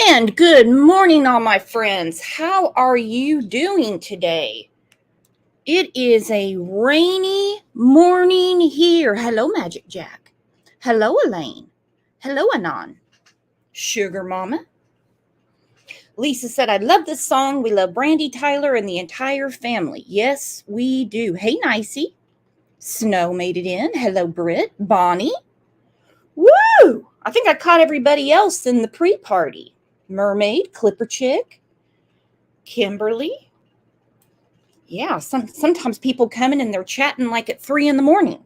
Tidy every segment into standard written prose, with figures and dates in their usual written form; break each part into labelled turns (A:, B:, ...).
A: And good morning, all my friends. How are you doing today? It is a rainy morning here. Hello, Magic Jack. Hello, Elaine. Hello, Anon. Sugar Mama. Lisa said, I love this song. We love Brandy Tyler and the entire family. Yes, we do. Hey, Nicey. Snow made it in. Hello, Britt. Bonnie. Woo! I think I caught everybody else in the pre-party. Mermaid, Clipper Chick, Kimberly. Yeah, sometimes people come in and they're chatting like at 3 a.m.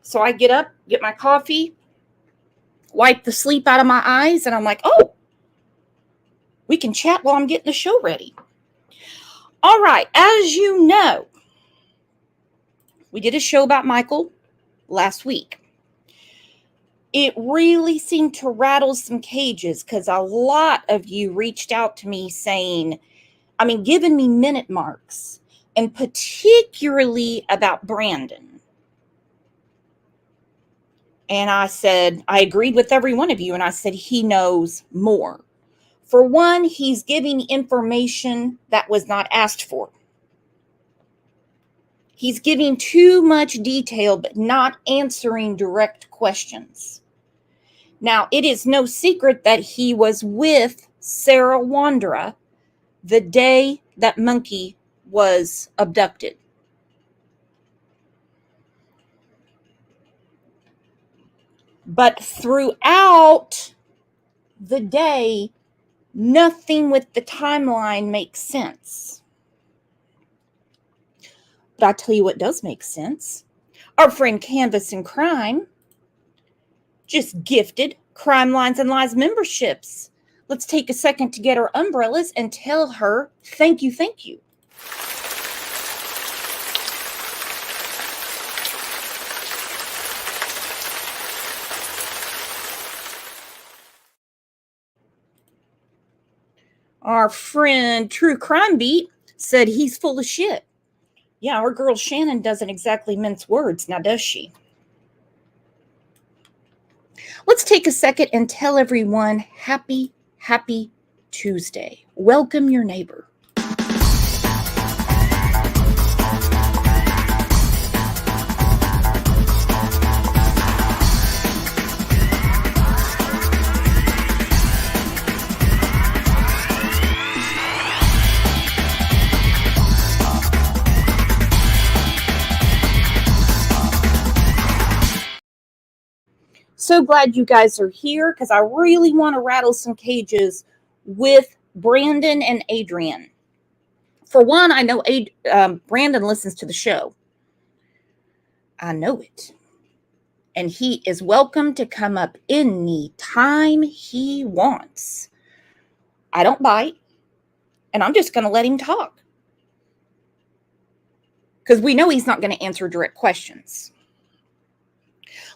A: So I get up, get my coffee, wipe the sleep out of my eyes, and I'm like, oh, we can chat while I'm getting the show ready. All right, as you know, we did a show about Michael last week. It really seemed to rattle some cages because a lot of you reached out to me saying, giving me minute marks, and particularly about Brandon. And I said, I agreed with every one of you, and I said, he knows more. For one, he's giving information that was not asked for. He's giving too much detail, but not answering direct questions. Now, it is no secret that he was with Sarah Wandra the day that Monkey was abducted. But throughout the day, nothing with the timeline makes sense. But I'll tell you what does make sense. Our friend Canvas and Crime just gifted Crime Lines and Lies memberships. Let's take a second to get our umbrellas and tell her thank you, thank you. Our friend True Crime Beat said he's full of shit. Yeah, our girl Shannon doesn't exactly mince words, now does she? Let's take a second and tell everyone happy Tuesday. Welcome your neighbor. So glad you guys are here because I really want to rattle some cages with Brandon and Adrian. For one, I know Brandon listens to the show. I know it. And he is welcome to come up any time he wants. I don't bite, and I'm just going to let him talk. Because we know he's not going to answer direct questions.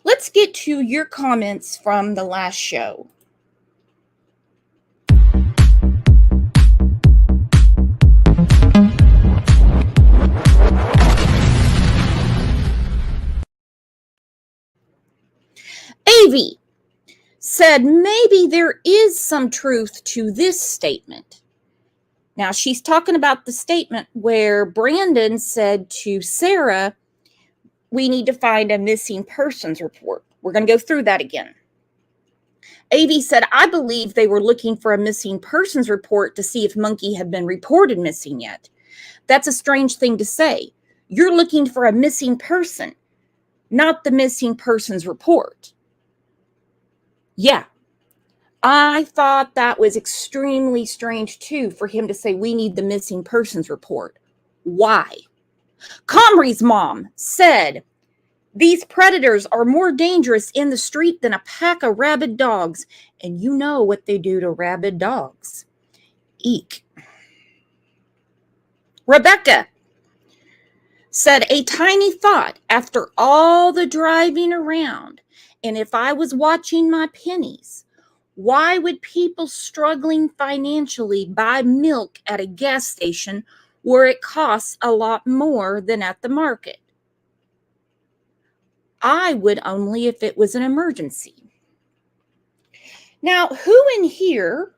A: Let's get to your comments from the last show. Avi said maybe there is some truth to this statement. Now, she's talking about the statement where Brandon said to Sarah, we need to find a missing persons report. We're going to go through that again. Avi said, I believe they were looking for a missing persons report to see if Monkey had been reported missing yet. That's a strange thing to say. You're looking for a missing person, not the missing persons report. Yeah, I thought that was extremely strange too, for him to say we need the missing persons report. Why? Comrie's mom said, these predators are more dangerous in the street than a pack of rabid dogs, and you know what they do to rabid dogs. Eek. Rebecca said, a tiny thought after all the driving around, and if I was watching my pennies, why would people struggling financially buy milk at a gas station where it costs a lot more than at the market? I would only if it was an emergency. Now, who in here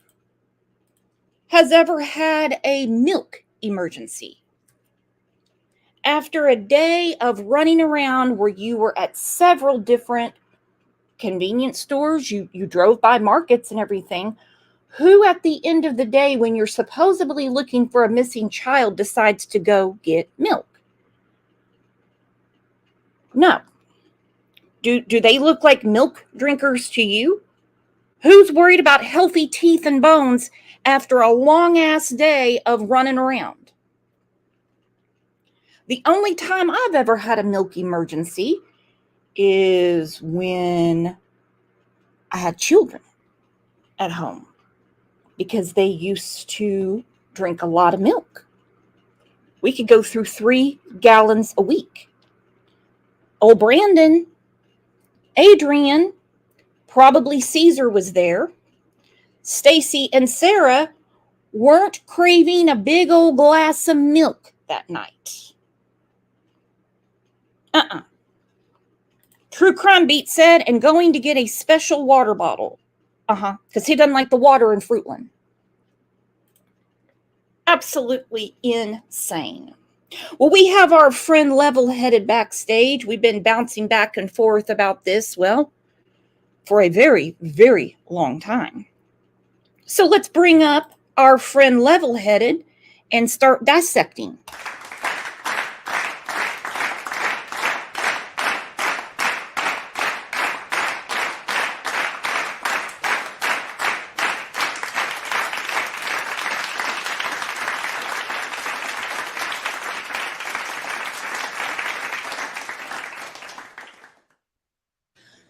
A: has ever had a milk emergency? After a day of running around where you were at several different convenience stores, you drove by markets and everything, who at the end of the day, when you're supposedly looking for a missing child, decides to go get milk? No. Do they look like milk drinkers to you? Who's worried about healthy teeth and bones after a long ass day of running around? The only time I've ever had a milk emergency is when I had children at home because they used to drink a lot of milk. We could go through 3 gallons a week. Old Brandon, Adrian, probably Caesar was there. Stacy and Sarah weren't craving a big old glass of milk that night. True Crime Beat said, and going to get a special water bottle. Because he doesn't like the water in Fruitland. Absolutely insane. Well, we have our friend Level-Headed backstage. We've been bouncing back and forth about this, well, for a very, very long time. So let's bring up our friend Level-Headed and start dissecting.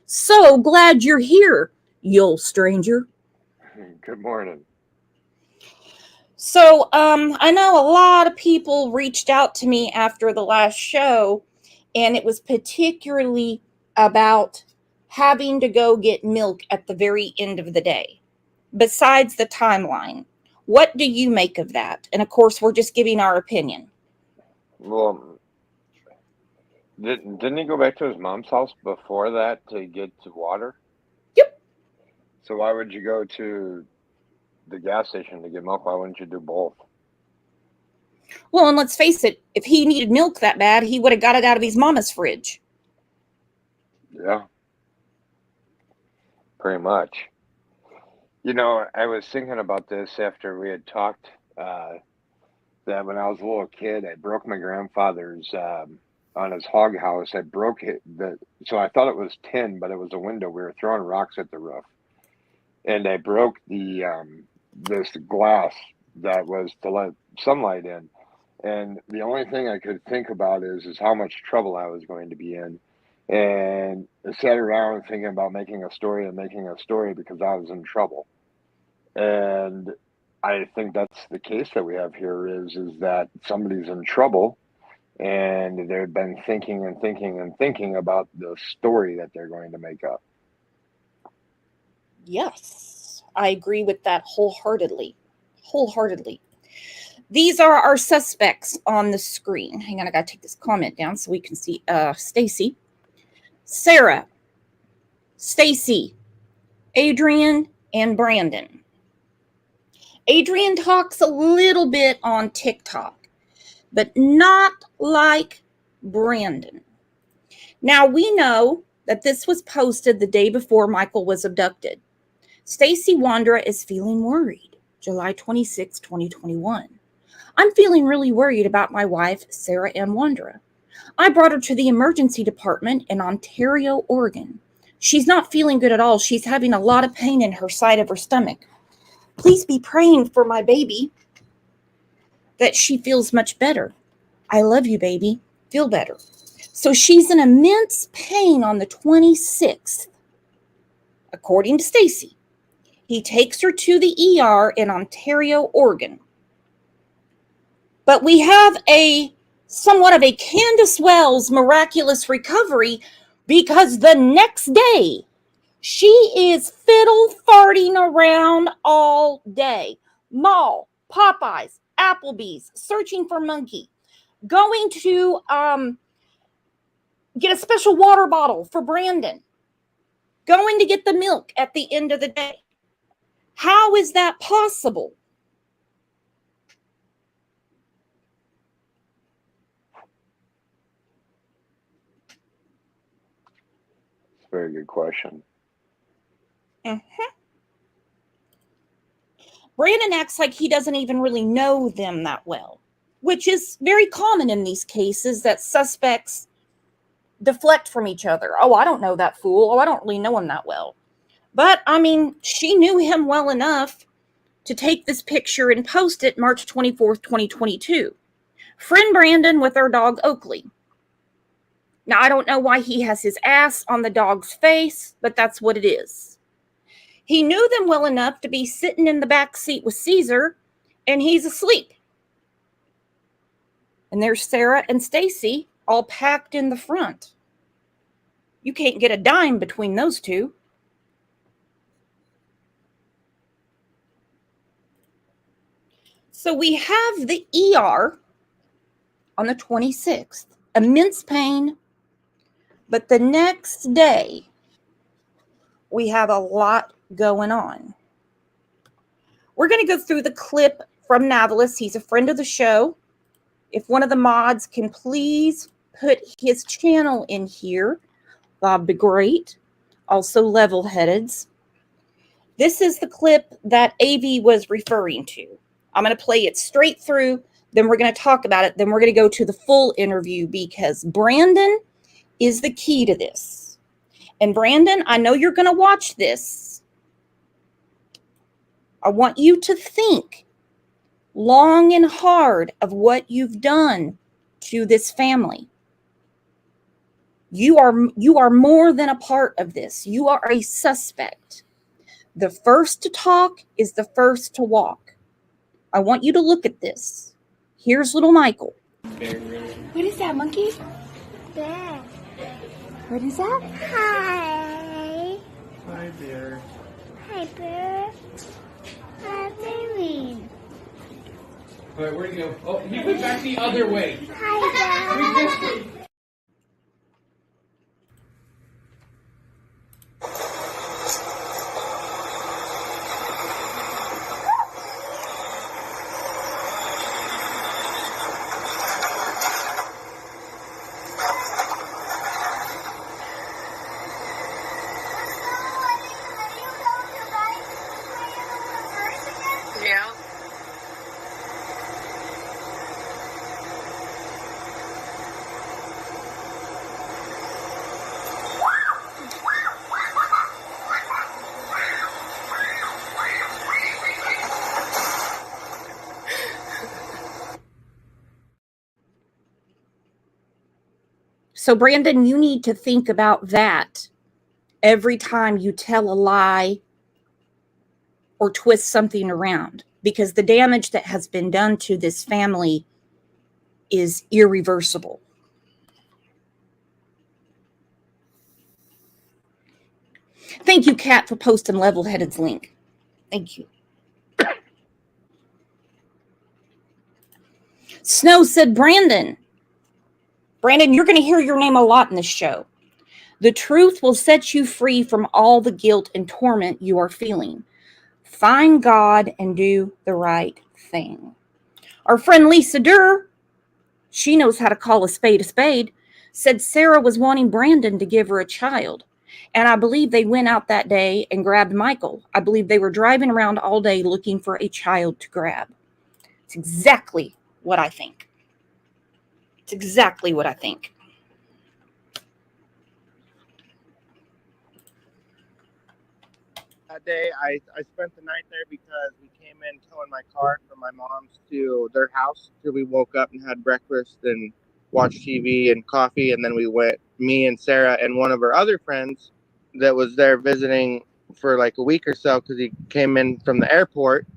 A: So glad you're here, you old stranger.
B: Good morning.
A: So, I know a lot of people reached out to me after the last show, and it was particularly about having to go get milk at the very end of the day. Besides the timeline, what do you make of that? And of course, we're just giving our opinion.
B: Well, didn't he go back to his mom's house before that to get to water?
A: Yep.
B: So why would you go to the gas station to get milk? Why wouldn't you do both?
A: Well, and let's face it, if he needed milk that bad, he would have got it out of his mama's fridge.
B: Yeah, pretty much. You know, I was thinking about this after we had talked that when I was a little kid, I broke my grandfather's on his hog house. I broke it. So I thought it was tin, but it was a window. We were throwing rocks at the roof, and I broke the this glass that was to let sunlight in. And the only thing I could think about is how much trouble I was going to be in. And I sat around thinking about making a story and making a story because I was in trouble. And I think that's the case that we have here is that somebody's in trouble and they've been thinking and thinking and thinking about the story that they're going to make up.
A: Yes, I agree with that wholeheartedly. Wholeheartedly. These are our suspects on the screen. Hang on, I gotta take this comment down so we can see Stacy, Sarah, Stacy, Adrian, and Brandon. Adrian talks a little bit on TikTok, but not like Brandon. Now we know that this was posted the day before Michael was abducted. Stacy Wandra is feeling worried. July 26, 2021. I'm feeling really worried about my wife, Sarah Ann Wandra. I brought her to the emergency department in Ontario, Oregon. She's not feeling good at all. She's having a lot of pain in her side of her stomach. Please be praying for my baby that she feels much better. I love you, baby. Feel better. So she's in immense pain on the 26th, according to Stacy. He takes her to the ER in Ontario, Oregon. But we have a somewhat of a Candace Wells miraculous recovery because the next day she is fiddle farting around all day. Mall, Popeyes, Applebee's, searching for monkey, going to get a special water bottle for Brandon, going to get the milk at the end of the day. How is that possible?
B: very good question.
A: Brandon acts like he doesn't even really know them that well, which is very common in these cases, that suspects deflect from each other. Oh, I don't know that fool. Oh, I don't really know him that well. But, I mean, she knew him well enough to take this picture and post it March 24th, 2022. Friend Brandon with our dog Oakley. Now, I don't know why he has his ass on the dog's face, but that's what it is. He knew them well enough to be sitting in the back seat with Caesar, and he's asleep. And there's Sarah and Stacy all packed in the front. You can't get a dime between those two. So we have the ER on the 26th, immense pain, but the next day we have a lot going on. We're going to go through the clip from Navalis. He's a friend of the show. If one of the mods can please put his channel in here, that'd be great. Also, Level-Headeds. This is the clip that AV was referring to. I'm going to play it straight through, then we're going to talk about it, then we're going to go to the full interview, because Brandon is the key to this. And Brandon, I know you're going to watch this. I want you to think long and hard of what you've done to this family. You are more than a part of this. You are a suspect. The first to talk is the first to walk. I want you to look at this. Here's little Michael.
C: What is that, monkey?
D: Bear.
C: What is that?
D: Hi.
E: Hi, Bear.
D: Hi, Bear. Hi, baby.
E: All right, where'd you go? Oh, you went back the other way.
D: Hi, Dad.
E: This way.
D: Yeah.
A: So, Brandon, you need to think about that every time you tell a lie or twist something around, because the damage that has been done to this family is irreversible. Thank you, Kat, for posting Level-Headed's link. Thank you. Snow said, Brandon, you're going to hear your name a lot in this show. The truth will set you free from all the guilt and torment you are feeling. Find God and do the right thing. Our friend Lisa Durr, she knows how to call a spade, said Sarah was wanting Brandon to give her a child. And I believe they went out that day and grabbed Michael. I believe they were driving around all day looking for a child to grab. It's exactly what I think. It's exactly what I think.
F: That day, I spent the night there because we came in towing my car from my mom's to their house. So we woke up and had breakfast and watched TV and coffee, and then we went, me and Sarah and one of her other friends that was there visiting for like a week or so because he came in from the airport.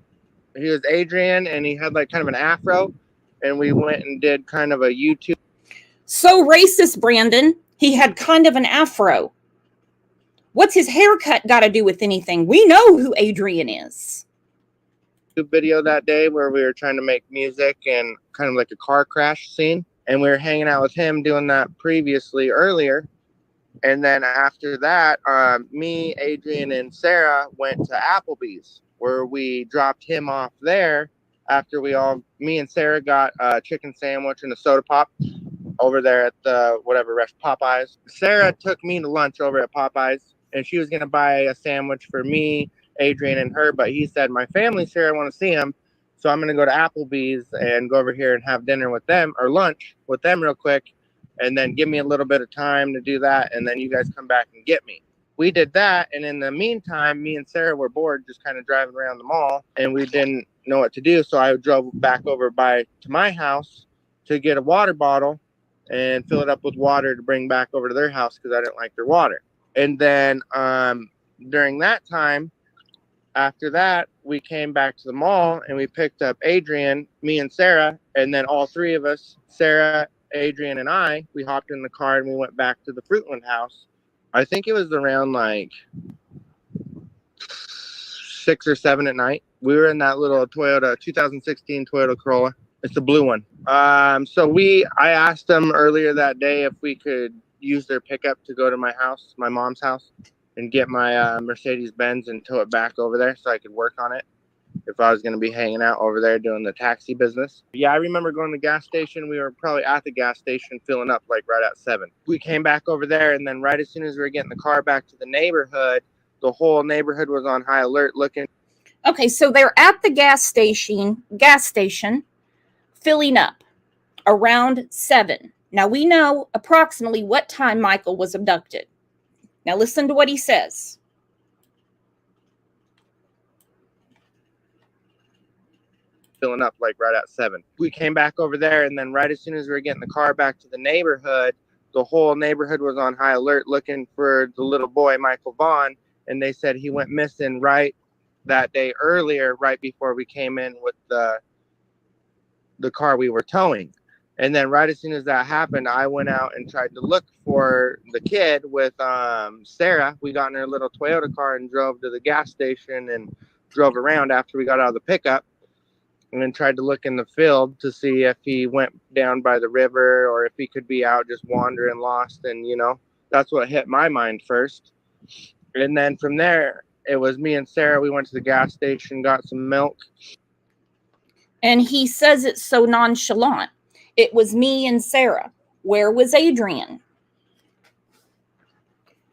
F: He was Adrian, and he had like kind of an afro, and we went and did kind of a YouTube.
A: So racist, Brandon. He had kind of an afro. What's his haircut got to do with anything? We know who Adrian is.
F: Video that day where we were trying to make music and kind of like a car crash scene, and we were hanging out with him doing that earlier. And then after that, me, Adrian, and Sarah went to Applebee's, where we dropped him off there after me and Sarah got a chicken sandwich and a soda pop. over there at the whatever restaurant, Popeyes. Sarah took me to lunch over at Popeyes, and she was going to buy a sandwich for me, Adrian, and her. But he said, my family's here. I want to see him. So I'm going to go to Applebee's and go over here and have dinner with them, or lunch with them real quick, and then give me a little bit of time to do that. And then you guys come back and get me. We did that. And in the meantime, me and Sarah were bored just kind of driving around the mall, and we didn't know what to do. So I drove back over to my house to get a water bottle and fill it up with water to bring back over to their house because I didn't like their water. And then during that time, after that, we came back to the mall and we picked up Adrian, me and Sarah, and then all three of us, Sarah, Adrian, and I, we hopped in the car and we went back to the Fruitland house. I think it was around like 6 or 7 at night. We were in that little Toyota 2016 Toyota Corolla. It's the blue one. So I asked them earlier that day if we could use their pickup to go to my house, my mom's house, and get my Mercedes-Benz and tow it back over there so I could work on it if I was going to be hanging out over there doing the taxi business. Yeah, I remember going to the gas station. We were probably at the gas station filling up like right at 7. We came back over there, and then right as soon as we were getting the car back to the neighborhood, the whole neighborhood was on high alert looking.
A: Okay, so they're at the gas station, filling up around 7. Now we know approximately what time Michael was abducted. Now listen to what he says.
F: Filling up like right at 7. We came back over there, and then right as soon as we were getting the car back to the neighborhood, the whole neighborhood was on high alert looking for the little boy, Michael Vaughn, and they said he went missing right that day earlier, right before we came in with the car we were towing. And then right as soon as that happened, I went out and tried to look for the kid with Sarah. We got in her little Toyota car and drove to the gas station and drove around after we got out of the pickup, and then tried to look in the field to see if he went down by the river or if he could be out just wandering lost. And, that's what hit my mind first. And then from there, it was me and Sarah. We went to the gas station, got some milk.
A: And he says it so nonchalant. It was me and Sarah. Where was Adrian?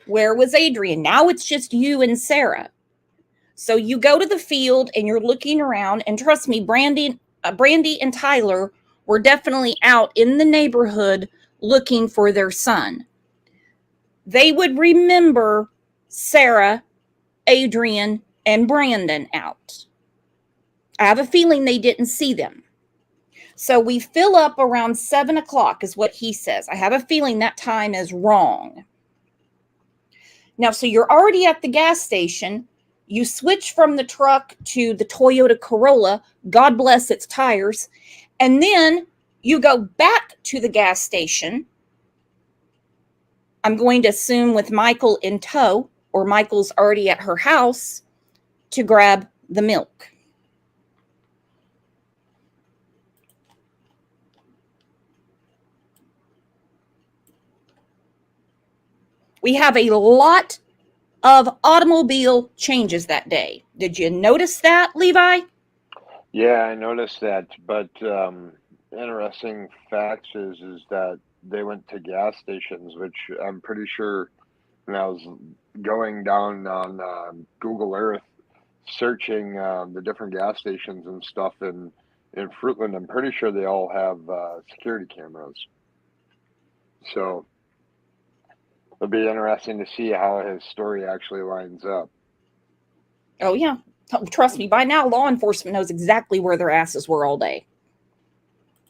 A: Where was Adrian? Now it's just you and Sarah. So you go to the field and you're looking around, and trust me, Brandy and Tyler were definitely out in the neighborhood looking for their son. They would remember Sarah, Adrian, and Brandon out. I have a feeling they didn't see them. So we fill up around 7 o'clock is what he says. I have a feeling that time is wrong. Now, so you're already at the gas station. You switch from the truck to the Toyota Corolla. God bless its tires. And then you go back to the gas station. I'm going to assume with Michael in tow, or Michael's already at her house, to grab the milk. We have a lot of automobile changes that day. Did you notice that, Levi?
B: Yeah, I noticed that. But interesting facts is that they went to gas stations, which I'm pretty sure when I was going down on Google Earth, searching the different gas stations and stuff in Fruitland, I'm pretty sure they all have security cameras. So it'll be interesting to see how his story actually lines up.
A: Oh, yeah. Trust me, by now, law enforcement knows exactly where their asses were all day.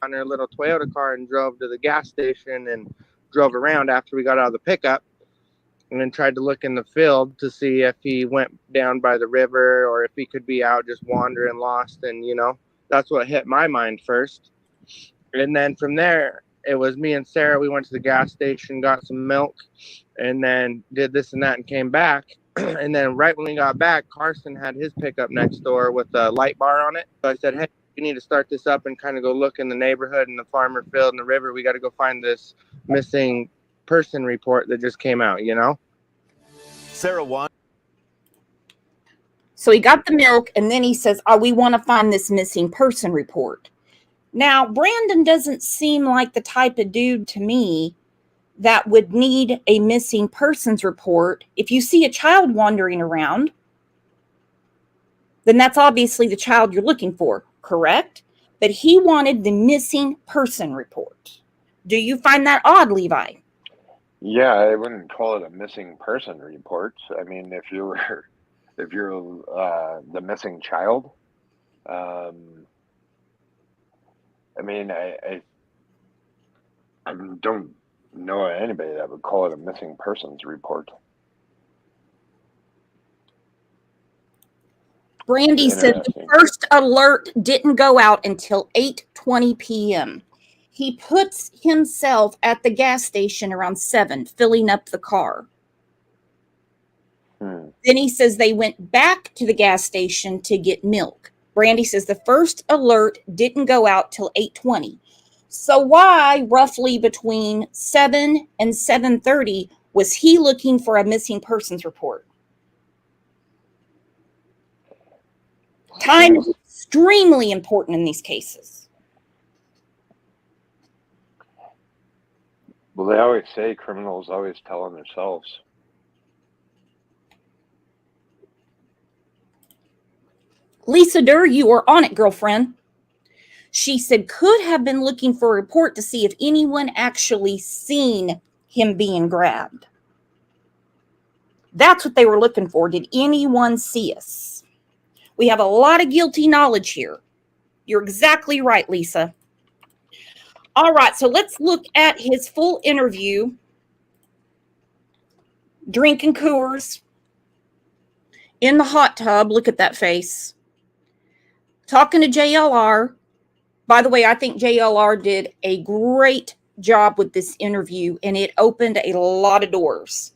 F: On her little Toyota car and drove to the gas station and drove around after we got out of the pickup, and then tried to look in the field to see if he went down by the river or if he could be out just wandering lost. And, that's what hit my mind first. And then from there, it was me and Sarah. We went to the gas station, got some milk, and then did this and that and came back. And then right when we got back, Carson had his pickup next door with a light bar on it. So I said, hey, we need to start this up and kind of go look in the neighborhood and the farmer field and the river. We got to go find this missing person report that just came out,
G: Sarah won.
A: So he got the milk, and then he says, we want to find this missing person report. Now, Brandon doesn't seem like the type of dude to me that would need a missing persons report. If you see a child wandering around, then that's obviously the child you're looking for, correct? But he wanted the missing person report. Do you find that odd, Levi?
B: Yeah, I wouldn't call it a missing person report. I mean, if you're the missing child, um, I mean, I don't know anybody that would call it a missing persons report.
A: Brandy said the
B: Interesting.
A: first alert didn't go out until 8:20 p.m. He puts himself at the gas station around 7, filling up the car. Then he says they went back to the gas station to get milk. Brandy says the first alert didn't go out till 8:20. So why, roughly between 7 and 7:30, was he looking for a missing persons report? Time is extremely important in these cases.
B: Well, they always say criminals always tell on themselves.
A: Lisa Durr, you are on it, girlfriend. She said could have been looking for a report to see if anyone actually seen him being grabbed. That's what they were looking for. Did anyone see us? We have a lot of guilty knowledge here. You're exactly right, Lisa. All right, so let's look at his full interview. Drinking Coors in the hot tub. Look at that face. Talking to JLR. By the way, I think JLR did a great job with this interview, and it opened a lot of doors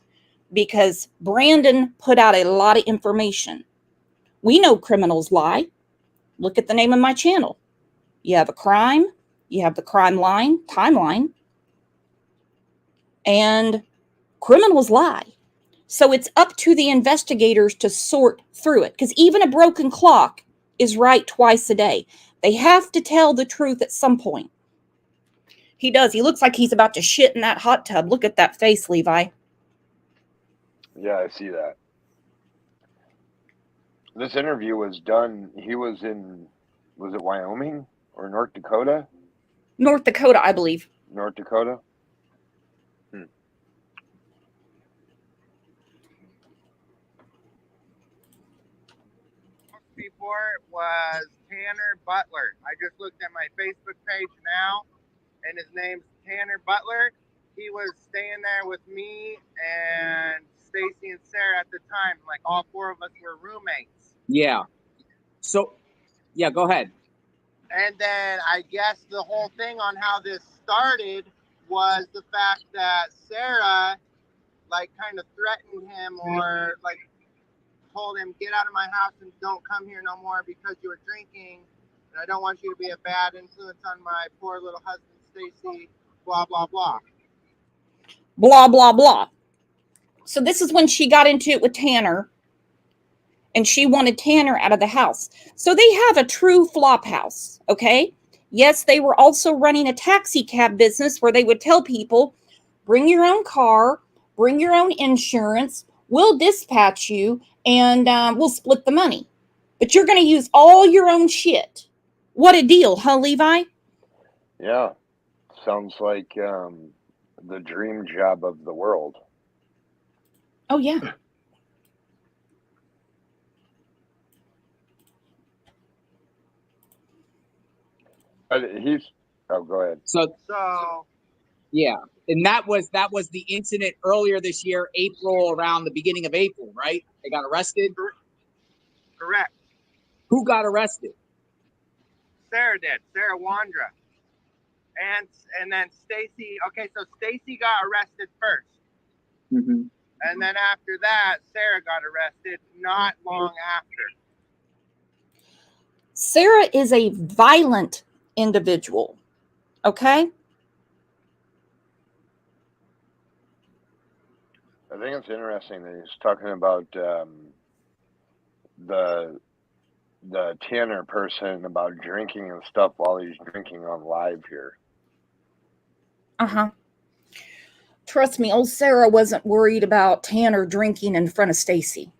A: because Brandon put out a lot of information. We know criminals lie. Look at the name of my channel. You have a crime, you have the crime line, timeline, and criminals lie. So it's up to the investigators to sort through it, because even a broken clock is right twice a day. They have to tell the truth at some point. He does. He looks like he's about to shit in that hot tub. Look at that face, Levi.
B: Yeah, I see that. This interview was done. He was in, was it Wyoming or North Dakota?
A: North Dakota, I believe.
B: North Dakota?
F: Before was Tanner Butler. I just looked at my Facebook page now, and his name's Tanner Butler. He was staying there with me and Stacy and Sarah at the time. Like all four of us were roommates.
H: Yeah. So, yeah, go ahead.
F: And then I guess the whole thing on how this started was the fact that Sarah, like, kind of threatened him or, like, told him, get out of my house and don't come here no more because you were drinking. And I don't want you to be a bad influence on my poor little husband, Stacy, blah, blah, blah.
A: Blah, blah, blah. So this is when she got into it with Tanner, and she wanted Tanner out of the house. So they have a true flop house, okay? Yes, they were also running a taxi cab business where they would tell people, bring your own car, bring your own insurance, we'll dispatch you, and we'll split the money. But you're going to use all your own shit. What a deal, huh, Levi?
B: Yeah. Sounds like the dream job of the world.
A: Oh, yeah.
B: He's, oh, go ahead.
H: So
F: So,
H: yeah, and that was the incident earlier this year, April, around the beginning of April, right? They got arrested.
F: correct.
H: Who got arrested?
F: Sarah did. Sarah Wandra. And then Stacy. Okay, so Stacy got arrested first.
H: Mm-hmm.
F: And then after that, Sarah got arrested not long after.
A: Sarah is a violent individual, okay?
B: I think it's interesting that he's talking about the the Tanner person about drinking and stuff while he's drinking on live here.
A: Uh-huh. Trust me, old Sarah wasn't worried about Tanner drinking in front of Stacy.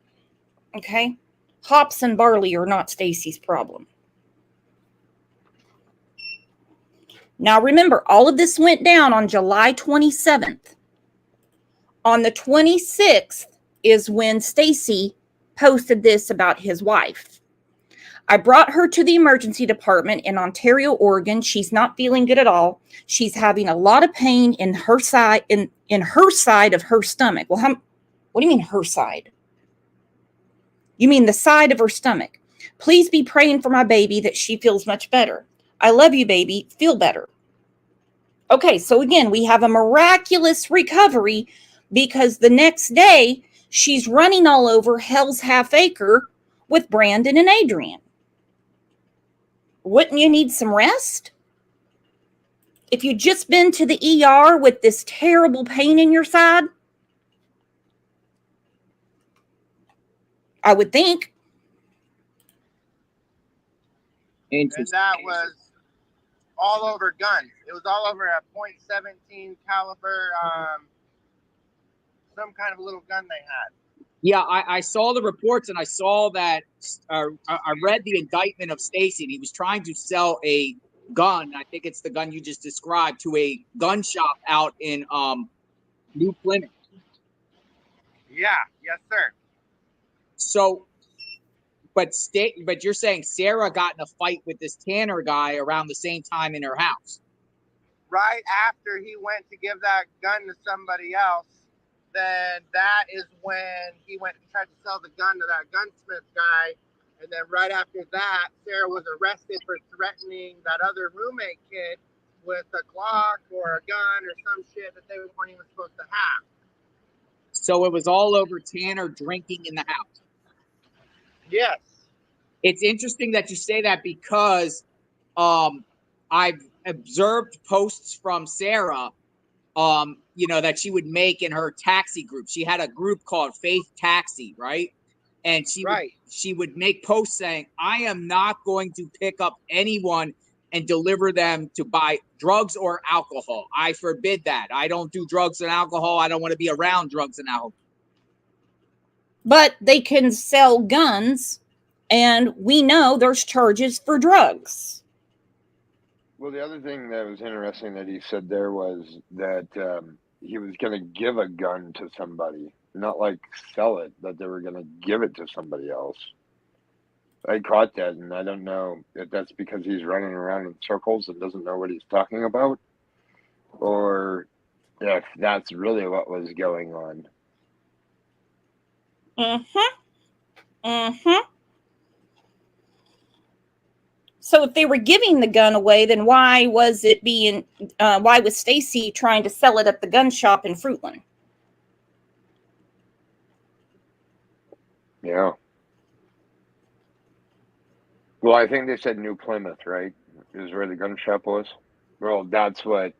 A: Okay? Hops and barley are not Stacy's problem. Now remember, all of this went down on July 27th. On the 26th is when Stacy posted this about his wife. I brought her to the emergency department in Ontario, Oregon. She's not feeling good at all. She's having a lot of pain in her side in her side of her stomach. Well, what do you mean her side? You mean the side of her stomach. Please be praying for my baby that she feels much better. I love you, baby. Feel better. Okay, so again, we have a miraculous recovery because the next day she's running all over Hell's Half Acre with Brandon and Adrian. Wouldn't you need some rest? If you'd just been to the ER with this terrible pain in your side, I would think.
F: And that was all over guns. It was all over a .17 caliber, some kind of little gun they had.
H: Yeah, I saw the reports and I saw that I read the indictment of Stacy, and he was trying to sell a gun. I think it's the gun you just described, to a gun shop out in New Plymouth.
F: Yeah, yes, sir.
H: So, but you're saying Sarah got in a fight with this Tanner guy around the same time in her house.
F: Right after he went to give that gun to somebody else, then that is when he went and tried to sell the gun to that gunsmith guy. And then right after that, Sarah was arrested for threatening that other roommate kid with a Glock or a gun or some shit that they weren't even supposed to have.
H: So it was all over Tanner drinking in the house.
F: Yes.
H: It's interesting that you say that because I've observed posts from Sarah, that she would make in her taxi group. She had a group called Faith Taxi, right? And she would make posts saying, I am not going to pick up anyone and deliver them to buy drugs or alcohol. I forbid that. I don't do drugs and alcohol. I don't want to be around drugs and alcohol.
A: But they can sell guns, and we know there's charges for drugs.
B: Well, the other thing that was interesting that he said there was that he was going to give a gun to somebody, not like sell it, that they were going to give it to somebody else. I caught that, and I don't know if that's because he's running around in circles and doesn't know what he's talking about, or if that's really what was going on.
A: So if they were giving the gun away, then why was Stacy trying to sell it at the gun shop in Fruitland?
B: Yeah. Well, I think they said New Plymouth, right? Is where the gun shop was. Well, that's what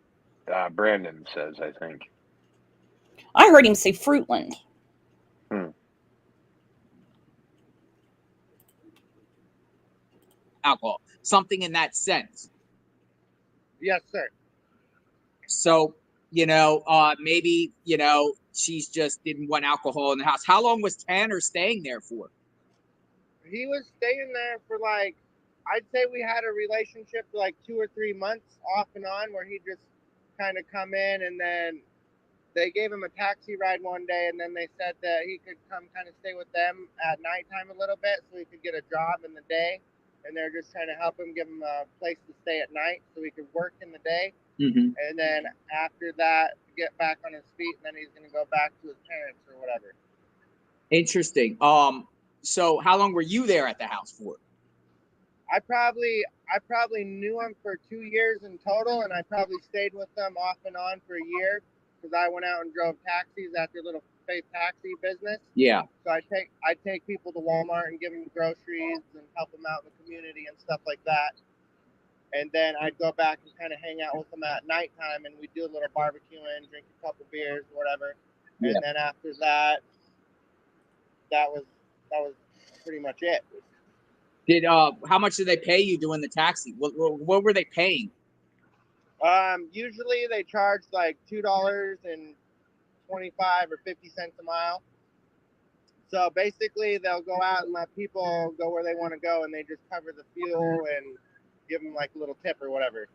B: Brandon says, I think.
A: I heard him say Fruitland.
H: Alcohol, something in that sense.
F: Yes, sir.
H: So, maybe, she's just didn't want alcohol in the house. How long was Tanner staying there for?
F: He was staying there for I'd say we had a relationship for 2 or 3 months off and on, where he'd just kind of come in, and then they gave him a taxi ride one day, and then they said that he could come kind of stay with them at nighttime a little bit so he could get a job in the day. And they're just trying to help him, give him a place to stay at night so he could work in the day.
H: Mm-hmm.
F: And then after that, get back on his feet, and then he's going to go back to his parents or whatever.
H: Interesting. So how long were you there at the house for?
F: I probably knew him for 2 years in total, and I probably stayed with them off and on for a year because I went out and drove taxis at their little Faith Taxi business.
H: Yeah.
F: So I take people to Walmart and give them groceries and help them out in the community and stuff like that. And then I'd go back and kind of hang out with them at nighttime, and we'd do a little barbecuing, drink a couple beers, whatever. And then after that, that was pretty much it.
H: Did how much did they pay you doing the taxi? What were they paying?
F: Usually they charge like $2.25 or 50 cents a mile. So basically, they'll go out and let people go where they want to go, and they just cover the fuel and give them like a little tip or whatever.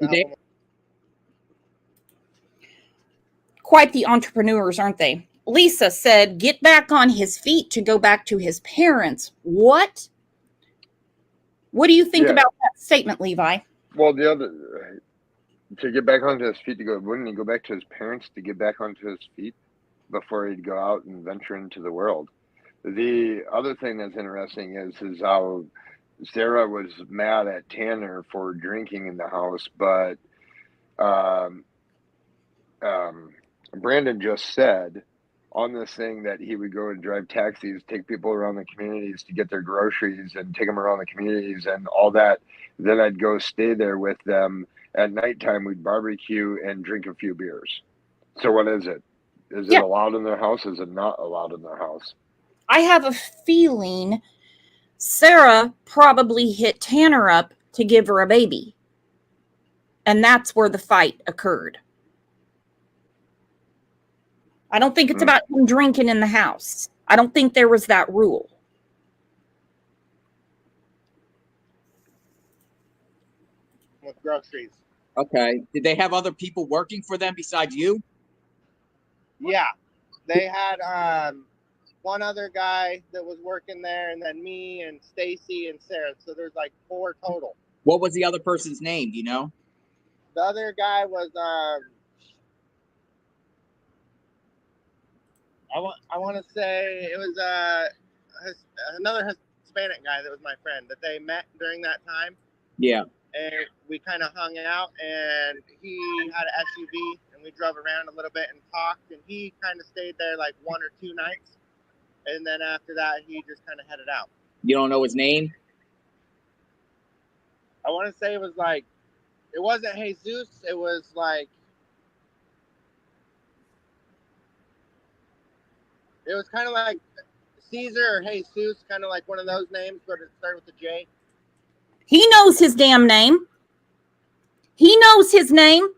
F: to help them.
A: Quite the entrepreneurs, aren't they? Lisa said, get back on his feet to go back to his parents. What? What do you think
B: Yeah.
A: about that statement, Levi?
B: Well, to get back onto his feet, wouldn't he go back to his parents to get back onto his feet before he'd go out and venture into the world? The other thing that's interesting is how Sarah was mad at Tanner for drinking in the house, but Brandon just said on this thing that he would go and drive taxis, take people around the communities to get their groceries and take them around the communities and all that. Then I'd go stay there with them. At nighttime, we'd barbecue and drink a few beers. So what is it? Is it allowed in their house? Is it not allowed in their house?
A: I have a feeling Sarah probably hit Tanner up to give her a baby. And that's where the fight occurred. I don't think it's about him drinking in the house. I don't think there was that rule.
F: With groceries.
H: Okay. Did they have other people working for them besides you?
F: Yeah. They had one other guy that was working there, and then me and Stacy and Sarah. So there's like 4 total.
H: What was the other person's name? Do you know?
F: The other guy was I want to say it was another Hispanic guy that was my friend that they met during that time.
H: Yeah.
F: And we kind of hung out, and he had an SUV, and we drove around a little bit and talked, and he kind of stayed there like 1 or 2 nights, and then after that he just kind of headed out.
H: You don't know his name?
F: I want to say it was like, it wasn't Jesus, it was like, it was kind of like Caesar or Jesus, kind of like one of those names, but it started with a J.
A: He knows his damn name. He knows his name.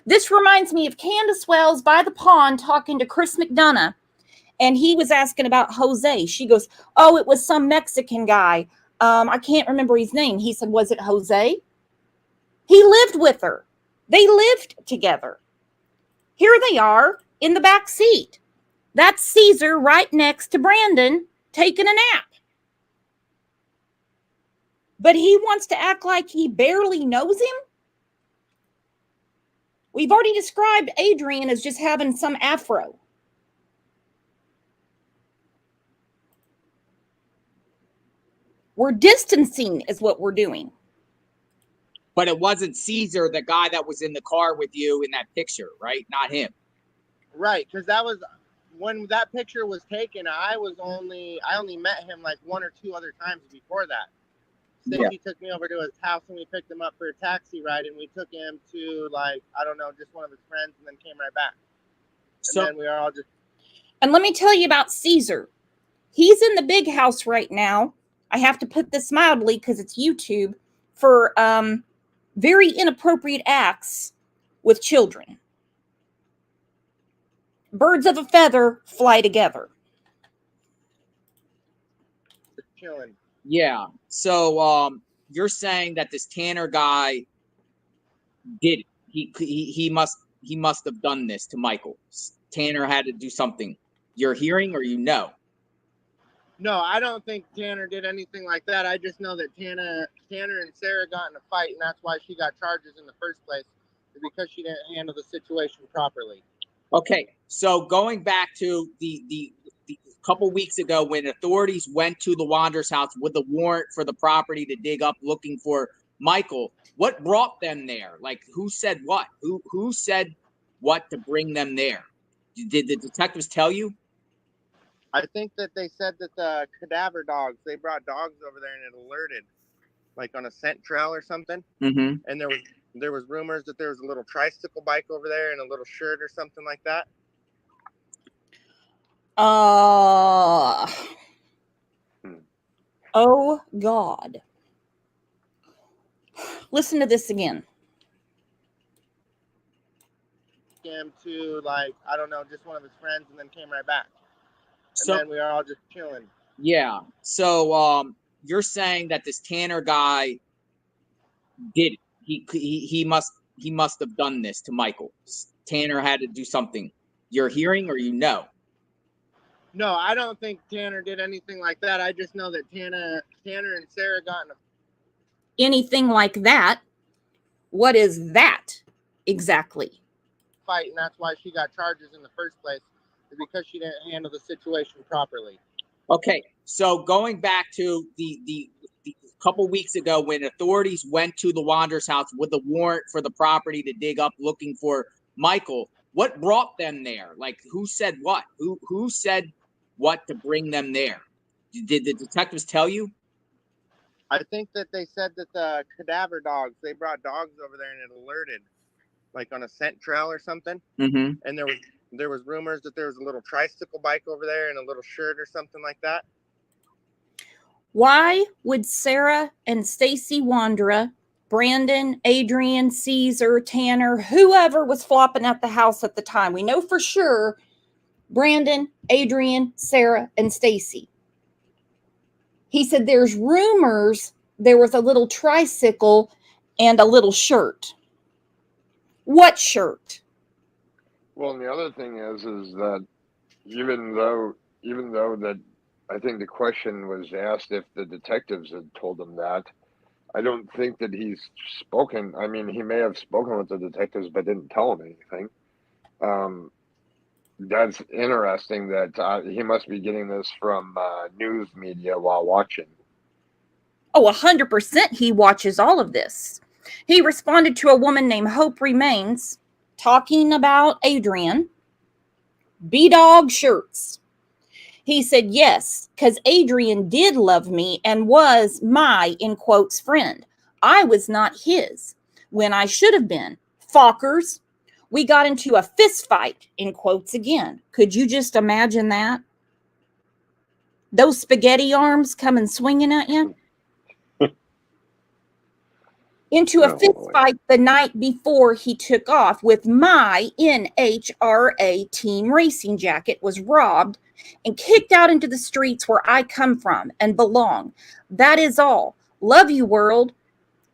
A: This reminds me of Candace Wells by the pond talking to Chris McDonough, and he was asking about Jose. She goes, oh, it was some Mexican guy. I can't remember his name. He said, was it Jose? He lived with her. They lived together. Here they are in the back seat. That's Caesar right next to Brandon taking a nap. But he wants to act like he barely knows him. We've already described Adrian as just having some afro. We're distancing is what we're doing.
H: But it wasn't Caesar, the guy that was in the car with you in that picture, right? Not him.
F: Right, because that was when that picture was taken. I only met him like 1 or 2 other times before that. Stacy took me over to his house, and we picked him up for a taxi ride, and we took him to, like, I don't know, just one of his friends, and then came right back. And then we are all just...
A: And let me tell you about Caesar. He's in the big house right now. I have to put this mildly because it's YouTube, for very inappropriate acts with children. Birds of a feather fly together.
F: Chilling.
H: Yeah. So you're saying that this Tanner guy did it. He must have done this to Michael. Tanner had to do something. You're hearing or you know?
F: No, I don't think Tanner did anything like that. I just know that Tanner and Sarah got in a fight, and that's why she got charges in the first place, because she didn't handle the situation properly.
H: Okay, so going back to the couple weeks ago when authorities went to the Wanderers' house with a warrant for the property to dig up looking for Michael, what brought them there? Like, who said what? Who said what to bring them there? Did the detectives tell you?
F: I think that they said that the cadaver dogs, they brought dogs over there and it alerted, like on a scent trail or something.
H: Mm-hmm.
F: And there was rumors that there was a little tricycle bike over there and a little shirt or something like that.
A: Oh, God. Listen to this again.
F: Him to, like, I don't know, just one of his friends, and then came right back. And
H: So
F: then we were all just chilling.
H: yeah. So you're saying that this Tanner guy did it. He must have done this to Michael. Tanner had to do something. You're hearing or you know?
F: No, I don't think Tanner did anything like that. I just know that Tanner and Sarah got in a
A: Anything like that? What is that exactly?
F: fight, and that's why she got charges in the first place, is because she didn't handle the situation properly.
H: Okay, so going back to the couple weeks ago when authorities went to the Wanderers house with the warrant for the property to dig up looking for Michael, what brought them there? Like, who said what? Who said what to bring them there? Did the detectives tell you?
F: I think that they said that the cadaver dogs, they brought dogs over there and it alerted, like on a scent trail or something.
H: Mm-hmm.
F: And there was rumors that there was a little tricycle bike over there and a little shirt or something like that.
A: Why would Sarah and Stacy Wandera, Brandon, Adrian, Caesar, Tanner, whoever was flopping at the house at the time? We know for sure Brandon, Adrian, Sarah, and Stacy. He said there's rumors there was a little tricycle and a little shirt. What shirt?
B: Well, and the other thing is that even though that I think the question was asked if the detectives had told him that, I don't think that he's spoken. I mean, he may have spoken with the detectives, but didn't tell them anything. That's interesting that he must be getting this from news media while watching.
A: Oh, 100% he watches all of this. He responded to a woman named Hope Remains talking about Adrian. B-Dog shirts. He said, yes, because Adrian did love me and was my, in quotes, friend. I was not his when I should have been. Fockers. We got into a fist fight, in quotes again. Could you just imagine that? Those spaghetti arms coming swinging at you? Into a fist fight the night before he took off with my NHRA team racing jacket, was robbed and kicked out into the streets where I come from and belong. That is all. Love you, world.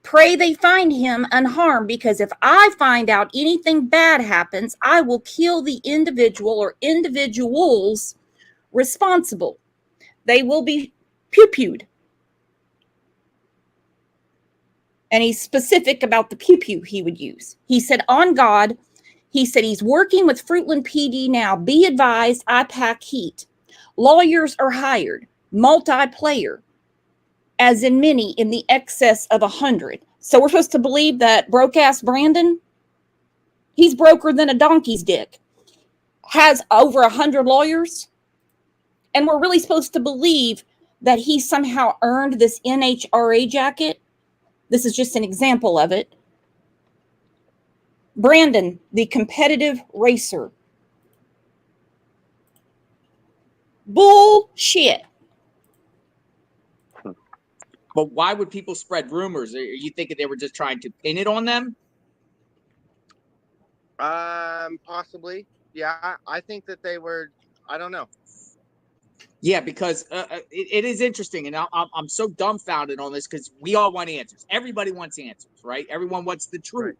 A: Pray they find him unharmed, because if I find out anything bad happens, I will kill the individual or individuals responsible. They will be pew-pewed. And he's specific about the pew-pew he would use. He said, on God, he said he's working with Fruitland PD now. Be advised, I pack heat. Lawyers are hired. Multiplayer. As in many, in the excess of 100. So we're supposed to believe that broke-ass Brandon, he's broker than a donkey's dick, has over 100 lawyers, and we're really supposed to believe that he somehow earned this NHRA jacket. This is just an example of it. Brandon, the competitive racer. Bullshit.
H: But why would people spread rumors? Are you thinking they were just trying to pin it on them?
F: Possibly. Yeah, I think that they were. I don't know.
H: Yeah, because it is interesting, and I'm so dumbfounded on this because we all want answers. Everybody wants answers, right? Everyone wants the truth,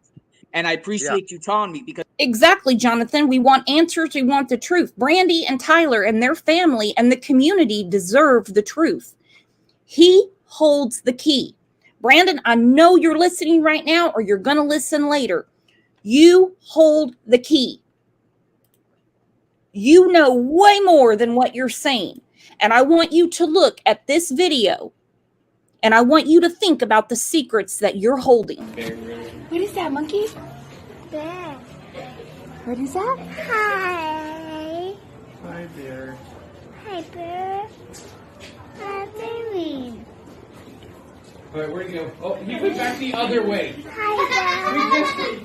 H: and I appreciate you telling me because
A: exactly, Jonathan. We want answers. We want the truth. Brandy and Tyler and their family and the community deserve the truth. He holds the key. Brandon, I know you're listening right now, or you're going to listen later. You hold the key. You know way more than what you're saying. And I want you to look at this video, and I want you to think about the secrets that you're holding.
C: What is that, monkey?
D: Bear.
C: What is that?
D: Hi.
E: Hi, Bear.
D: Hi, Bear. What are you doing?
E: All right, where'd you go? Oh, he went back the other way.
D: Hi,
E: Went
D: Bear.
E: this way.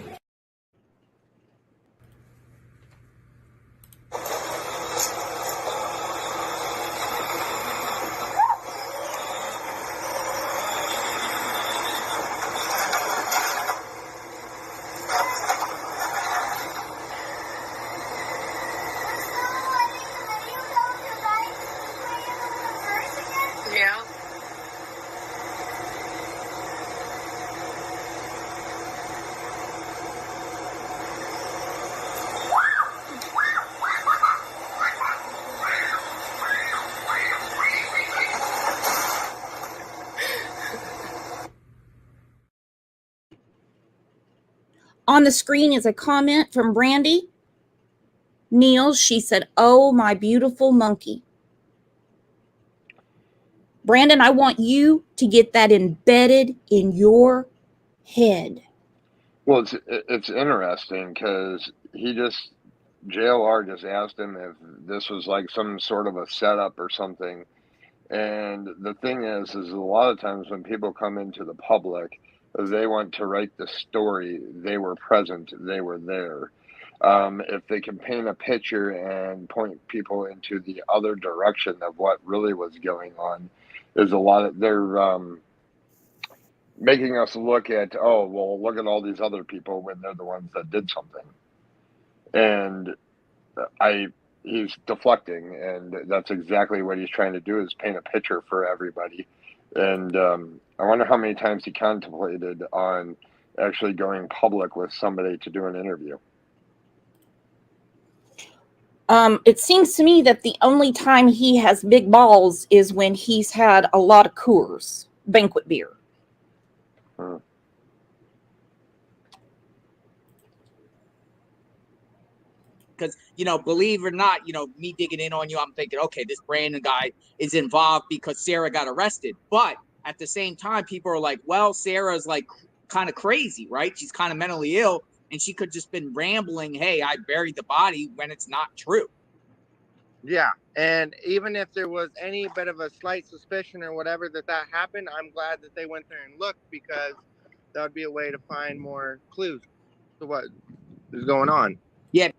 A: On the screen is a comment from Brandy Niels. She said, "Oh, my beautiful monkey." Brandon, I want you to get that embedded in your head.
B: Well, it's interesting because JLR just asked him if this was like some sort of a setup or something. And the thing is a lot of times when people come into the public, they want to write the story. They were present. They were there. If they can paint a picture and point people into the other direction of what really was going on, there's a lot of they're making us look at, oh, well, look at all these other people when they're the ones that did something. And he's deflecting, and that's exactly what he's trying to do, is paint a picture for everybody. And I wonder how many times he contemplated on actually going public with somebody to do an interview.
A: It seems to me that the only time he has big balls is when he's had a lot of Coors banquet beer.
H: Because, believe it or not, me digging in on you, I'm thinking, okay, this Brandon guy is involved because Sarah got arrested. But at the same time, people are like, well, Sarah's like kind of crazy, right? She's kind of mentally ill, and she could just been rambling, hey, I buried the body, when it's not true.
F: Yeah, and even if there was any bit of a slight suspicion or whatever that happened, I'm glad that they went there and looked, because that would be a way to find more clues to what is going on.
H: Yeah.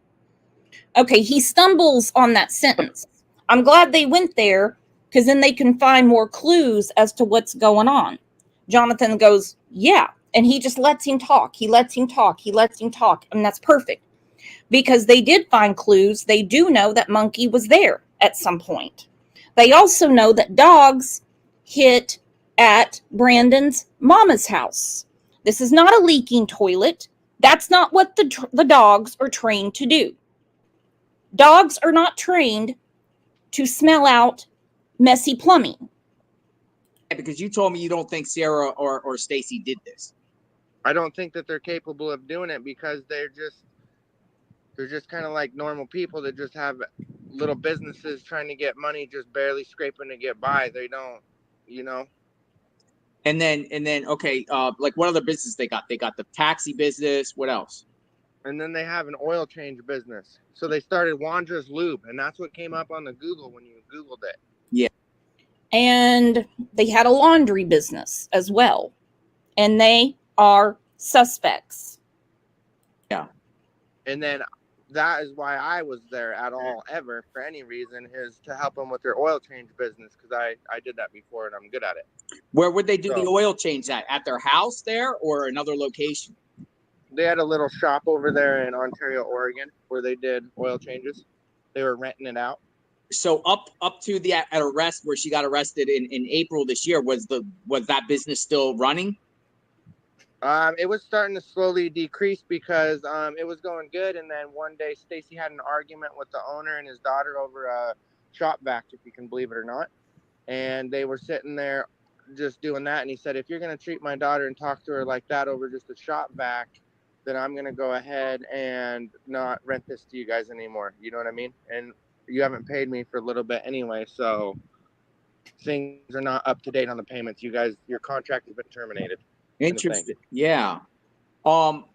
A: Okay, he stumbles on that sentence. I'm glad they went there, because then they can find more clues as to what's going on. Jonathan goes, yeah, and he just lets him talk. He lets him talk. He lets him talk, and that's perfect. Because they did find clues. They do know that Monkey was there at some point. They also know that dogs hit at Brandon's mama's house. This is not a leaking toilet. That's not what the dogs are trained to do. Dogs are not trained to smell out messy plumbing.
H: Yeah, because you told me you don't think Sarah or Stacy did this.
F: I don't think that they're capable of doing it, because they're just kind of like normal people that just have little businesses trying to get money, just barely scraping to get by. They don't,
H: And then okay, like what other business they got? They got the taxi business. What else?
F: And then they have an oil change business. So they started Wandra's Lube, and that's what came up on the Google when you Googled it.
H: Yeah.
A: And they had a laundry business as well. And they are suspects.
H: Yeah.
F: And then that is why I was there at all, ever, for any reason, is to help them with their oil change business, because I did that before and I'm good at it.
H: Where would they do the oil change at? At their house there, or another location?
F: They had a little shop over there in Ontario, Oregon, where they did oil changes. They were renting it out.
H: So up to the arrest, where she got arrested in April this year, was that business still running?
F: It was starting to slowly decrease, because it was going good, and then one day Stacy had an argument with the owner and his daughter over a shop vac, if you can believe it or not. And they were sitting there just doing that, and he said, if you're going to treat my daughter and talk to her like that over just a shop vac, then I'm going to go ahead and not rent this to you guys anymore. You know what I mean? And you haven't paid me for a little bit anyway, so things are not up to date on the payments. You guys, your contract has been terminated.
H: Interesting. Yeah. So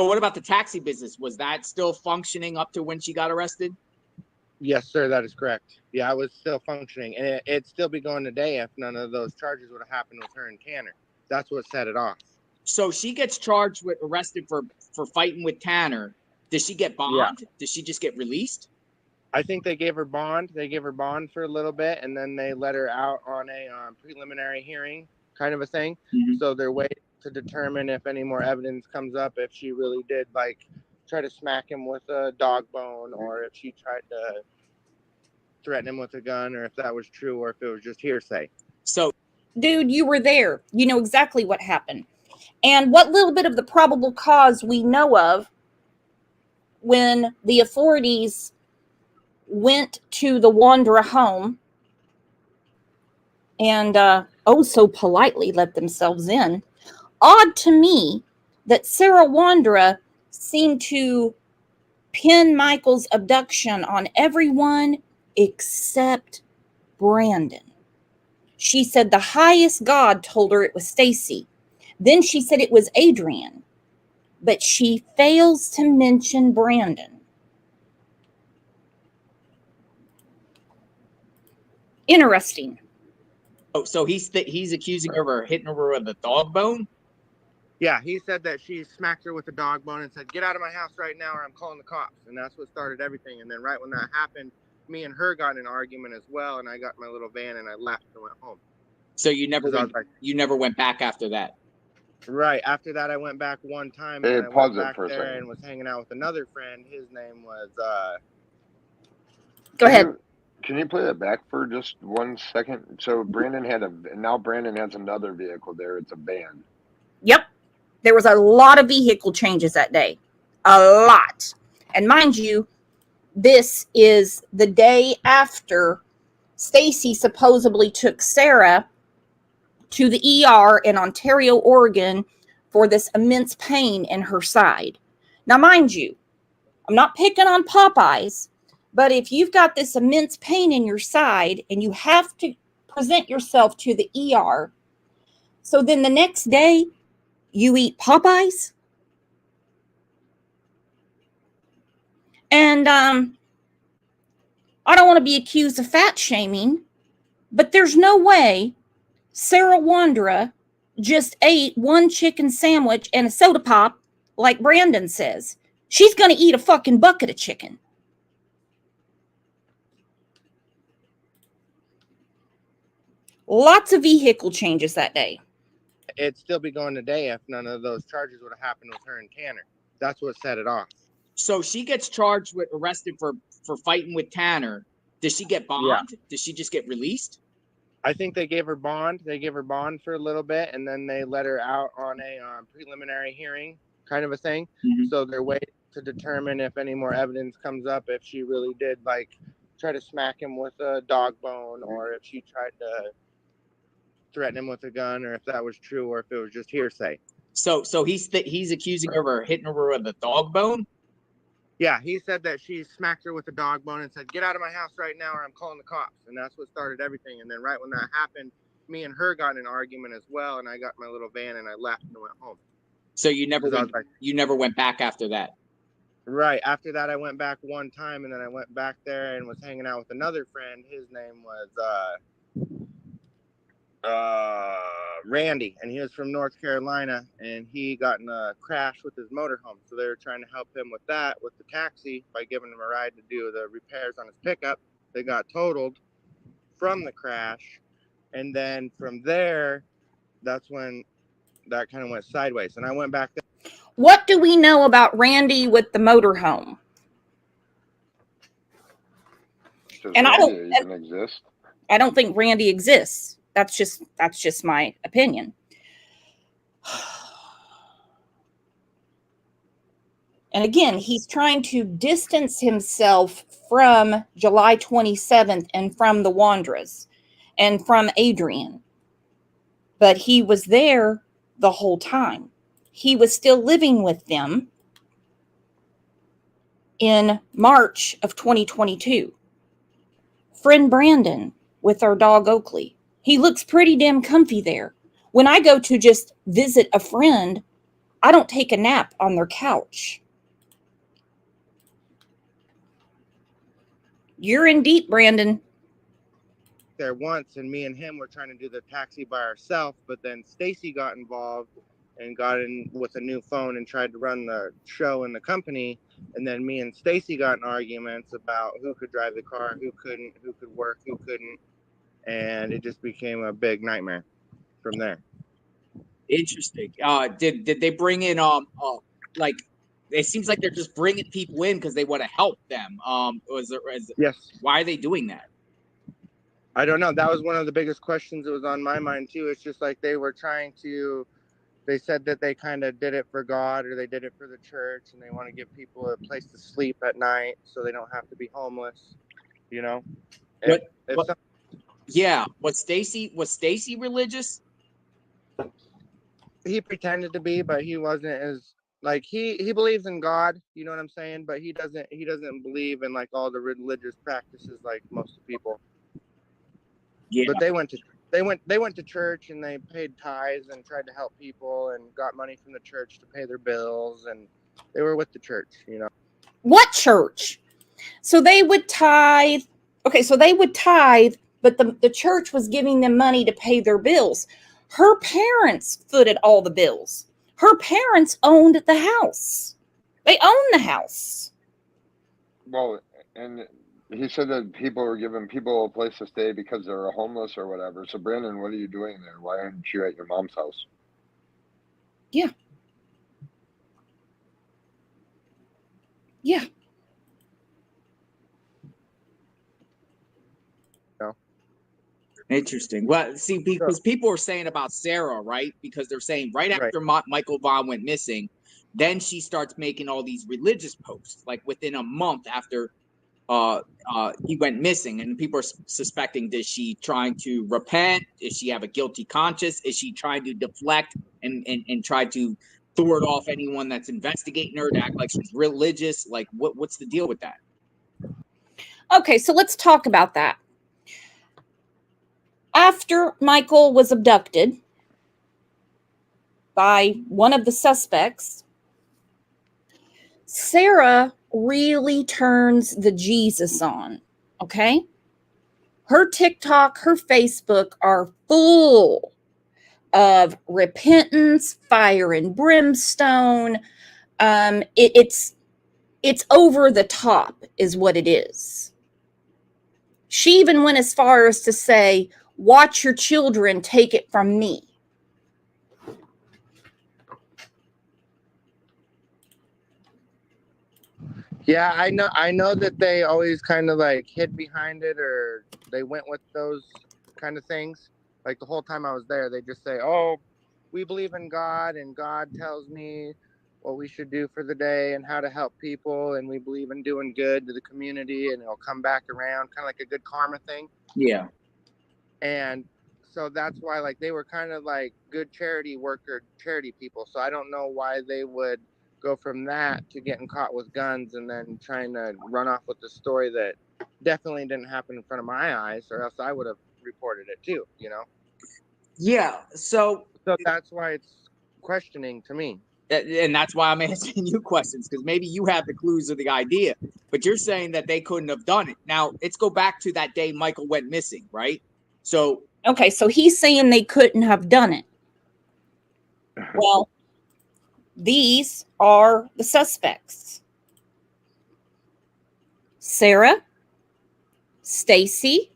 H: what about the taxi business? Was that still functioning up to when she got arrested?
F: Yes, sir. That is correct. Yeah, I was still functioning, and it'd still be going today if none of those charges would have happened with her and Tanner. That's what set it off.
H: So she gets arrested for fighting with Tanner. Does she get bond? Yeah. Does she just get released?
F: I think they gave her bond. They gave her bond for a little bit, and then they let her out on a preliminary hearing kind of a thing. Mm-hmm. So they're waiting to determine if any more evidence comes up, if she really did try to smack him with a dog bone, or if she tried to threaten him with a gun, or if that was true, or if it was just hearsay.
H: So,
A: dude, you were there. You know exactly what happened. And what little bit of the probable cause we know of when the authorities went to the Wandra home and so politely let themselves in. Odd to me that Sarah Wandra seemed to pin Michael's abduction on everyone except Brandon. She said the highest God told her it was Stacy. Then she said it was Adrian, but she fails to mention Brandon. Interesting.
H: Oh, so he's accusing her of hitting her with a dog bone?
F: Yeah, he said that she smacked her with a dog bone and said, "Get out of my house right now or I'm calling the cops." And that's what started everything. And then right when that happened, me and her got in an argument as well, and I got my little van and I left and went home.
H: So you never
F: 'Cause I
H: went,
F: was like,
H: you never went back after that.
F: right. After that, I went back one time
B: Hey,
F: and I
B: pause
F: went
B: it
F: back
B: for a
F: there
B: second.
F: and was hanging out with another friend. His name was
A: Go ahead.
B: Can you play that back for just 1 second? So Brandon now Brandon has another vehicle there. It's a van.
A: Yep. There was a lot of vehicle changes that day. A lot. And mind you, this is the day after Stacy supposedly took Sarah to the ER in Ontario, Oregon for this immense pain in her side. Now, mind you, I'm not picking on Popeyes, but if you've got this immense pain in your side and you have to present yourself to the ER, so then the next day you eat Popeyes? And I don't want to be accused of fat shaming, but there's no way Sarah Wandra just ate one chicken sandwich and a soda pop like Brandon says. She's going to eat a fucking bucket of chicken. Lots of vehicle changes that day.
F: it'd still be going today if none of those charges would have happened with her and Tanner. That's what set it off.
H: So she gets charged with arrested for fighting with Tanner. Does she get bond? Does she just get released?
F: I think they gave her bond. They gave her bond for a little bit, and then they let her out on a preliminary hearing kind of a thing.
H: Mhm.
F: So they're waiting to determine if any more evidence comes up, if she really did like try to smack him with a dog bone, or if she tried to threaten him with a gun, or if that was true, or if it was just hearsay.
H: So he's accusing her of hitting her with a dog bone?
F: Yeah, he said that she smacked her with a dog bone and said, "Get out of my house right now or I'm calling the cops." And that's what started everything. And then right when that happened, me and her got in an argument as well, and I got my little van and I left and went home.
H: So you never
F: 'Cause I
H: went,
F: was like,
H: you never went back after that.
F: right. After that, I went back one time, and then I went back there and was hanging out with another friend. His name was Randy, and he was from North Carolina, and he got in a crash with his motorhome. So they were trying to help him with that, with the taxi, by giving him a ride to do the repairs on his pickup. They got totaled from the crash, and then from there, that's when that kind of went sideways. And I went back there.
A: What do we know about Randy with the motorhome?
B: Does
A: And
B: Randy even exist?
A: I don't think Randy exists. That's just my opinion. And again, he's trying to distance himself from July 27th and from the Wandras and from Adrian. But he was there the whole time. He was still living with them in March of 2022. Friend Brandon with our dog Oakley. He looks pretty damn comfy there. When I go to just visit a friend, I don't take a nap on their couch. You're in deep, Brandon.
F: There once, and me and him were trying to do the taxi by ourselves, but then Stacy got involved and got in with a new phone and tried to run the show in the company. And then me and Stacy got in arguments about who could drive the car, who couldn't, who could work, who couldn't, and it just became a big nightmare from there.
H: Interesting. Did they bring in like, it seems like they're just bringing people in because they want to help them.
F: Yes.
H: Why are they doing that?
F: I don't know. That was one of the biggest questions that was on my mind too. It's just like they were trying to, they said that they kind of did it for God, or they did it for the church, and they want to give people a place to sleep at night so they don't have to be homeless, you know?
H: Yeah. Was Stacy religious?
F: He pretended to be, but he wasn't as like he believes in God, you know what I'm saying, but he doesn't believe in like all the religious practices like most people.
H: Yeah.
F: But they went to church and they paid tithes and tried to help people and got money from the church to pay their bills, and they were with the church, you know.
A: What church? So they would tithe. Okay, so they would tithe, but the church was giving them money to pay their bills. Her parents footed all the bills. Her parents owned the house. They owned the house.
B: Well, and he said that people were giving people a place to stay because they were homeless or whatever. So, Brandon, what are you doing there? Why aren't you at your mom's house?
A: Yeah. Yeah.
F: No.
H: Interesting. Well, see, because people are saying about Sarah, right? Because they're saying right after Michael Vaughn went missing, then she starts making all these religious posts, like within a month after he went missing, and people are suspecting, is she trying to repent? Is she have a guilty conscience? Is she trying to deflect and try to thwart off anyone that's investigating her to act like she's religious? Like, what's the deal with that?
A: Okay, so let's talk about that. After Michael was abducted by one of the suspects, Sarah really turns the Jesus on, okay? Her TikTok, her Facebook are full of repentance, fire and brimstone. It's over the top is what it is. She even went as far as to say, watch your children take it from me.
F: Yeah, I know that they always kind of like hid behind it, or they went with those kind of things. Like the whole time I was there, they just say, "Oh, we believe in God, and God tells me what we should do for the day and how to help people, and we believe in doing good to the community, and it'll come back around," kind of like a good karma thing.
H: Yeah.
F: And so that's why like they were kind of like good charity people. So I don't know why they would go from that to getting caught with guns and then trying to run off with the story that definitely didn't happen in front of my eyes, or else I would have reported it too, you know.
H: Yeah. So
F: that's why it's questioning to me.
H: And that's why I'm asking you questions, because maybe you have the clues of the idea, but you're saying that they couldn't have done it. Now, let's go back to that day Michael went missing, right? So,
A: okay, so he's saying they couldn't have done it. Well, these are the suspects: Sarah, Stacy,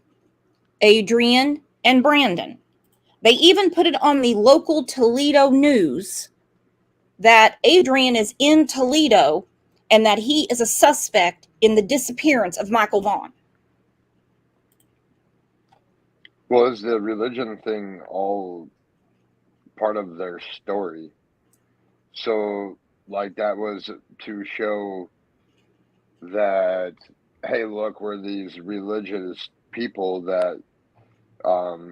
A: Adrian, and Brandon. They even put it on the local Toledo news that Adrian is in Toledo and that he is a suspect in the disappearance of Michael Vaughn.
B: Well, is the religion thing all part of their story? So, like, that was to show that, hey, look, we're these religious people that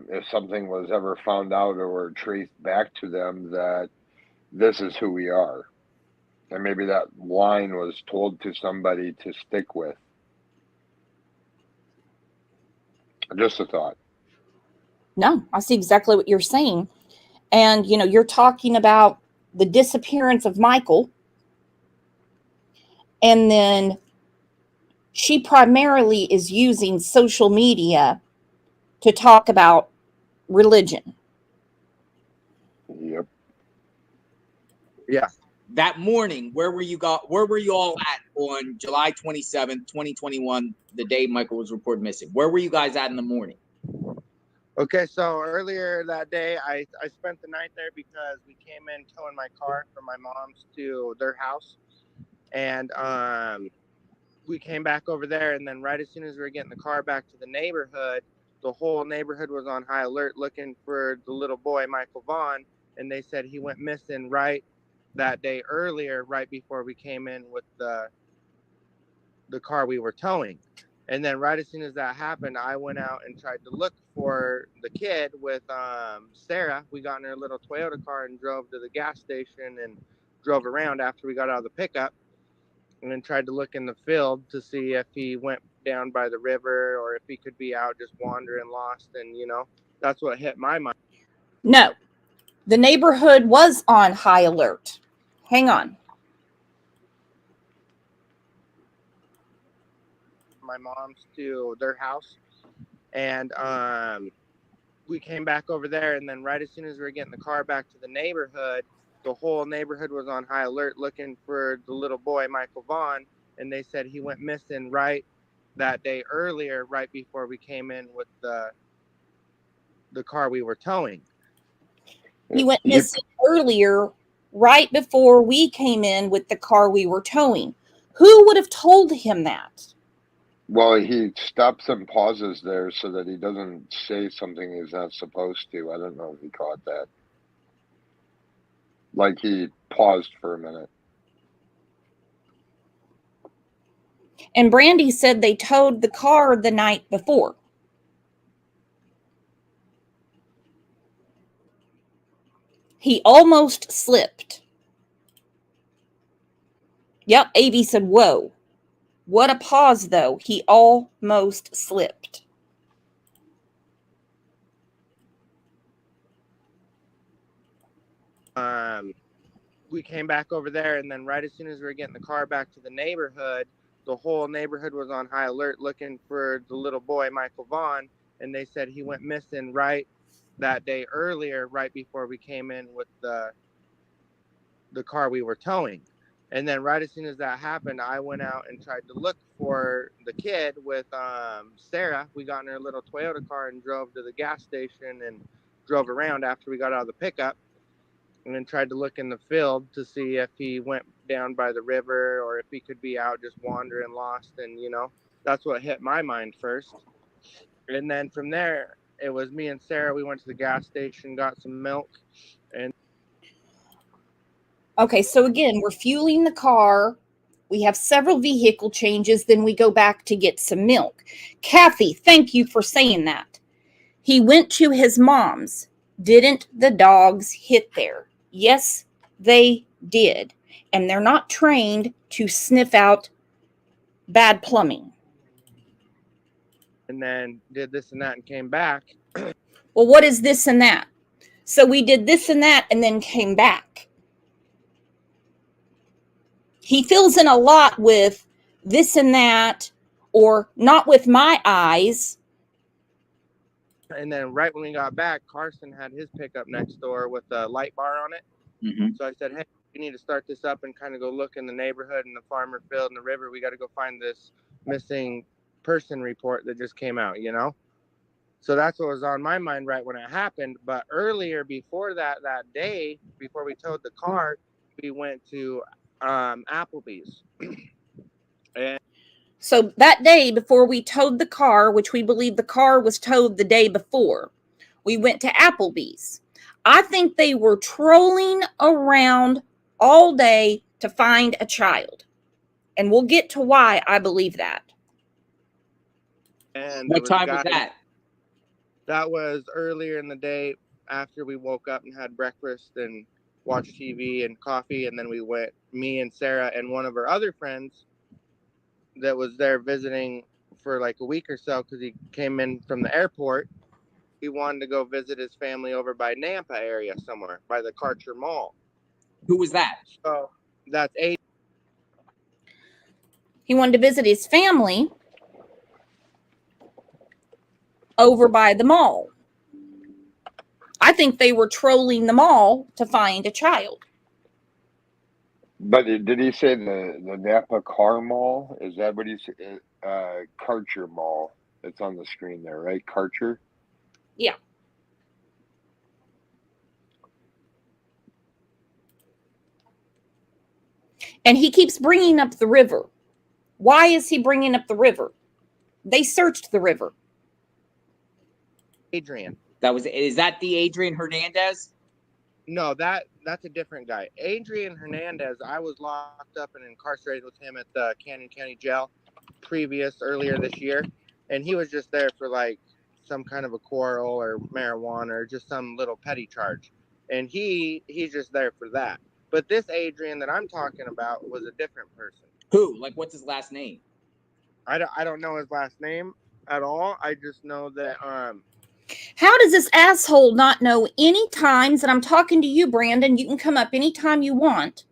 B: if something was ever found out or traced back to them, that this is who we are. And maybe that line was told to somebody to stick with. Just a thought.
A: No, I see exactly what you're saying. And, you know, you're talking about the disappearance of Michael. And then she primarily is using social media to talk about religion.
B: Yep.
F: Yeah.
H: That morning, where were you all at on July 27th, 2021, the day Michael was reported missing? Where were you guys at in the morning?
F: Okay, so earlier that day, I spent the night there because we came in towing my car from my mom's to their house. And we came back over there, and then right as soon as we were getting the car back to the neighborhood, the whole neighborhood was on high alert looking for the little boy, Michael Vaughn, and they said he went missing right that day earlier, right before we came in with the car we were towing. And then right as soon as that happened, I went out and tried to look for the kid with Sarah. We got in her little Toyota car and drove to the gas station and drove around after we got out of the pickup, and then tried to look in the field to see if he went down by the river or if he could be out just wandering lost. And, that's what hit my mind.
A: No, the neighborhood was on high alert. Hang on.
F: My mom's to their house, and we came back over there, and then right as soon as we were getting the car back to the neighborhood, the whole neighborhood was on high alert looking for the little boy, Michael Vaughn, and they said he went missing right that day earlier, right before we came in with the car we were towing.
A: He went missing earlier, right before we came in with the car we were towing. Who would have told him that?
B: Well, he stops and pauses there so that he doesn't say something he's not supposed to. I don't know if he caught that. Like he paused for a minute.
A: And Brandy said they towed the car the night before. He almost slipped. Yep, Avi said, whoa. What a pause, though. He almost slipped.
F: We came back over there, and then right as soon as we were getting the car back to the neighborhood, the whole neighborhood was on high alert looking for the little boy, Michael Vaughn, and they said he went missing right that day earlier, right before we came in with the car we were towing. And then right as soon as that happened, I went out and tried to look for the kid with Sarah. We got in her little Toyota car and drove to the gas station and drove around after we got out of the pickup, and then tried to look in the field to see if he went down by the river or if he could be out just wandering lost. And, that's what hit my mind first. And then from there, it was me and Sarah. We went to the gas station, got some milk, and
A: Okay, so again, we're fueling the car. We have several vehicle changes. Then we go back to get some milk. Kathy, thank you for saying that. He went to his mom's. Didn't the dogs hit there? Yes, they did. And they're not trained to sniff out bad plumbing.
F: and then did this and that and came back.
A: Well, what is this and that? So we did this and that and then came back. He fills in a lot with this and that, or not with my eyes.
F: And then right when we got back, Carson had his pickup next door with a light bar on it.
H: Mm-hmm.
F: So I said, hey, we need to start this up and kind of go look in the neighborhood and the farmer field and the river. We got to go find this missing person report that just came out, So that's what was on my mind right when it happened. But earlier, before that day, before we towed the car, we went to Applebee's. And
A: So that day before we towed the car, which we believe the car was towed the day before, we went to Applebee's. I think they were trolling around all day to find a child. And we'll get to why I believe that.
F: And
H: What time was that?
F: That was earlier in the day after we woke up and had breakfast and watched TV and coffee. And then we went, me and Sarah and one of our other friends that was there visiting for like a week or so because he came in from the airport. He wanted to go visit his family over by Nampa area somewhere by the Karcher Mall.
H: Who was that?
F: So that's eight.
A: He wanted to visit his family over by the mall. I think they were trolling the mall to find a child.
B: But did he say the Napa Car Mall? Is that what he said? Karcher Mall. It's on the screen there, right? Karcher?
A: Yeah. And he keeps bringing up the river. Why is he bringing up the river? They searched the river.
F: Adrian.
H: Is that the Adrian Hernandez?
F: No, that's a different guy. Adrian Hernandez, I was locked up and incarcerated with him at the Canyon County Jail earlier this year. And he was just there for like some kind of a quarrel or marijuana or just some little petty charge. And he's just there for that. But this Adrian that I'm talking about was a different person.
H: Who? Like, what's his last name?
F: I don't know his last name at all. I just know that
A: How does this asshole not know any times that I'm talking to you, Brandon? You can come up anytime you want.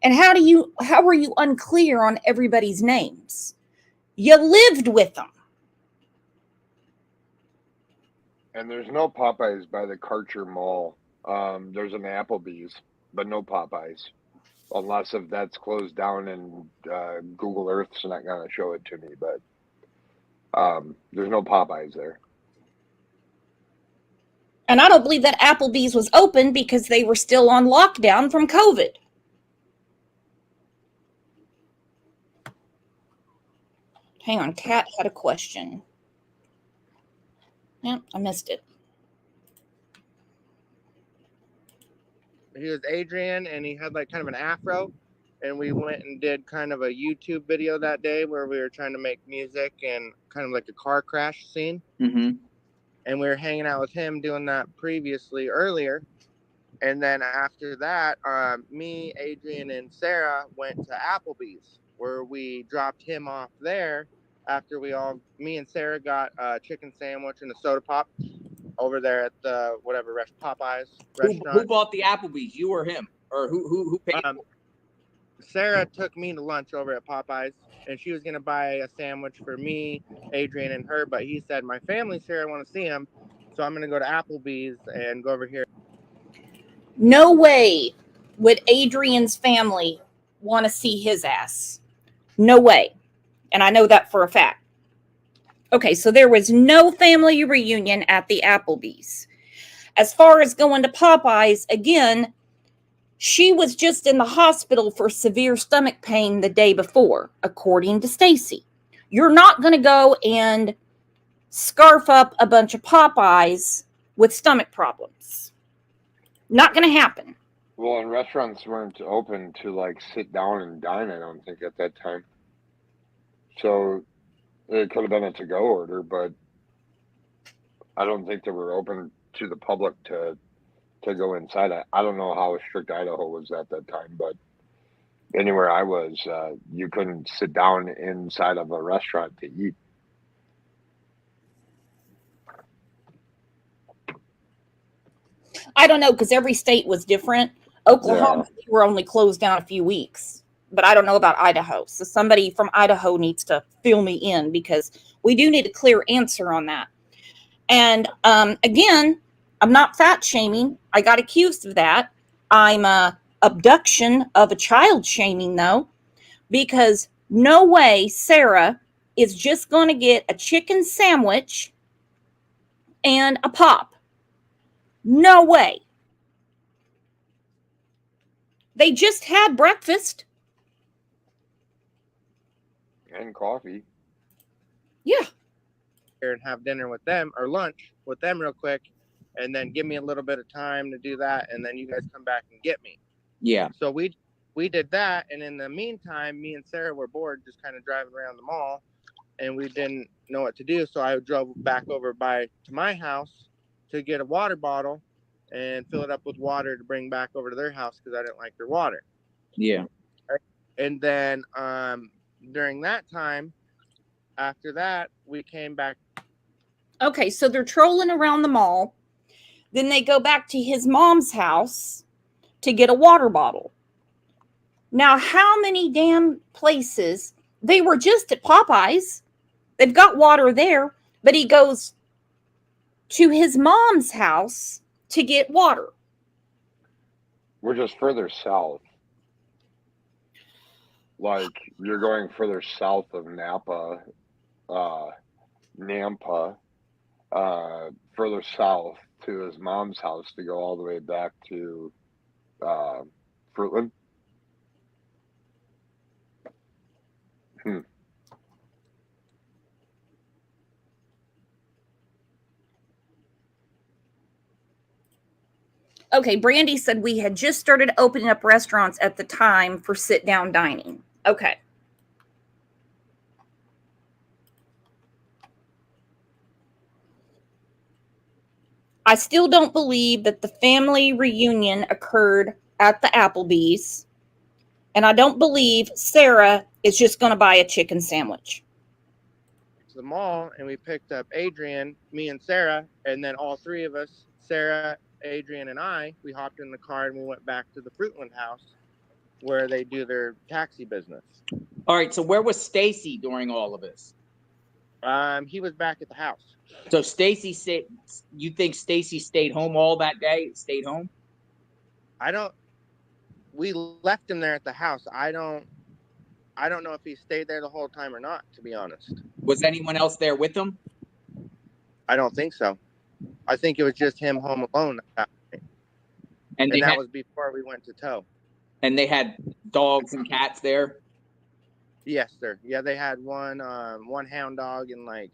A: And how are you unclear on everybody's names? You lived with them.
B: And there's no Popeyes by the Karcher Mall. There's an Applebee's, but no Popeyes. Unless if that's closed down and Google Earth's not going to show it to me. But there's no Popeyes there.
A: And I don't believe that Applebee's was open because they were still on lockdown from COVID. Hang on, Kat had a question. Yep, I missed it.
F: he was Adrian, and he had like kind of an afro. And we went and did kind of a YouTube video that day where we were trying to make music and kind of like a car crash scene.
H: Mm-hmm.
F: And we were hanging out with him doing that earlier. And then after that, me, Adrian, and Sarah went to Applebee's, where we dropped him off there after me and Sarah got a chicken sandwich and a soda pop over there at the Popeyes restaurant.
H: Who bought the Applebee's? You or him? Or who paid for it?
F: Sarah took me to lunch over at Popeyes, and she was going to buy a sandwich for me, Adrian, and her. But he said, my family's here. I want to see him. So I'm going to go to Applebee's and go over here.
A: No way would Adrian's family want to see his ass. No way. And I know that for a fact. Okay, so there was no family reunion at the Applebee's. As far as going to Popeyes, again, she was just in the hospital for severe stomach pain the day before, according to Stacy. You're not going to go and scarf up a bunch of Popeyes with stomach problems. Not going to happen.
B: Well, and restaurants weren't open to like sit down and dine, I don't think, at that time. So it could have been a to-go order, but I don't think they were open to the public to go inside. I don't know how strict Idaho was at that time, but anywhere I was, you couldn't sit down inside of a restaurant to eat.
A: I don't know, because every state was different. Oklahoma, they were only closed down a few weeks, but I don't know about Idaho. So somebody from Idaho needs to fill me in, because we do need a clear answer on that. And again, I'm not fat shaming. I got accused of that. I'm abduction of a child shaming, though, because no way Sarah is just going to get a chicken sandwich and a pop. No way. They just had breakfast.
B: And coffee.
A: Yeah.
F: And have dinner with them, or lunch with them real quick, and then give me a little bit of time to do that, and then you guys come back and get me.
H: Yeah.
F: So we did that, and in the meantime, me and Sarah were bored just kind of driving around the mall, and we didn't know what to do, so I drove back over to my house to get a water bottle and fill it up with water to bring back over to their house because I didn't like their water.
H: Yeah.
F: And then during that time, after that, we came back.
A: Okay, so they're trolling around the mall. Then they go back to his mom's house to get a water bottle. Now, how many damn places? They were just at Popeyes. They've got water there, but he goes to his mom's house to get water.
B: We're just further south. Like, you're going further south of Nampa, further south to his mom's house to go all the way back to Fruitland.
A: Okay, Brandy said we had just started opening up restaurants at the time for sit-down dining. Okay. I still don't believe that the family reunion occurred at the Applebee's, and I don't believe Sarah is just going to buy a chicken sandwich.
F: To the mall, and we picked up Adrian, me and Sarah, and then all three of us, Sarah, Adrian, and I, we hopped in the car and we went back to the Fruitland house where they do their taxi business.
H: All right. So where was Stacy during all of this?
F: He was back at the house.
H: So Stacy said, you think Stacy stayed home all that day? Stayed home?
F: We left him there at the house. I don't know if he stayed there the whole time or not, to be honest.
H: Was anyone else there with him?
F: I don't think so. I think it was just him home alone at that point.
H: And
F: that was before we went to tow.
H: And they had dogs and cats there?
F: Yes, sir. Yeah, they had one hound dog and like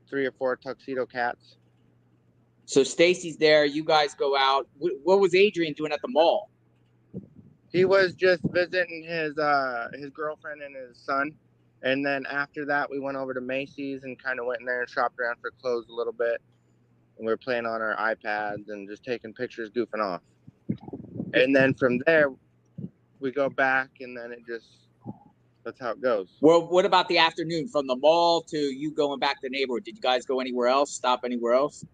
F: 3 or 4 tuxedo cats.
H: So Stacy's there. You guys go out. What was Adrian doing at the mall?
F: He was just visiting his girlfriend and his son. And then after that, we went over to Macy's and kind of went in there and shopped around for clothes a little bit. And we were playing on our iPads and just taking pictures, goofing off. And then from there, we go back, and then that's how it goes.
H: Well, what about the afternoon from the mall to you going back to the neighborhood? Did you guys go anywhere else? Stop anywhere else?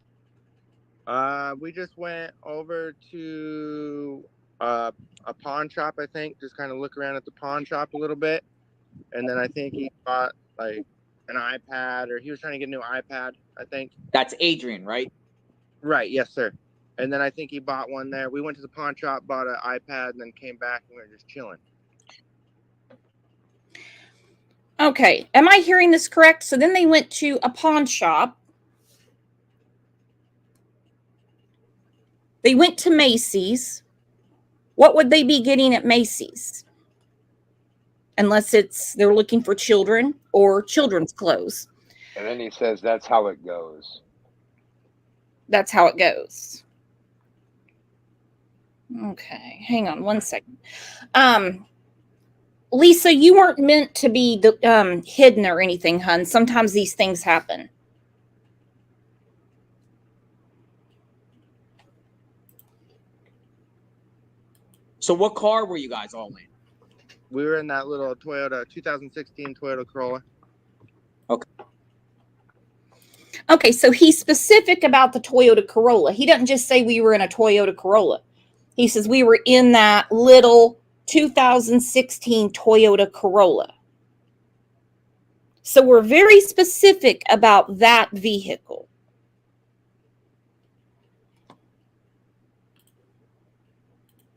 F: We just went over to a pawn shop, I think, just kind of look around at the pawn shop a little bit. And then I think he bought like an iPad, or he was trying to get a new iPad, I think.
H: That's Adrian, right?
F: Right. Yes, sir. And then I think he bought one there. We went to the pawn shop, bought an iPad, and then came back and we were just chilling.
A: Okay, am I hearing this correct? So then they went to a pawn shop. They went to Macy's. What would they be getting at Macy's? Unless they're looking for children or children's clothes.
B: And then he says that's how it goes.
A: That's how it goes. Okay, hang on one second. Lisa, you weren't meant to be hidden or anything, hun. Sometimes these things happen.
H: So what car were you guys all in?
F: We were in that little 2016 Toyota Corolla.
A: Okay, so he's specific about the Toyota Corolla. He doesn't just say we were in a Toyota Corolla. He says we were in that little 2016 Toyota Corolla. So we're very specific about that vehicle.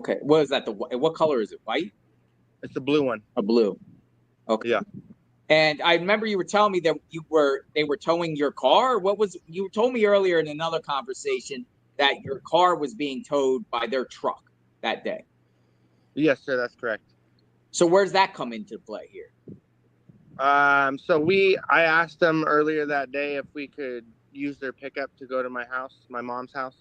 H: Okay, what is that? What color is it? White?
F: It's the blue one.
H: A blue. Okay.
F: Yeah.
H: And I remember you were telling me that they were towing your car. You told me earlier in another conversation that your car was being towed by their truck that day.
F: Yes, sir, that's correct.
H: So where's that come into play here?
F: I asked them earlier that day if we could use their pickup to go to my house, my mom's house,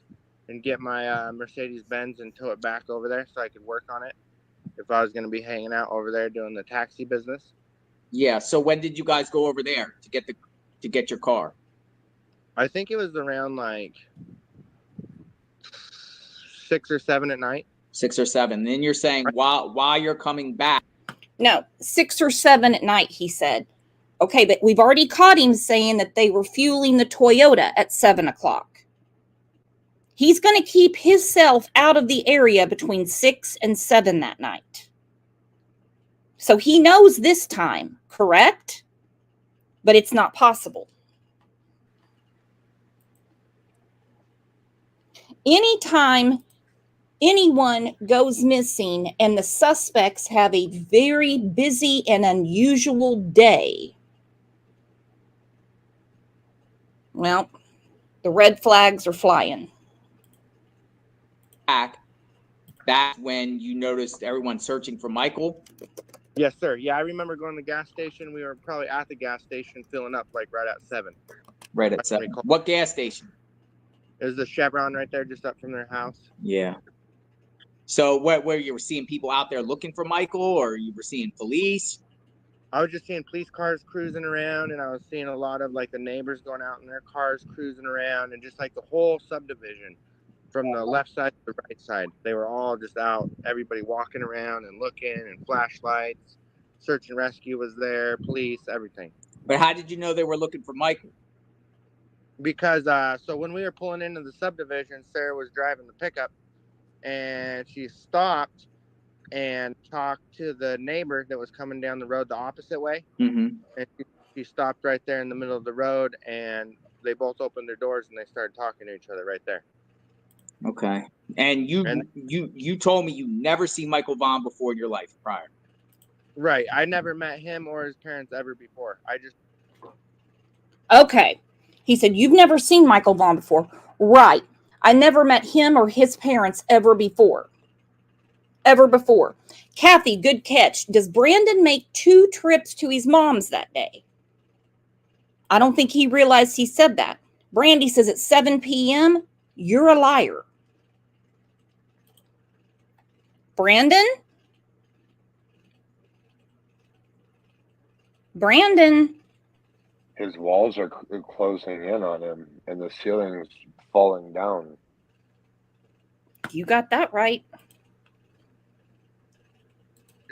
F: and get my Mercedes-Benz and tow it back over there so I could work on it if I was going to be hanging out over there doing the taxi business.
H: Yeah. So when did you guys go over there to get your car?
F: I think it was around like 6 or 7 at night.
H: 6 or 7. Then you're saying while you're coming back.
A: No, 6 or 7 at night, he said. Okay, but we've already caught him saying that they were fueling the Toyota at 7 o'clock. He's going to keep himself out of the area between 6 and 7 that night. So he knows this time, correct? But it's not possible. Anytime anyone goes missing and the suspects have a very busy and unusual day, well, the red flags are flying.
H: That's when you noticed everyone searching for Michael?
F: Yes, sir. Yeah, I remember going to the gas station. We were probably at the gas station filling up like right at 7.
H: Right at 7. What gas station?
F: It was the Chevron right there just up from their house.
H: Yeah. So where you were seeing people out there looking for Michael, or you were seeing police?
F: I was just seeing police cars cruising around, and I was seeing a lot of like the neighbors going out in their cars cruising around, and just like the whole subdivision from the left side to the right side. They were all just out, everybody walking around and looking, and flashlights. Search and rescue was there, police, everything.
H: But how did you know they were looking for Michael?
F: Because so when we were pulling into the subdivision, Sarah was driving the pickup, and she stopped and talked to the neighbor that was coming down the road the opposite way.
H: Mm-hmm.
F: And she stopped right there in the middle of the road, and they both opened their doors and they started talking to each other right there.
H: Okay. And you told me you never seen Michael Vaughn before in your life prior.
F: Right. I never met him or his parents ever before. I just
A: Okay. He said, you've never seen Michael Vaughn before. Right. I never met him or his parents ever before. Ever before. Kathy, good catch. Does Brandon make 2 trips to his mom's that day? I don't think he realized he said that. Brandy says at 7 p.m. You're a liar. Brandon? Brandon?
B: His walls are closing in on him, and the ceiling's falling down.
A: You got that right.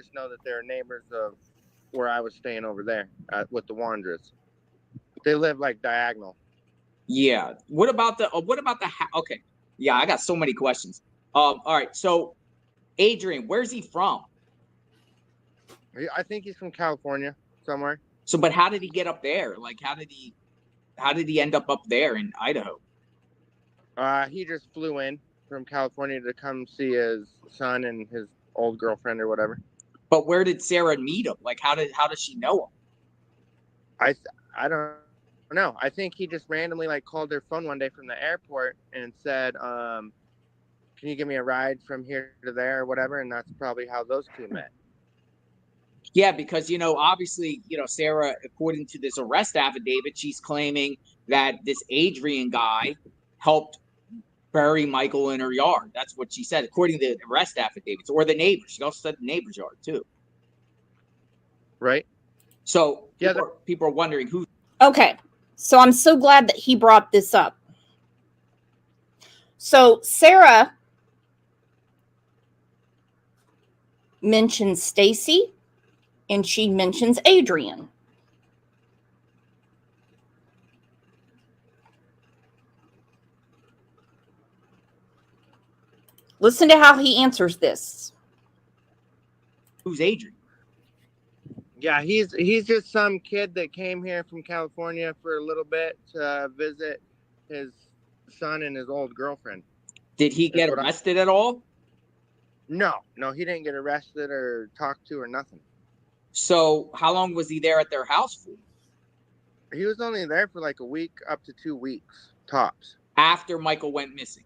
F: just know that they're neighbors of where I was staying over there with the Wanderers. They live like diagonal.
H: Yeah. What about the okay. Yeah, I got so many questions. All right. So Adrian, where's he from?
F: I think he's from California somewhere.
H: So, but how did he get up there? Like, how did he end up there in Idaho?
F: He just flew in from California to come see his son and his old girlfriend or whatever.
H: But where did Sarah meet him? Like, how does she know him?
F: I don't know. I think he just randomly like called their phone one day from the airport and said, "Can you give me a ride from here to there or whatever?" And that's probably how those two met.
H: Yeah, because, obviously, Sarah, according to this arrest affidavit, she's claiming that this Adrian guy helped bury Michael in her yard. That's what she said, according to the arrest affidavits, or the neighbors. She also said the neighbor's yard, too.
F: Right.
H: So
F: yeah,
H: people are wondering who.
A: Okay. So I'm so glad that he brought this up. So Sarah mentions Stacy and she mentions Adrian. Listen to how he answers this.
H: Who's Adrian?
F: Yeah, he's just some kid that came here from California for a little bit to visit his son and his old girlfriend.
H: Did he get arrested at all?
F: No, he didn't get arrested or talked to or nothing.
H: So how long was he there at their house for?
F: He was only there for like a week up to 2 weeks, tops.
H: After Michael went missing?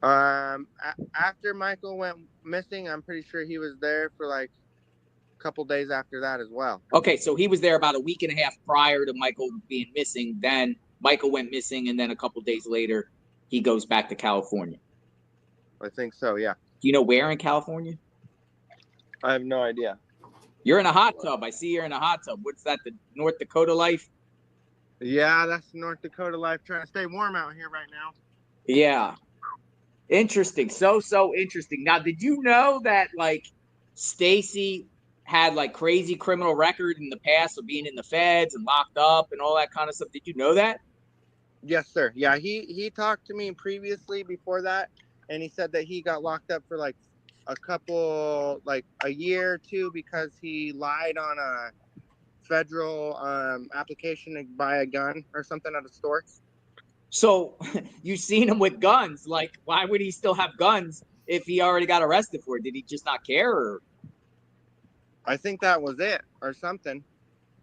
F: After Michael went missing, I'm pretty sure he was there for like a couple days after that as well.
H: Okay, so he was there about a week and a half prior to Michael being missing. Then Michael went missing, and then a couple days later, he goes back to California.
F: I think so, yeah.
H: Do you know where in California?
F: I have no idea.
H: You're in a hot tub. I see you're in a hot tub. What's that, the North Dakota life?
F: Yeah, that's the North Dakota life. Trying to stay warm out here right now.
H: Yeah. Interesting. So interesting. Now, did you know that, like, Stacy had, like, crazy criminal record in the past of being in the feds and locked up and all that kind of stuff? Did you know that?
F: Yes, sir. Yeah, he talked to me previously before that, and he said that he got locked up for, like, a year or two because he lied on a federal application to buy a gun or something at a store.
H: So you've seen him with guns. Like, why would he still have guns if he already got arrested for it? Did he just not care? Or?
F: I think that was it or something.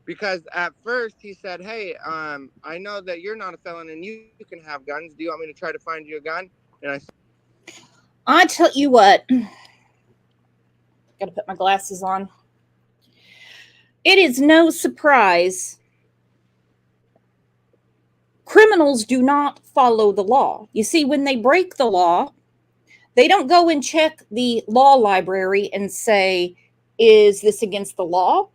F: Because at first he said, "Hey, I know that you're not a felon and you can have guns. Do you want me to try to find you a gun?" And
A: I tell you what, got to put my glasses on. It is no surprise criminals do not follow the law. You see, when they break the law, they don't go and check the law library and say, is this against the law?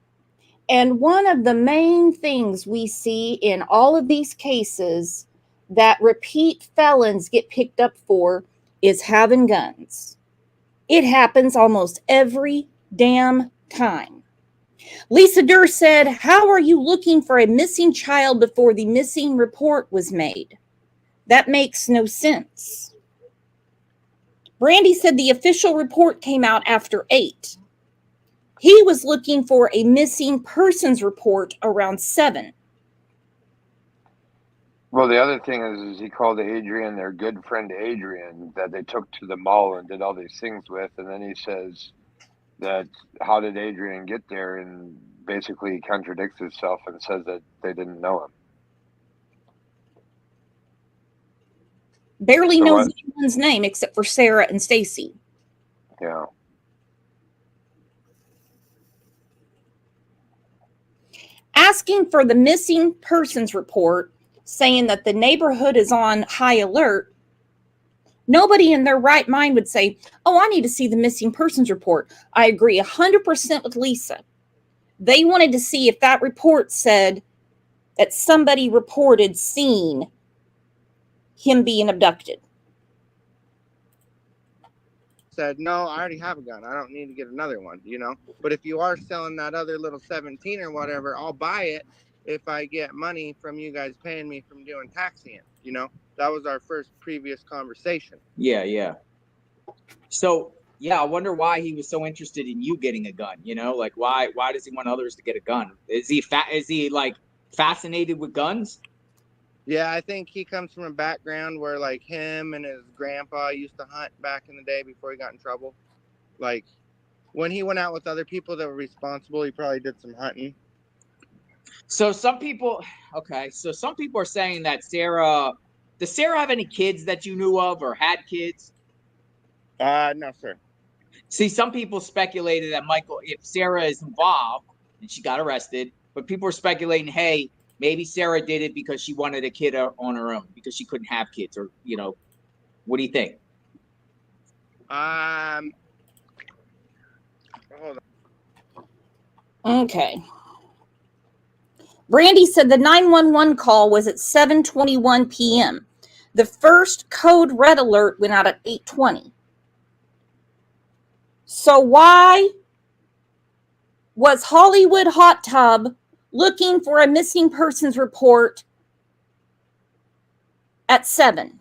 A: And one of the main things we see in all of these cases that repeat felons get picked up for is having guns. It happens almost every damn time. Lisa Durr said, how are you looking for a missing child before the missing report was made? That makes no sense. Brandy said the official report came out after 8. He was looking for a missing persons report around 7.
B: Well, the other thing is he called Adrian, their good friend Adrian, that they took to the mall and did all these things with. And then he says that how did Adrian get there? And basically he contradicts himself and says that they didn't know him.
A: Barely
B: So
A: knows
B: what?
A: anyone's name except for Sarah and Stacy.
B: Yeah.
A: Asking for the missing persons report, saying that the neighborhood is on high alert, nobody in their right mind would say, oh, I need to see the missing persons report. I agree 100% with Lisa. They wanted to see if that report said that somebody reported seeing him being abducted.
F: Said, no, I already have a gun. I don't need to get another one, you know? But if you are selling that other little 17 or whatever, I'll buy it if I get money from you guys paying me from doing taxiing, you know? That was our first previous conversation.
H: Yeah. So, yeah, I wonder why he was so interested in you getting a gun, you know? Like, why does he want others to get a gun? Is he like fascinated with guns?
F: Yeah, I think he comes from a background where, like, him and his grandpa used to hunt back in the day before he got in trouble. Like, when he went out with other people that were responsible, he probably did some hunting.
H: So some people are saying that does Sarah have any kids that you knew of or had kids?
F: No, sir.
H: See, some people speculated that if Sarah is involved and she got arrested, but people are speculating, hey, maybe Sarah did it because she wanted a kid on her own because she couldn't have kids, or, you know, what do you think?
F: Hold
A: on. Okay. Brandy said the 911 call was at 7:21 p.m. The first code red alert went out at 8:20. So why was Hollywood Hot Tub looking for a missing persons report at 7?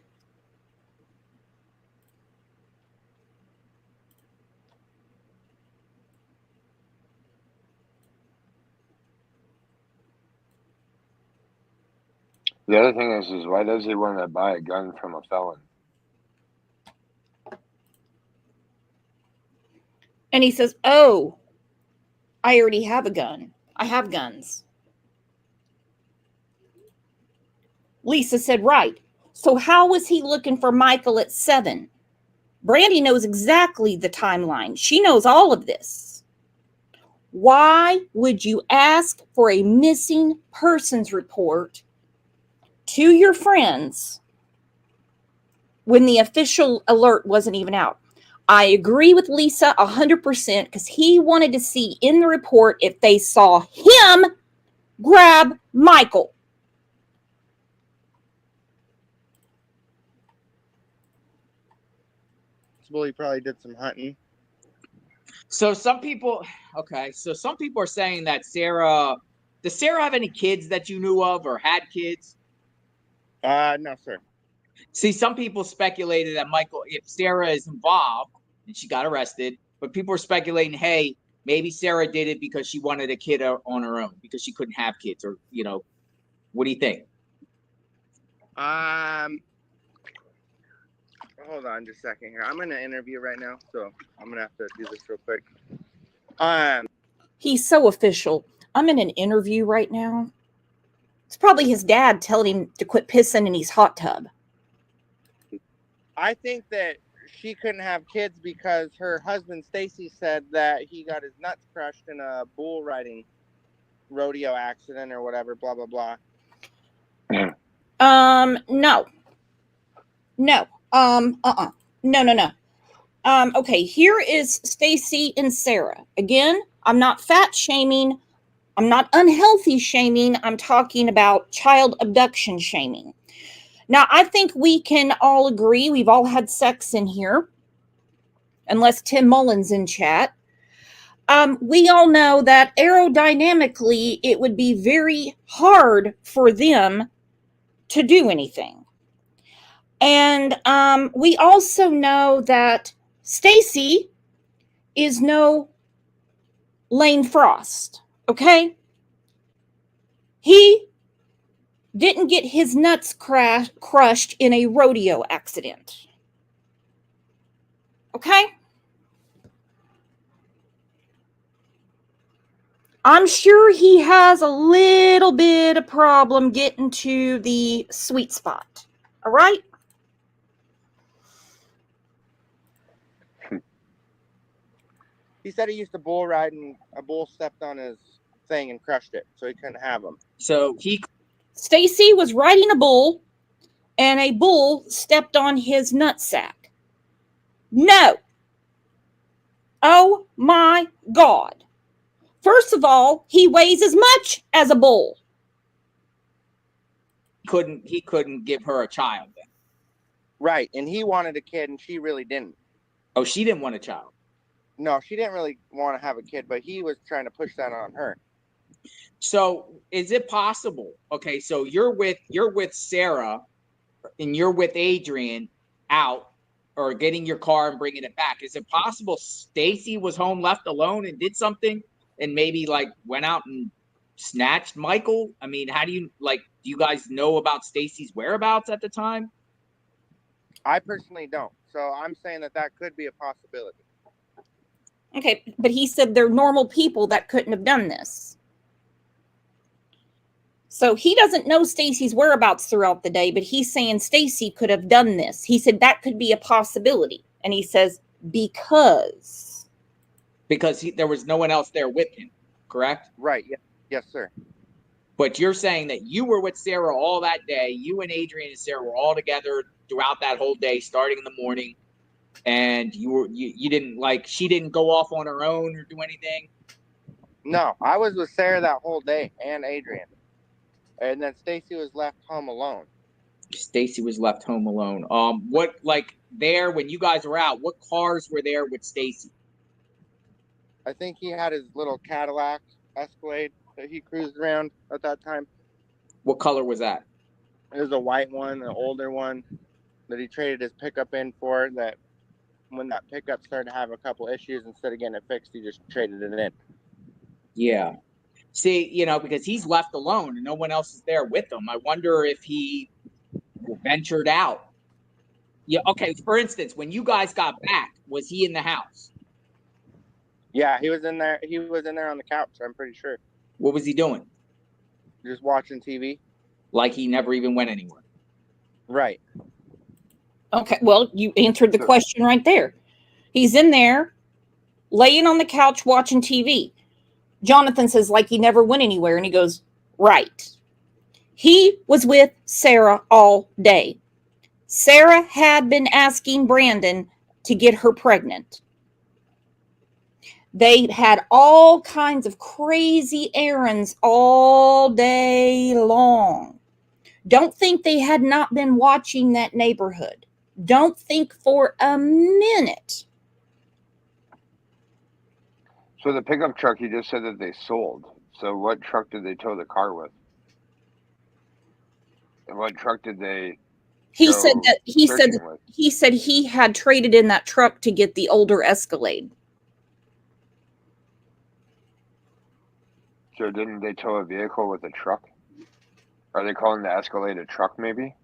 B: The other thing is why does he want to buy a gun from a felon?
A: And he says, oh, I already have a gun. I have guns. Lisa said, right. So how was he looking for Michael at 7? Brandy knows exactly the timeline. She knows all of this. Why would you ask for a missing persons report to your friends when the official alert wasn't even out? I agree with Lisa 100% because he wanted to see in the report if they saw him grab Michael.
F: He probably did some hunting.
H: So some people are saying that does Sarah have any kids that you knew of or had kids?
F: No, sir.
H: See, some people speculated that if Sarah is involved and she got arrested, but people are speculating, hey, maybe Sarah did it because she wanted a kid on her own because she couldn't have kids, or, you know, what do you think?
F: Hold on just a second here. I'm in an interview right now, so I'm gonna have to do this real quick.
A: He's so official. I'm in an interview right now. It's probably his dad telling him to quit pissing in his hot tub.
F: I think that she couldn't have kids because her husband Stacy said that he got his nuts crushed in a bull riding rodeo accident or whatever, blah blah blah.
A: No. No. Okay, here is Stacy and Sarah. Again, I'm not fat shaming. I'm not unhealthy shaming. I'm talking about child abduction shaming. Now, I think we can all agree we've all had sex in here, unless Tim Mullen's in chat. We all know that aerodynamically, it would be very hard for them to do anything. And we also know that Stacy is no Lane Frost, okay? He didn't get his nuts crushed in a rodeo accident. Okay? I'm sure he has a little bit of problem getting to the sweet spot. All right?
F: He said he used to bull ride and a bull stepped on his thing and crushed it, so he couldn't have him.
H: So
A: Stacy was riding a bull, and a bull stepped on his nutsack. No. Oh my God. First of all, he weighs as much as a bull.
H: he couldn't give her a child then.
F: Right, and he wanted a kid, and she really didn't.
H: Oh, she didn't want a child.
F: No, she didn't really want to have a kid, but he was trying to push that on her.
H: So is it possible? Okay, so you're with Sarah and you're with Adrian out or getting your car and bringing it back. Is it possible Stacy was home left alone and did something and maybe like went out and snatched Michael? I mean, how do you do you guys know about Stacy's whereabouts at the time?
F: I personally don't. So I'm saying that could be a possibility.
A: Okay, but he said they're normal people that couldn't have done this. So he doesn't know Stacy's whereabouts throughout the day, but he's saying Stacy could have done this. He said that could be a possibility. And he says, because
H: there was no one else there with him, correct?
F: Right. Yeah. Yes, sir.
H: But you're saying that you were with Sarah all that day. You and Adrian and Sarah were all together throughout that whole day, starting in the morning. And you didn't she didn't go off on her own or do anything?
F: No, I was with Sarah that whole day and Adrian. And then Stacy was left home alone.
H: Stacy was left home alone. What when you guys were out, what cars were there with Stacy?
F: I think he had his little Cadillac Escalade that he cruised around at that time.
H: What color was that?
F: It was a white one, an older one that he traded his pickup in for. That when that pickup started to have a couple issues, instead of getting it fixed, he just traded it in.
H: Yeah. See, because he's left alone and no one else is there with him. I wonder if he ventured out. Yeah. Okay. For instance, when you guys got back, was he in the house?
F: Yeah, he was in there. He was in there on the couch. I'm pretty sure.
H: What was he doing?
F: Just watching TV.
H: Like he never even went anywhere.
F: Right.
A: Okay, well, you answered the question right there. He's in there, laying on the couch watching TV. Jonathan says, like he never went anywhere. And he goes, right. He was with Sarah all day. Sarah had been asking Brandon to get her pregnant. They had all kinds of crazy errands all day long. Don't think they had not been watching that neighborhood. Don't think for a minute.
B: So the pickup truck, you just said that they sold. So what truck did they tow the car with? And what truck did they?
A: He said he had traded in that truck to get the older Escalade.
B: So didn't they tow a vehicle with a truck? Are they calling the Escalade a truck maybe?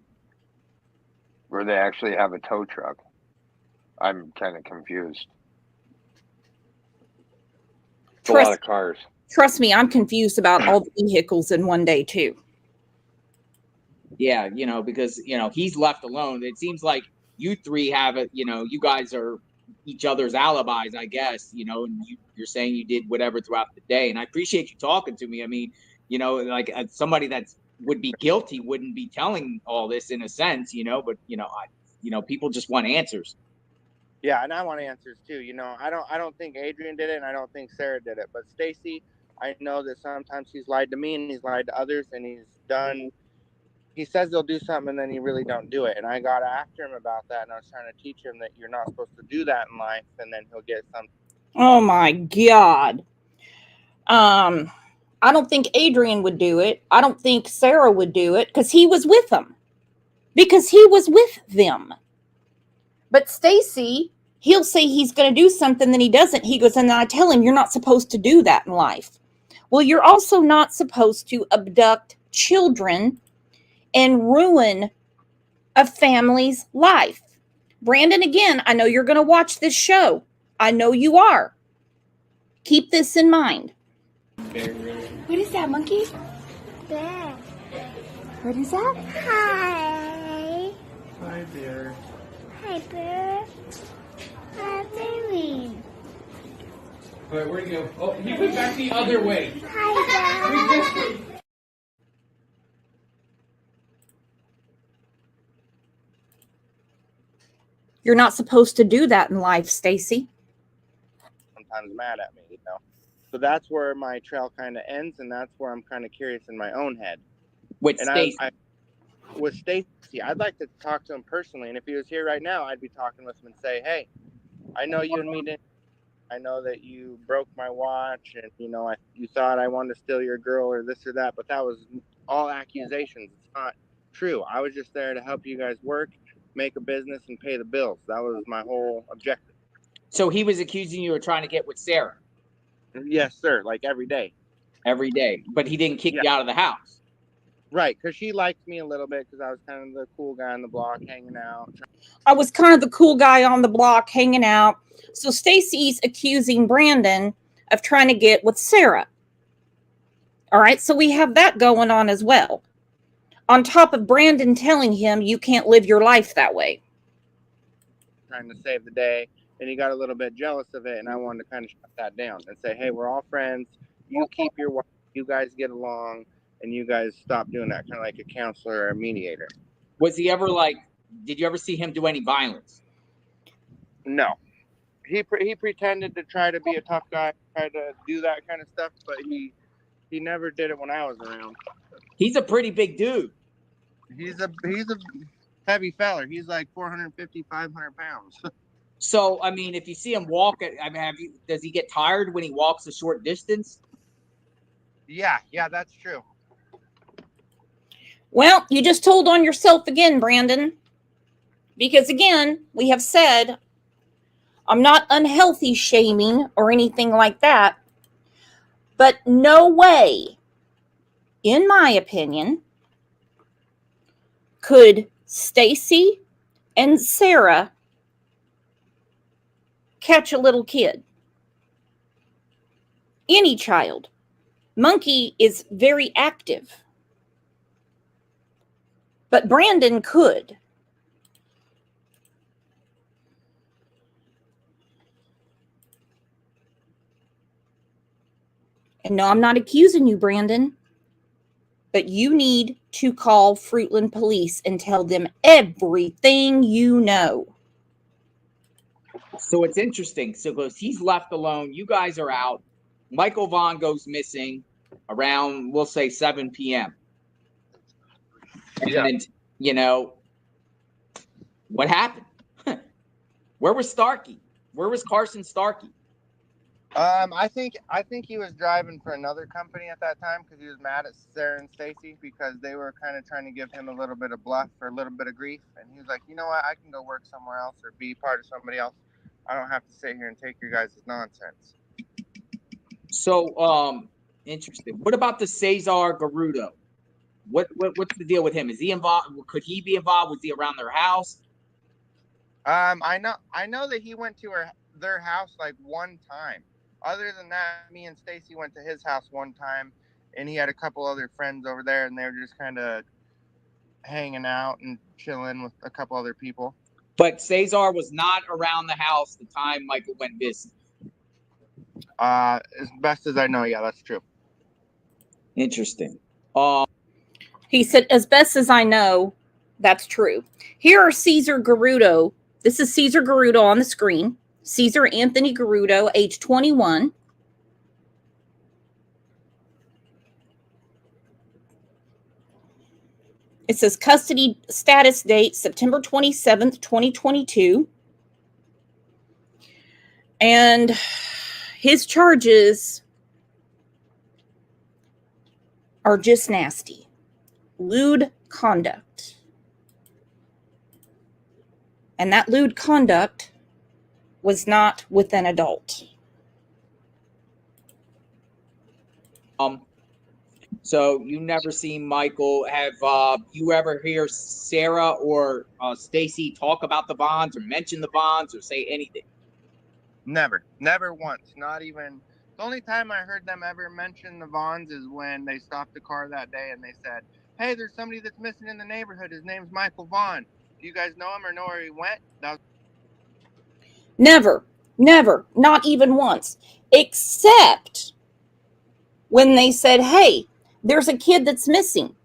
B: Or they actually have a tow truck? I'm kind of confused. It's a lot of cars.
A: Trust me, I'm confused about all the vehicles in one day too.
H: Yeah, because he's left alone. It seems like you three have you guys are each other's alibis, I guess, and you're saying you did whatever throughout the day. And I appreciate you talking to me. I mean, somebody that would be guilty wouldn't be telling all this in a sense, but people just want answers.
F: Yeah, and I want answers too. I don't think Adrian did it, and I don't think Sarah did it. But Stacy, I know that sometimes he's lied to me and he's lied to others, and he's done he says he'll do something and then he really don't do it. And I got after him about that, and I was trying to teach him that you're not supposed to do that in life, and then he'll get something.
A: Oh my God. I don't think Adrian would do it. I don't think Sarah would do it because he was with them. Because he was with them. But Stacy, he'll say he's going to do something, then he doesn't. He goes, and then I tell him, you're not supposed to do that in life. Well, you're also not supposed to abduct children and ruin a family's life. Brandon, again, I know you're going to watch this show. I know you are. Keep this in mind.
C: What is that, monkey?
D: Bear.
C: What is that?
D: Hi.
E: Hi, dear.
D: Hi, Bear. How are you doing?
E: All right, where'd you go? Oh, he went back the other way.
D: Hi, Dad.
A: You're not supposed to do that in life, Stacy.
F: Sometimes mad at me, you know. So that's where my trail kind of ends, and that's where I'm kind of curious in my own head.
H: With
F: And
H: Stacy.
F: with Stacy, I'd like to talk to him personally, and if he was here right now, I'd be talking with him and say, hey, I know you and me didn't. I know that you broke my watch, and you know you thought I wanted to steal your girl or this or that, but that was all accusations. It's not true. I was just there to help you guys work, make a business, and pay the bills. That was my whole objective.
H: So he was accusing you of trying to get with Sarah
F: Yes, sir. Like every day.
H: every day, but he didn't kick you out of the house.
F: Right, because she liked me a little bit because I was kind of the cool guy on the block hanging out.
A: I was kind of the cool guy on the block hanging out. So Stacy's accusing Brandon of trying to get with Sarah. All right, so we have that going on as well. On top of Brandon telling him you can't live your life that way.
F: Trying to save the day, and he got a little bit jealous of it, and I wanted to kind of shut that down and say, hey, we're all friends. You keep your wife. You guys get along, and you guys stop doing that, kind of like a counselor or a mediator.
H: Was he ever did you ever see him do any violence?
F: No. He pretended to try to be a tough guy, try to do that kind of stuff, but he never did it when I was around.
H: He's a pretty big dude.
F: He's a heavy feller. He's like 450, 500 pounds.
H: So, I mean, if you see him walk, does he get tired when he walks a short distance?
F: Yeah, that's true.
A: Well, you just told on yourself again, Brandon. Because again, we have said, I'm not unhealthy shaming or anything like that. But no way, in my opinion, could Stacy and Sarah catch a little kid. Any child. Monkey is very active. But Brandon could. And no, I'm not accusing you, Brandon. But you need to call Fruitland Police and tell them everything you know.
H: So it's interesting. So because he's left alone, you guys are out. Michael Vaughn goes missing around, we'll say 7 p.m. And, you know, what happened? Where was Starkey? Where was Carson Starkey?
F: I think he was driving for another company at that time because he was mad at Sarah and Stacy because they were kind of trying to give him a little bit of bluff or a little bit of grief. And he was like, you know what? I can go work somewhere else or be part of somebody else. I don't have to sit here and take your guys' nonsense.
H: So, interesting. What about the Cesar Garudo? What's the deal with him? Is he involved? Could he be involved? Was he around their house?
F: I know that he went to their house like one time. Other than that, me and Stacy went to his house one time, and he had a couple other friends over there, and they were just kind of hanging out and chilling with a couple other people.
H: But Cesar was not around the house the time Michael went missing.
F: As best as I know, yeah, that's true.
H: Interesting.
A: He said, as best as I know, that's true. Here are Cesar Garudo. This is Cesar Garudo on the screen. Cesar Anthony Garudo, age 21. It says custody status date September 27th, 2022. And his charges are just nasty. Lewd conduct. And that lewd conduct was not with an adult.
H: So you never seen Michael. Have you ever hear Sarah or Stacy talk about the Vaughns or mention the Vaughns or say anything?
F: Never once. Not even. The only time I heard them ever mention the Vaughns is when they stopped the car that day and they said, "Hey, there's somebody that's missing in the neighborhood. His name's Michael Vaughn. Do you guys know him or know where he went?"
A: Never, not even once, except when they said, "Hey, there's a kid that's missing.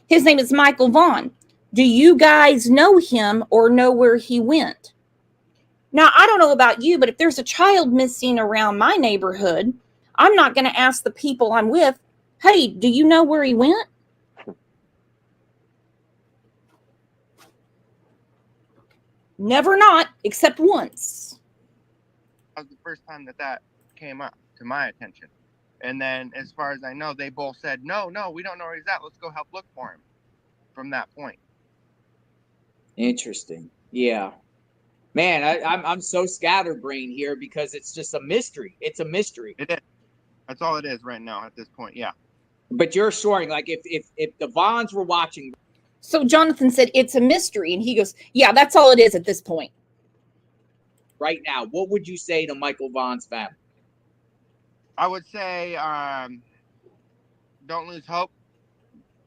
A: His name is Michael Vaughn. Do you guys know him or know where he went?" Now, I don't know about you, but if there's a child missing around my neighborhood, I'm not going to ask the people I'm with, "Hey, do you know where he went?" Never, not, except once.
F: That was the first time that came up to my attention. And then, as far as I know, they both said, no, we don't know where he's at. Let's go help look for him from that point.
H: Interesting. Yeah. Man, I'm so scatterbrained here because it's just a mystery. It's a mystery.
F: It is. That's all it is right now at this point, yeah.
H: But you're assuring, like, if the Vaughns were watching.
A: So Jonathan said, "It's a mystery." And he goes, "Yeah, that's all it is at this point."
H: Right now, what would you say to Michael Vaughn's family?
F: I would say don't lose hope.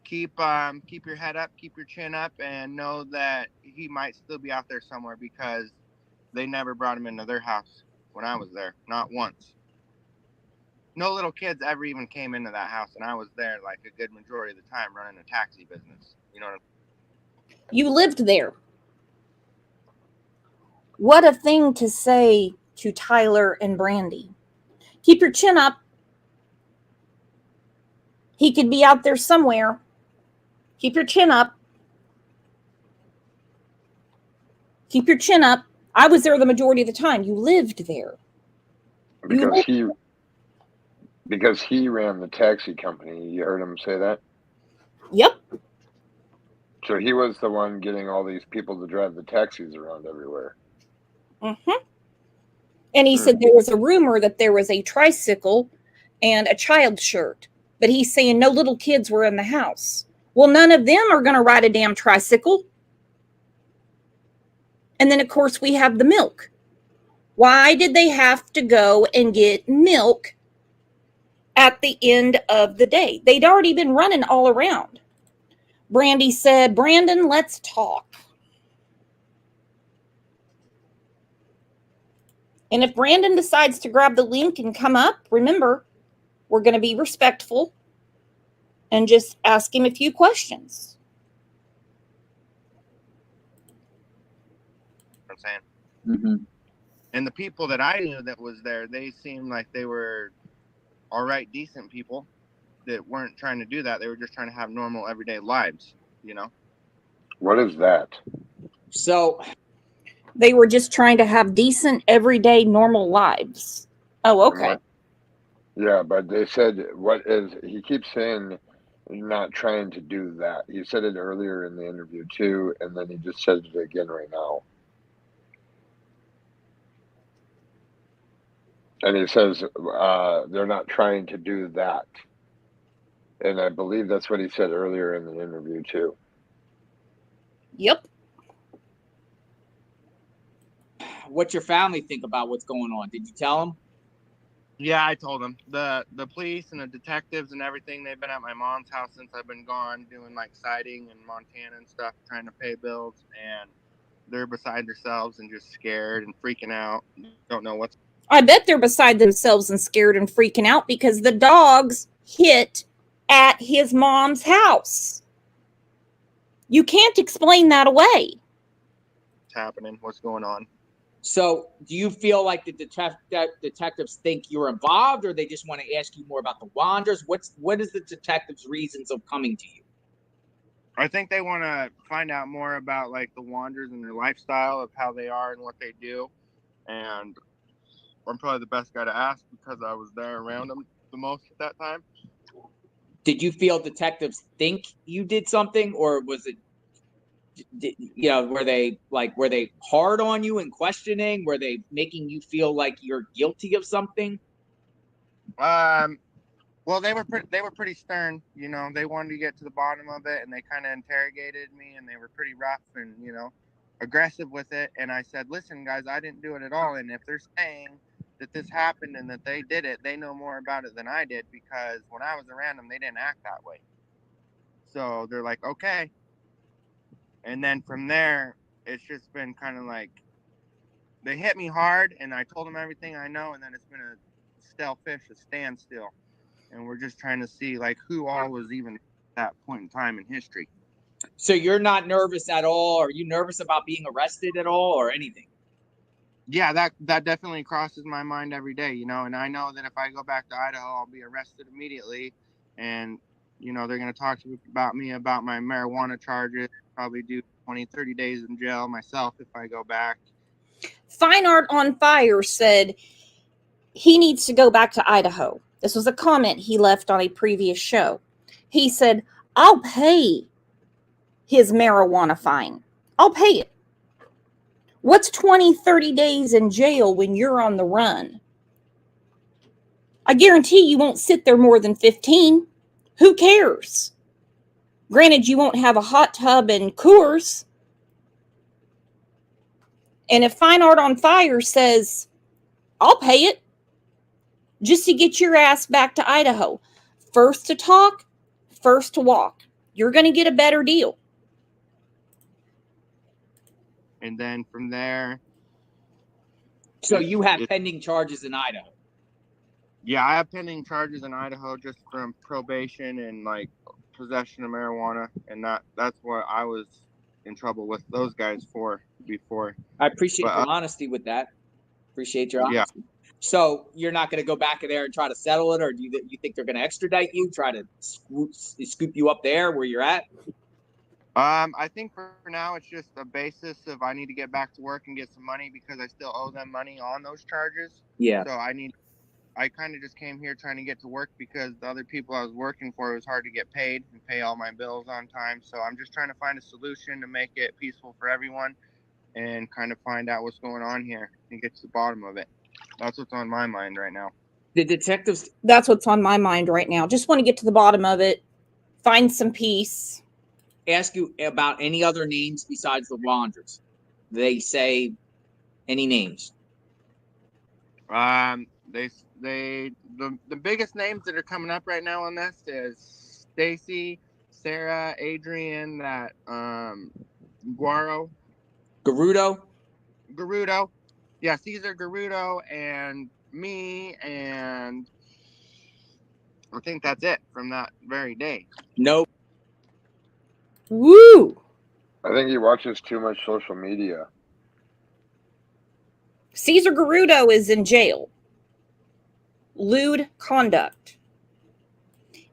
F: Keep your head up, keep your chin up, and know that he might still be out there somewhere because they never brought him into their house when I was there, not once. No little kids ever even came into that house, and I was there like a good majority of the time running a taxi business. You know what I mean?
A: You lived there. What a thing to say to Tyler and Brandy. Keep your chin up. He could be out there somewhere. Keep your chin up. Keep your chin up. I was there the majority of the time. You lived there.
B: Because he ran the taxi company. You heard him say that?
A: Yep.
B: So he was the one getting all these people to drive the taxis around everywhere.
A: Mm-hmm. And he said there was a rumor that there was a tricycle and a child shirt. But he's saying no little kids were in the house. Well, none of them are going to ride a damn tricycle. And then, of course, we have the milk. Why did they have to go and get milk at the end of the day? They'd already been running all around. Brandy said, "Brandon, let's talk." And if Brandon decides to grab the link and come up, remember, we're going to be respectful and just ask him a few questions.
F: I'm saying.
H: Mm-hmm.
F: And the people that I knew that was there, they seemed like they were all right, decent people that weren't trying to do that. They were just trying to have normal, everyday lives, you know?
B: What is that?
H: So
A: they were just trying to have decent, everyday, normal lives. Oh, okay.
B: Yeah, but they said, he keeps saying not trying to do that. He said it earlier in the interview too, and then he just said it again right now. And he says they're not trying to do that. And I believe that's what he said earlier in the interview too.
A: Yep.
H: What's your family think about what's going on? Did you tell them?
F: Yeah, I told them. The police and the detectives and everything, they've been at my mom's house since I've been gone, doing like siding in Montana and stuff, trying to pay bills, and they're beside themselves and just scared and freaking out. Don't know what's.
A: I bet they're beside themselves and scared and freaking out because the dogs hit at his mom's house. You can't explain that away.
F: What's happening? What's going on?
H: So do you feel like the detectives think you're involved, or they just want to ask you more about the Wanderers? What is the detectives' reasons of coming to you?
F: I think they want to find out more about like the Wanderers and their lifestyle of how they are and what they do. And I'm probably the best guy to ask because I was there around them the most at that time.
H: Did you feel detectives think you did something, or was it, were they hard on you and questioning? Were they making you feel like you're guilty of something?
F: Well, they were pretty stern. You know, they wanted to get to the bottom of it, and they kind of interrogated me, and they were pretty rough and aggressive with it. And I said, "Listen, guys, I didn't do it at all. And if they're saying that this happened and that they did it, they know more about it than I did because when I was around them, they didn't act that way." So they're like, "Okay." And then from there, it's just been kind of like they hit me hard, and I told them everything I know, and then it's been a standstill. And we're just trying to see like who all was even at that point in time in history.
H: So you're not nervous at all? Are you nervous about being arrested at all or anything?
F: Yeah, that definitely crosses my mind every day, and I know that if I go back to Idaho, I'll be arrested immediately. And, they're going to talk about me about my marijuana charges, probably do 20, 30 days in jail myself if I go back.
A: Fine Art on Fire said he needs to go back to Idaho. This was a comment he left on a previous show. He said, I'll pay his marijuana fine. I'll pay it. What's 20, 30 days in jail when you're on the run? I guarantee you won't sit there more than 15. Who cares? Granted, you won't have a hot tub and Coors. And if Fine Art on Fire says, I'll pay it, just to get your ass back to Idaho. First to talk, first to walk. You're going to get a better deal.
F: And then from there.
H: So you have pending charges in Idaho?
F: Yeah, I have pending charges in Idaho just from probation and like possession of marijuana. And that's what I was in trouble with those guys for before.
H: I appreciate your honesty with that. Appreciate your honesty. Yeah. So you're not going to go back in there and try to settle it, or do you think they're going to extradite you, try to scoop you up there where you're at?
F: I think for now it's just a basis of I need to get back to work and get some money because I still owe them money on those charges.
H: Yeah.
F: So I kind of just came here trying to get to work because the other people I was working for, it was hard to get paid and pay all my bills on time. So I'm just trying to find a solution to make it peaceful for everyone and kind of find out what's going on here and get to the bottom of it. That's what's on my mind right now.
H: The detectives.
A: That's what's on my mind right now. Just want to get to the bottom of it, find some peace.
H: Ask you about any other names besides the Wanderers. They say any names?
F: The biggest names that are coming up right now on this is Stacy, Sarah, Adrian, that Garudo. Yeah, Cesar Garudo and me, and I think that's it from that very day.
H: Nope.
A: Woo!
B: I think he watches too much social media.
A: Cesar Garudo is in jail. Lewd conduct.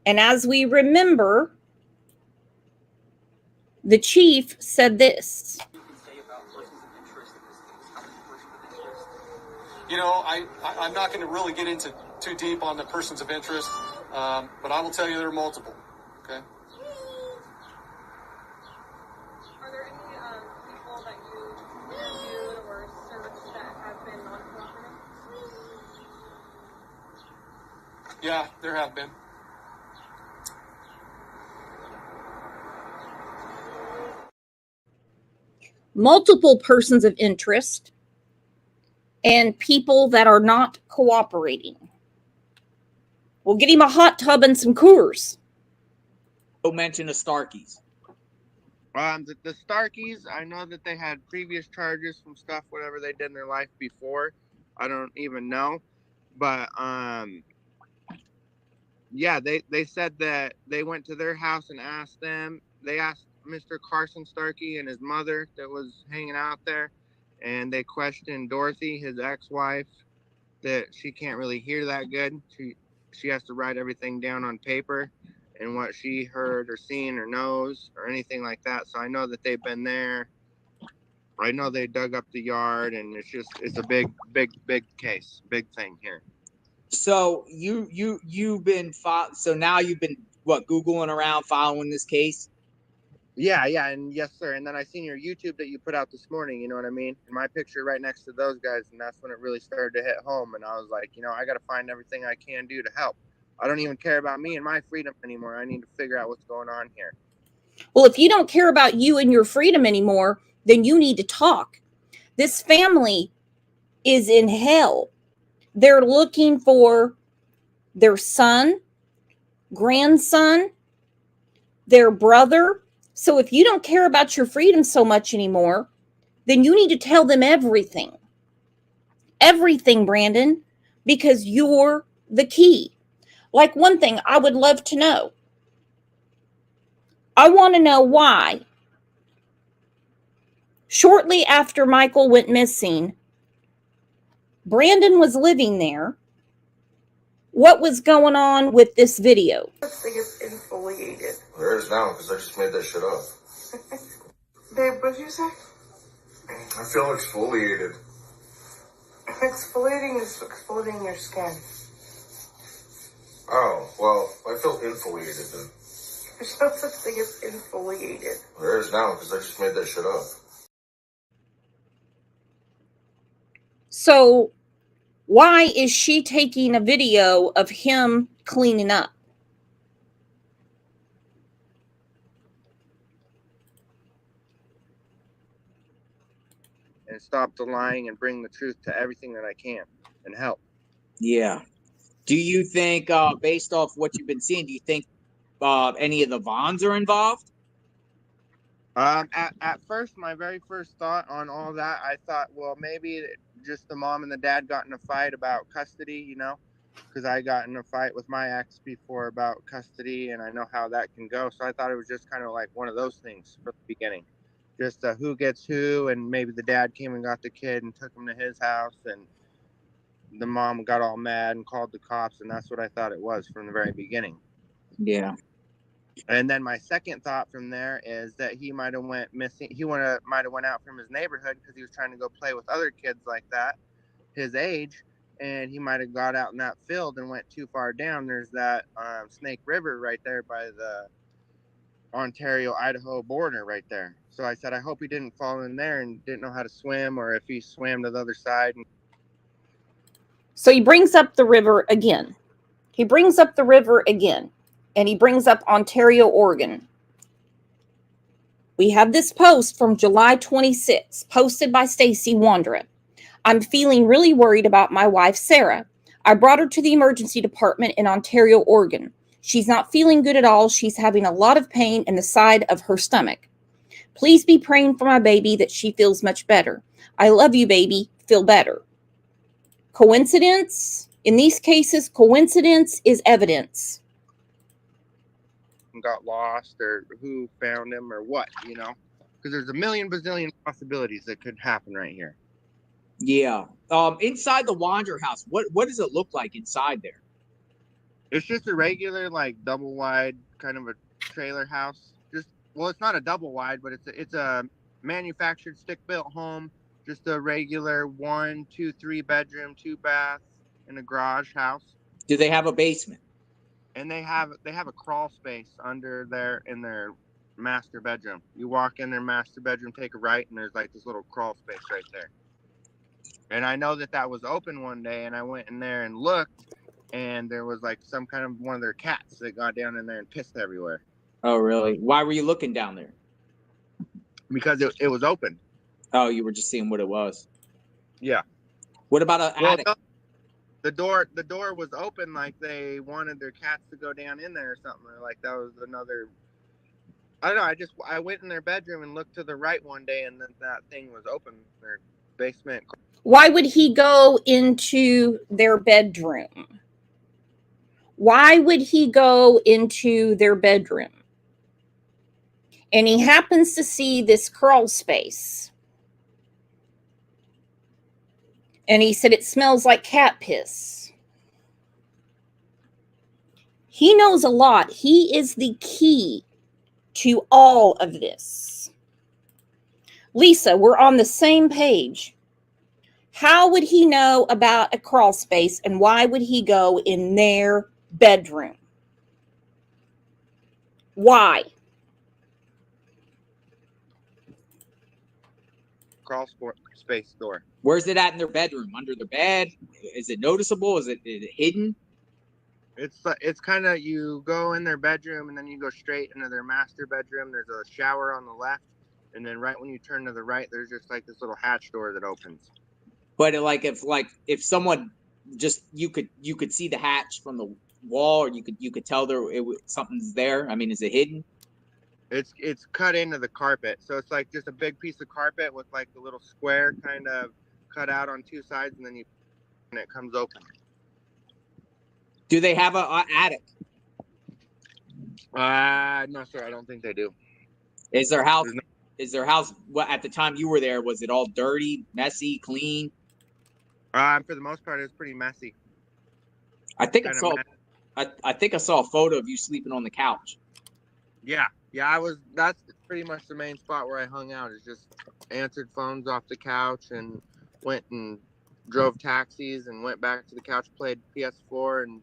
A: And as we remember, the chief said this.
I: I'm not going to really get into too deep on the persons of interest, but I will tell you there are multiple. Okay.
J: Are there any people that you interviewed or searched that have been non-cooperative?
I: Yeah, there have been.
A: Multiple persons of interest and people that are not cooperating. We'll get him a hot tub and some Coors.
H: Don't mention the Starkeys.
F: The Starkeys, I know that they had previous charges from stuff, whatever they did in their life before. I don't even know. But, yeah, they said that they went to their house and asked them. They asked Mr. Carson Starkey and his mother that was hanging out there. And they questioned Dorothy, his ex-wife, that she can't really hear that good. She has to write everything down on paper. and what she heard or seen or knows or anything like that. So I know that they've been there. I know they dug up the yard, and it's a big case, big thing here.
H: So you've been so now you've been what, Googling around following this case?
F: Yeah, and yes, sir. And then I seen your YouTube that you put out this morning. You know what I mean? And my picture right next to those guys, and that's when it really started to hit home. And I was like, I got to find everything I can do to help. I don't even care about me and my freedom anymore. I need to figure out what's going on here.
A: Well, if you don't care about you and your freedom anymore, then you need to talk. This family is in hell. They're looking for their son, grandson, their brother. So if you don't care about your freedom so much anymore, then you need to tell them everything. Everything, Brandon, because you're the key. Like, one thing I would love to know. I want to know why, shortly after Michael went missing, Brandon was living there. What was going on with this video?
K: This thing is infoliated.
L: There is now, because I just made that shit up.
K: Babe, what did you say?
L: I feel exfoliated.
K: Exfoliating is exfoliating your skin.
L: Oh, well, I feel infoliated then.
K: There's no such thing as infoliated.
L: There is now, because I just made that shit up.
A: So why is she taking a video of him cleaning up?
F: And stop the lying and bring the truth to everything that I can and help.
H: Yeah. Do you think, based off what you've been seeing, do you think any of the Vaughns are involved?
F: At first, my very first thought on all that, I thought, well, maybe just the mom and the dad got in a fight about custody, because I got in a fight with my ex before about custody, and I know how that can go. So I thought it was just kind of like one of those things from the beginning. Just who gets who, and maybe the dad came and got the kid and took him to his house, and the mom got all mad and called the cops, and that's what I thought it was from the very beginning.
H: Yeah.
F: And then my second thought from there is that he might have went missing. He might have went out from his neighborhood because he was trying to go play with other kids like that, his age, and he might have got out in that field and went too far down. There's that Snake River right there by the Ontario-Idaho border right there. So I said, I hope he didn't fall in there and didn't know how to swim, or if he swam to the other side.
A: So he brings up the river again. And he brings up Ontario, Oregon. We have this post from July 26th, posted by Stacy Wandra. I'm feeling really worried about my wife, Sarah. I brought her to the emergency department in Ontario, Oregon. She's not feeling good at all. She's having a lot of pain in the side of her stomach. Please be praying for my baby that she feels much better. I love you, baby. Feel better. Coincidence? In these cases, coincidence is evidence.
F: Got lost, or who found him, or what, because there's a million bazillion possibilities that could happen right here.
H: Yeah. Inside the Wander house, what does it look like inside there?
F: It's just a regular, like, double wide kind of a trailer house. It's not a double wide, but it's a manufactured stick built home. Just a regular 1, 2, 3 bedroom, 2 bath, and a garage house.
H: Do they have a basement?
F: And they have a crawl space under there in their master bedroom. You walk in their master bedroom, take a right, and there's like this little crawl space right there. And I know that was open one day, and I went in there and looked, and there was like some kind of one of their cats that got down in there and pissed everywhere.
H: Oh, really? Why were you looking down there?
F: Because it was open.
H: Oh, you were just seeing what it was.
F: Yeah.
H: What about an attic?
F: The door was open, like they wanted their cats to go down in there or something. Like that was another. I don't know. I went in their bedroom and looked to the right one day, and then that thing was open. Their basement.
A: Why would he go into their bedroom? Why would he go into their bedroom? And he happens to see this crawl space. And he said it smells like cat piss. He knows a lot. He is the key to all of this. Lisa, we're on the same page. How would he know about a crawl space, and why would he go in their bedroom? Why?
F: Crawl space door.
H: Where's it at in their bedroom? Under their bed? Is it noticeable? Is it hidden?
F: It's kind of, you go in their bedroom and then you go straight into their master bedroom. There's a shower on the left, and then right when you turn to the right, there's just like this little hatch door that opens.
H: But if someone just you could see the hatch from the wall, or you could tell something's there. I mean, is it hidden?
F: It's cut into the carpet, so it's like just a big piece of carpet with like a little square kind of cut out on two sides, and then it comes open.
H: Do they have a attic?
F: No, sir. I don't think they do.
H: Is their house? What at the time you were there? Was it all dirty, messy, clean?
F: For the most part, it was pretty messy.
H: I think I think I saw a photo of you sleeping on the couch.
F: Yeah, that's pretty much the main spot where I hung out. Is just answered phones off the couch and went and drove taxis and went back to the couch, played PS4 and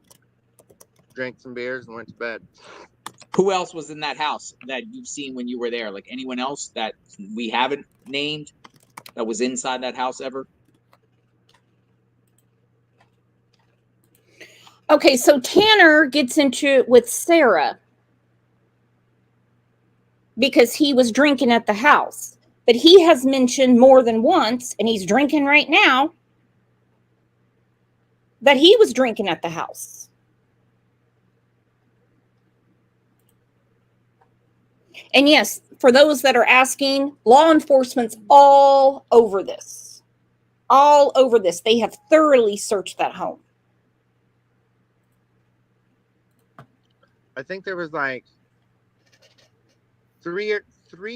F: drank some beers and went to bed.
H: Who else was in that house that you've seen when you were there? Like anyone else that we haven't named that was inside that house ever?
A: Okay, so Tanner gets into it with Sarah because he was drinking at the house. But he has mentioned more than once, and he's drinking right now, that he was drinking at the house. And yes, for those that are asking, law enforcement's all over this. All over this. They have thoroughly searched that home.
F: I think there was like three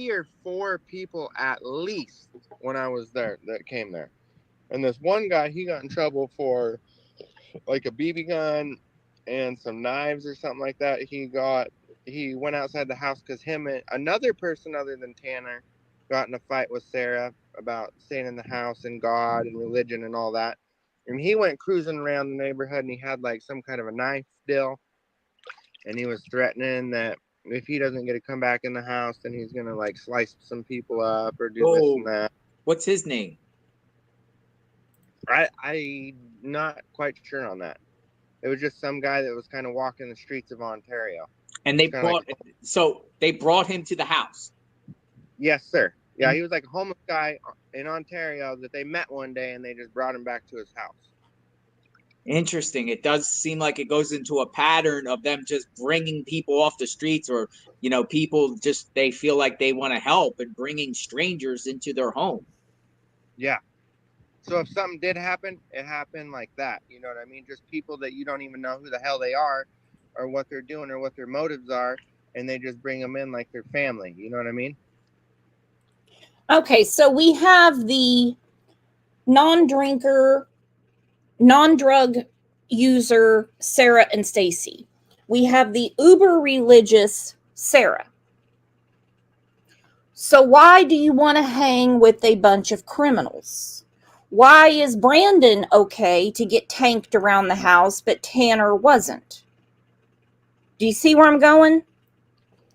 F: or four people at least when I was there that came there. And this one guy, he got in trouble for like a BB gun and some knives or something like that. He went outside the house because him and another person other than Tanner got in a fight with Sarah about staying in the house and God and religion and all that. And he went cruising around the neighborhood and he had like some kind of a knife still. And he was threatening that if he doesn't get to come back in the house, then he's going to like slice some people up or do this and that.
H: What's his name?
F: I'm not quite sure on that. It was just some guy that was kind of walking the streets of Ontario.
H: And they brought him to the house.
F: Yes, sir. Yeah, he was like a homeless guy in Ontario that they met one day and they just brought him back to his house.
H: Interesting. It does seem like it goes into a pattern of them just bringing people off the streets, or, people just, they feel like they want to help and bringing strangers into their home.
F: Yeah. So if something did happen, it happened like that. You know what I mean? Just people that you don't even know who the hell they are or what they're doing or what their motives are. And they just bring them in like their family. You know what I mean?
A: Okay, so we have the non-drinker, non-drug user Sarah and Stacy. We have the uber religious Sarah. So why do you want to hang with a bunch of criminals? Why is Brandon okay to get tanked around the house, but Tanner wasn't? Do you see where I'm going?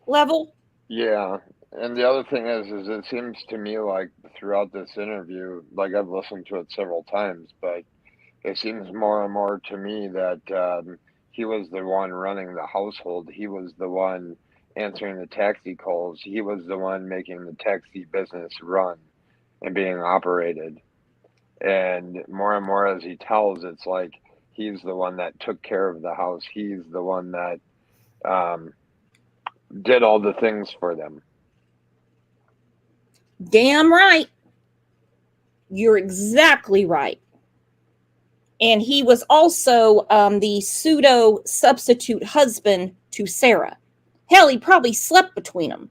A: Level?
B: Yeah. And the other thing is it seems to me like throughout this interview, like I've listened to it several times, but it seems more and more to me that he was the one running the household. He was the one answering the taxi calls. He was the one making the taxi business run and being operated. And more as he tells, it's like he's the one that took care of the house. He's the one that did all the things for them.
A: Damn right. You're exactly right. And he was also the pseudo substitute husband to Sarah. Hell, he probably slept between them.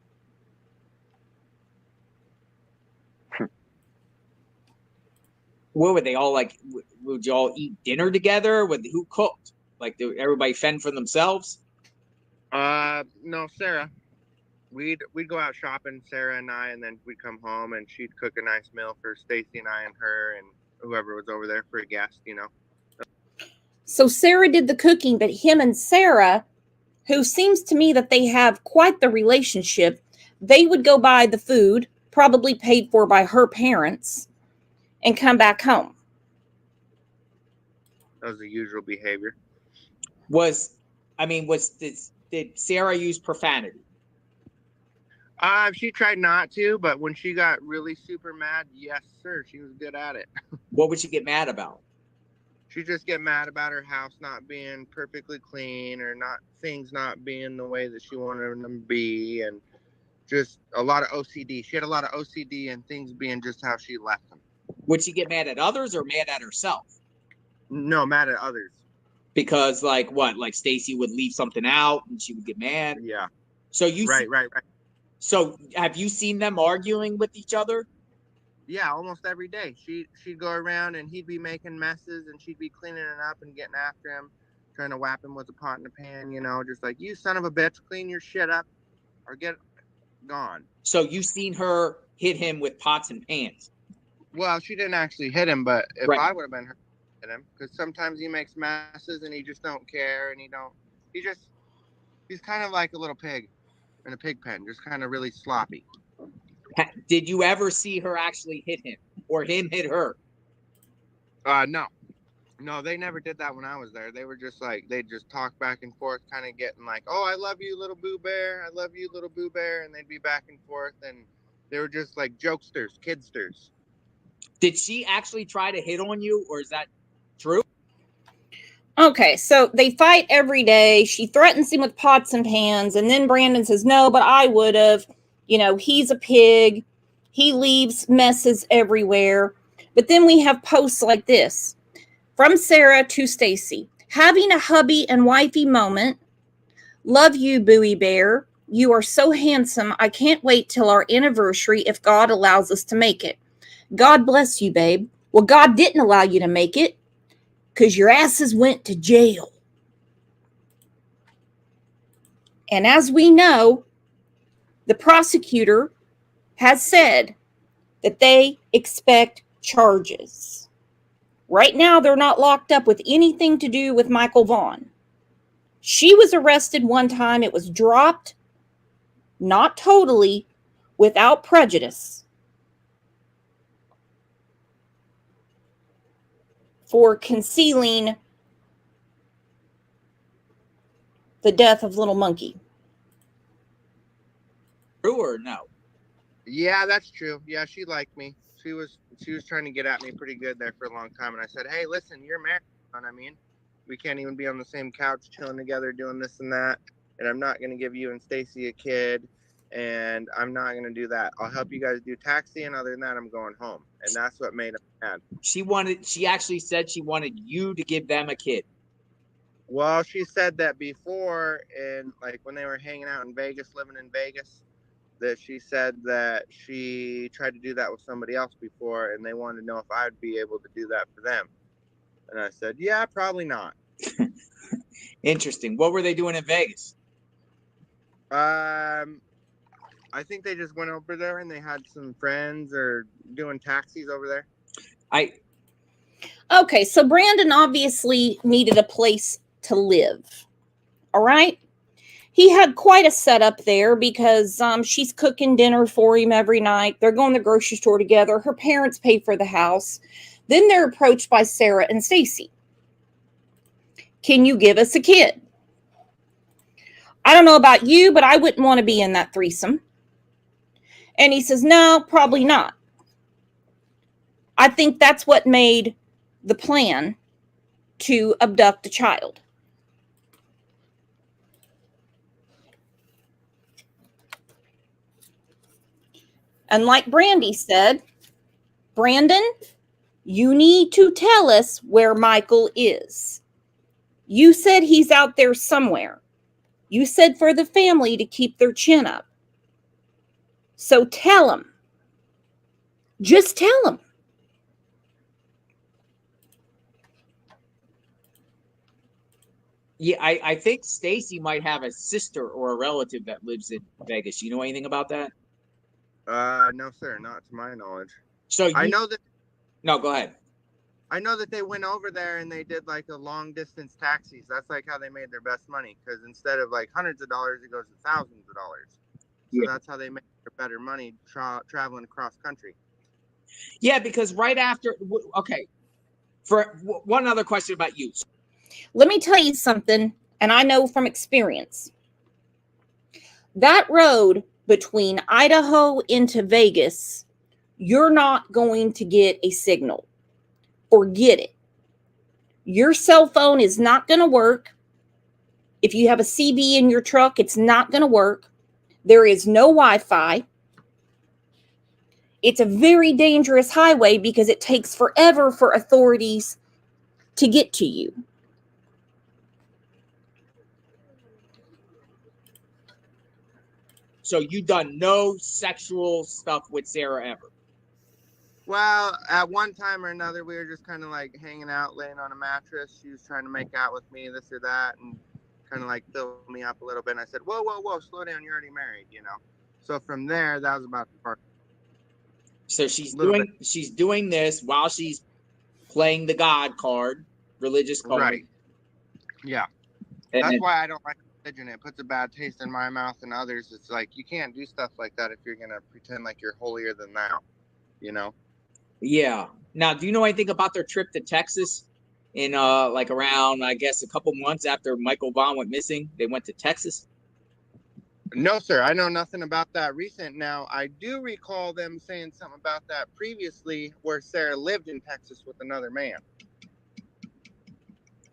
H: What were they all like? Would you all eat dinner together? Who cooked? Like, did everybody fend for themselves?
F: No, Sarah. We'd go out shopping, Sarah and I, and then we'd come home and she'd cook a nice meal for Stacy and I and her and whoever was over there for a guest, you know.
A: So Sarah did the cooking, but him and Sarah, who seems to me that they have quite the relationship, they would go buy the food, probably paid for by her parents, and come back home.
F: That was the usual behavior.
H: Did Sarah use profanity?
F: She tried not to, but when she got really super mad, yes, sir, she was good at it.
H: What would she get mad about?
F: She'd just get mad about her house not being perfectly clean or things not being the way that she wanted them to be, and just a lot of OCD. She had a lot of OCD and things being just how she left them.
H: Would she get mad at others or mad at herself?
F: No, mad at others.
H: Because like Stacy would leave something out and she would get mad?
F: Yeah.
H: So right. So have you seen them arguing with each other?
F: Yeah, almost every day. She'd go around and he'd be making messes and she'd be cleaning it up and getting after him, trying to whap him with a pot and a pan, you know, just like, you son of a bitch, clean your shit up or get gone.
H: So you've seen her hit him with pots and pans?
F: Well, she didn't actually hit him, but if
H: Right.
F: I would have been her, hit him, because sometimes he makes messes and he just don't care and he's kind of like a little pig in a pig pen, just kind of really sloppy.
H: Did you ever see her actually hit him or him hit her?
F: No, they never did that when I was there. They were just like, they'd just talk back and forth, kind of getting like, oh, I love you, little Boo Bear. I love you, little Boo Bear. And they'd be back and forth. And they were just like jokesters, kidsters.
H: Did she actually try to hit on you, or is that true?
A: Okay, so they fight every day. She threatens him with pots and pans, and then Brandon says, no, but I would have. You know, he's a pig. He leaves messes everywhere. But then we have posts like this. From Sarah to Stacy. Having a hubby and wifey moment. Love you, Booey Bear. You are so handsome. I can't wait till our anniversary if God allows us to make it. God bless you, babe. Well, God didn't allow you to make it because your asses went to jail. And as we know, the prosecutor has said that they expect charges. Right now, they're not locked up with anything to do with Michael Vaughn. She was arrested one time. It was dropped, not totally, without prejudice, for concealing the death of Little Monkey.
H: True or no?
F: Yeah, that's true. Yeah, she liked me. She was trying to get at me pretty good there for a long time. And I said, hey, listen, you're married. You know what I mean? We can't even be on the same couch chilling together doing this and that. And I'm not going to give you and Stacy a kid. And I'm not going to do that. I'll help you guys do taxi. And other than that, I'm going home. And that's what made him mad.
H: She actually said she wanted you to give them a kid.
F: Well, she said that before, and like when they were hanging out in Vegas, living in Vegas, that she said that she tried to do that with somebody else before, and they wanted to know if I'd be able to do that for them. And I said, yeah, probably not.
H: Interesting. What were they doing in Vegas?
F: I think they just went over there and they had some friends or doing taxis over there.
A: Okay, so Brandon obviously needed a place to live. All right? He had quite a setup there because she's cooking dinner for him every night. They're going to the grocery store together. Her parents pay for the house. Then they're approached by Sarah and Stacy. Can you give us a kid? I don't know about you, but I wouldn't want to be in that threesome. And he says, no, probably not. I think that's what made the plan to abduct a child. And like Brandy said, Brandon, you need to tell us where Michael is. You said he's out there somewhere. You said for the family to keep their chin up. So tell him. Just tell him.
H: Yeah, I think Stacy might have a sister or a relative that lives in Vegas. You know anything about that?
F: No, sir, not to my knowledge.
H: So
F: I know that.
H: No, go ahead.
F: I know that they went over there and they did like a long distance taxis. That's like how they made their best money, because instead of like hundreds of dollars, it goes to thousands of dollars. So that's how they make their better money traveling across country.
H: Yeah, because right after, okay, for one other question about you.
A: Let me tell you something, and I know from experience. That road between Idaho into Vegas, you're not going to get a signal. Forget it. Your cell phone is not going to work. If you have a CB in your truck, it's not going to work. There is no Wi-Fi. It's a very dangerous highway because it takes forever for authorities to get to you.
H: So you done no sexual stuff with Sarah ever?
F: Well, at one time or another, we were just kind of like hanging out, laying on a mattress. She was trying to make out with me, this or that, and kind of like fill me up a little bit. And I said, whoa, whoa, whoa, slow down. You're already married, you know? So from there, that was about the part.
H: So she's doing this while she's playing the God card, religious card.
F: Right. Yeah. That's why I don't like religion. It puts a bad taste in my mouth and others. It's like, you can't do stuff like that if you're going to pretend like you're holier than thou, you know?
H: Yeah. Now, do you know anything about their trip to Texas in like around, I guess, a couple months after Michael Vaughn went missing? They went to Texas?
F: No, sir. I know nothing about that recent. Now, I do recall them saying something about that previously where Sarah lived in Texas with another man.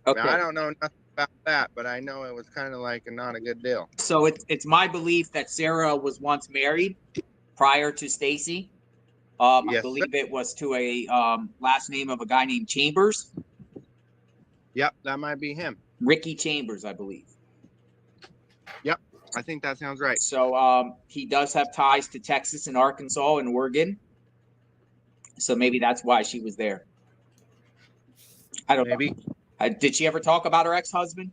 H: Okay.
F: Now, I don't know nothing about that, but I know it was kind of like not a good deal.
H: So it's my belief that Sarah was once married prior to Stacy. I believe it was to a last name of a guy named Chambers.
F: Yep, that might be him.
H: Ricky Chambers, I believe.
F: Yep, I think that sounds right.
H: So he does have ties to Texas and Arkansas and Oregon. So maybe that's why she was there. I don't know. Did she ever talk about her ex-husband?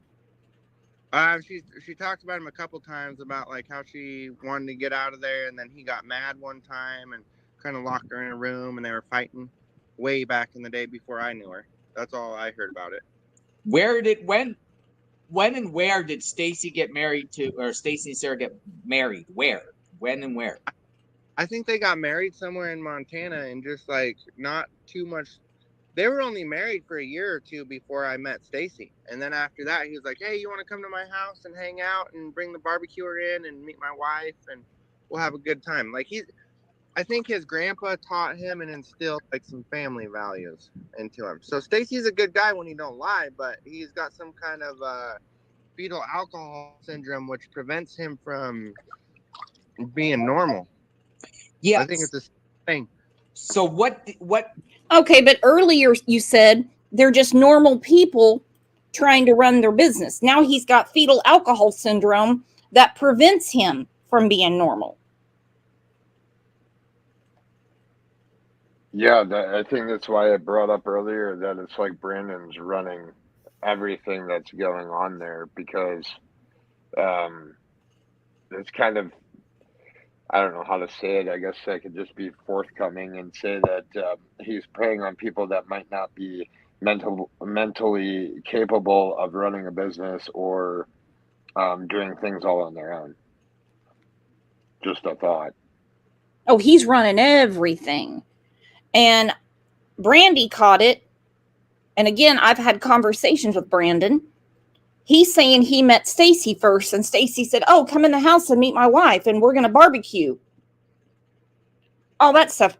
F: She talked about him a couple times, about like how she wanted to get out of there, and then he got mad one time and kind of locked her in a room, and they were fighting way back in the day before I knew her. That's all I heard about it.
H: When and where did Stacy get married to, or Stacy and Sarah get married? Where? When and where?
F: I think they got married somewhere in Montana, and just like not too much. They were only married for a year or two before I met Stacy. And then after that, he was like, hey, you want to come to my house and hang out and bring the barbecuer in and meet my wife, and we'll have a good time. Like I think his grandpa taught him and instilled like some family values into him. So Stacy's a good guy when he don't lie, but he's got some kind of fetal alcohol syndrome, which prevents him from being normal.
H: Yeah.
F: I think it's the same thing.
H: So what?
A: Okay, but earlier you said they're just normal people trying to run their business. Now he's got fetal alcohol syndrome that prevents him from being normal.
B: Yeah, I think that's why I brought up earlier that it's like Brandon's running everything that's going on there, because it's kind of, I don't know how to say it. I guess I could just be forthcoming and say that he's preying on people that might not be mentally capable of running a business or doing things all on their own. Just a thought.
A: Oh, he's running everything. And Brandy caught it. And again, I've had conversations with Brandon. He's saying he met Stacy first, and Stacy said, oh, come in the house and meet my wife, and we're going to barbecue. All that stuff.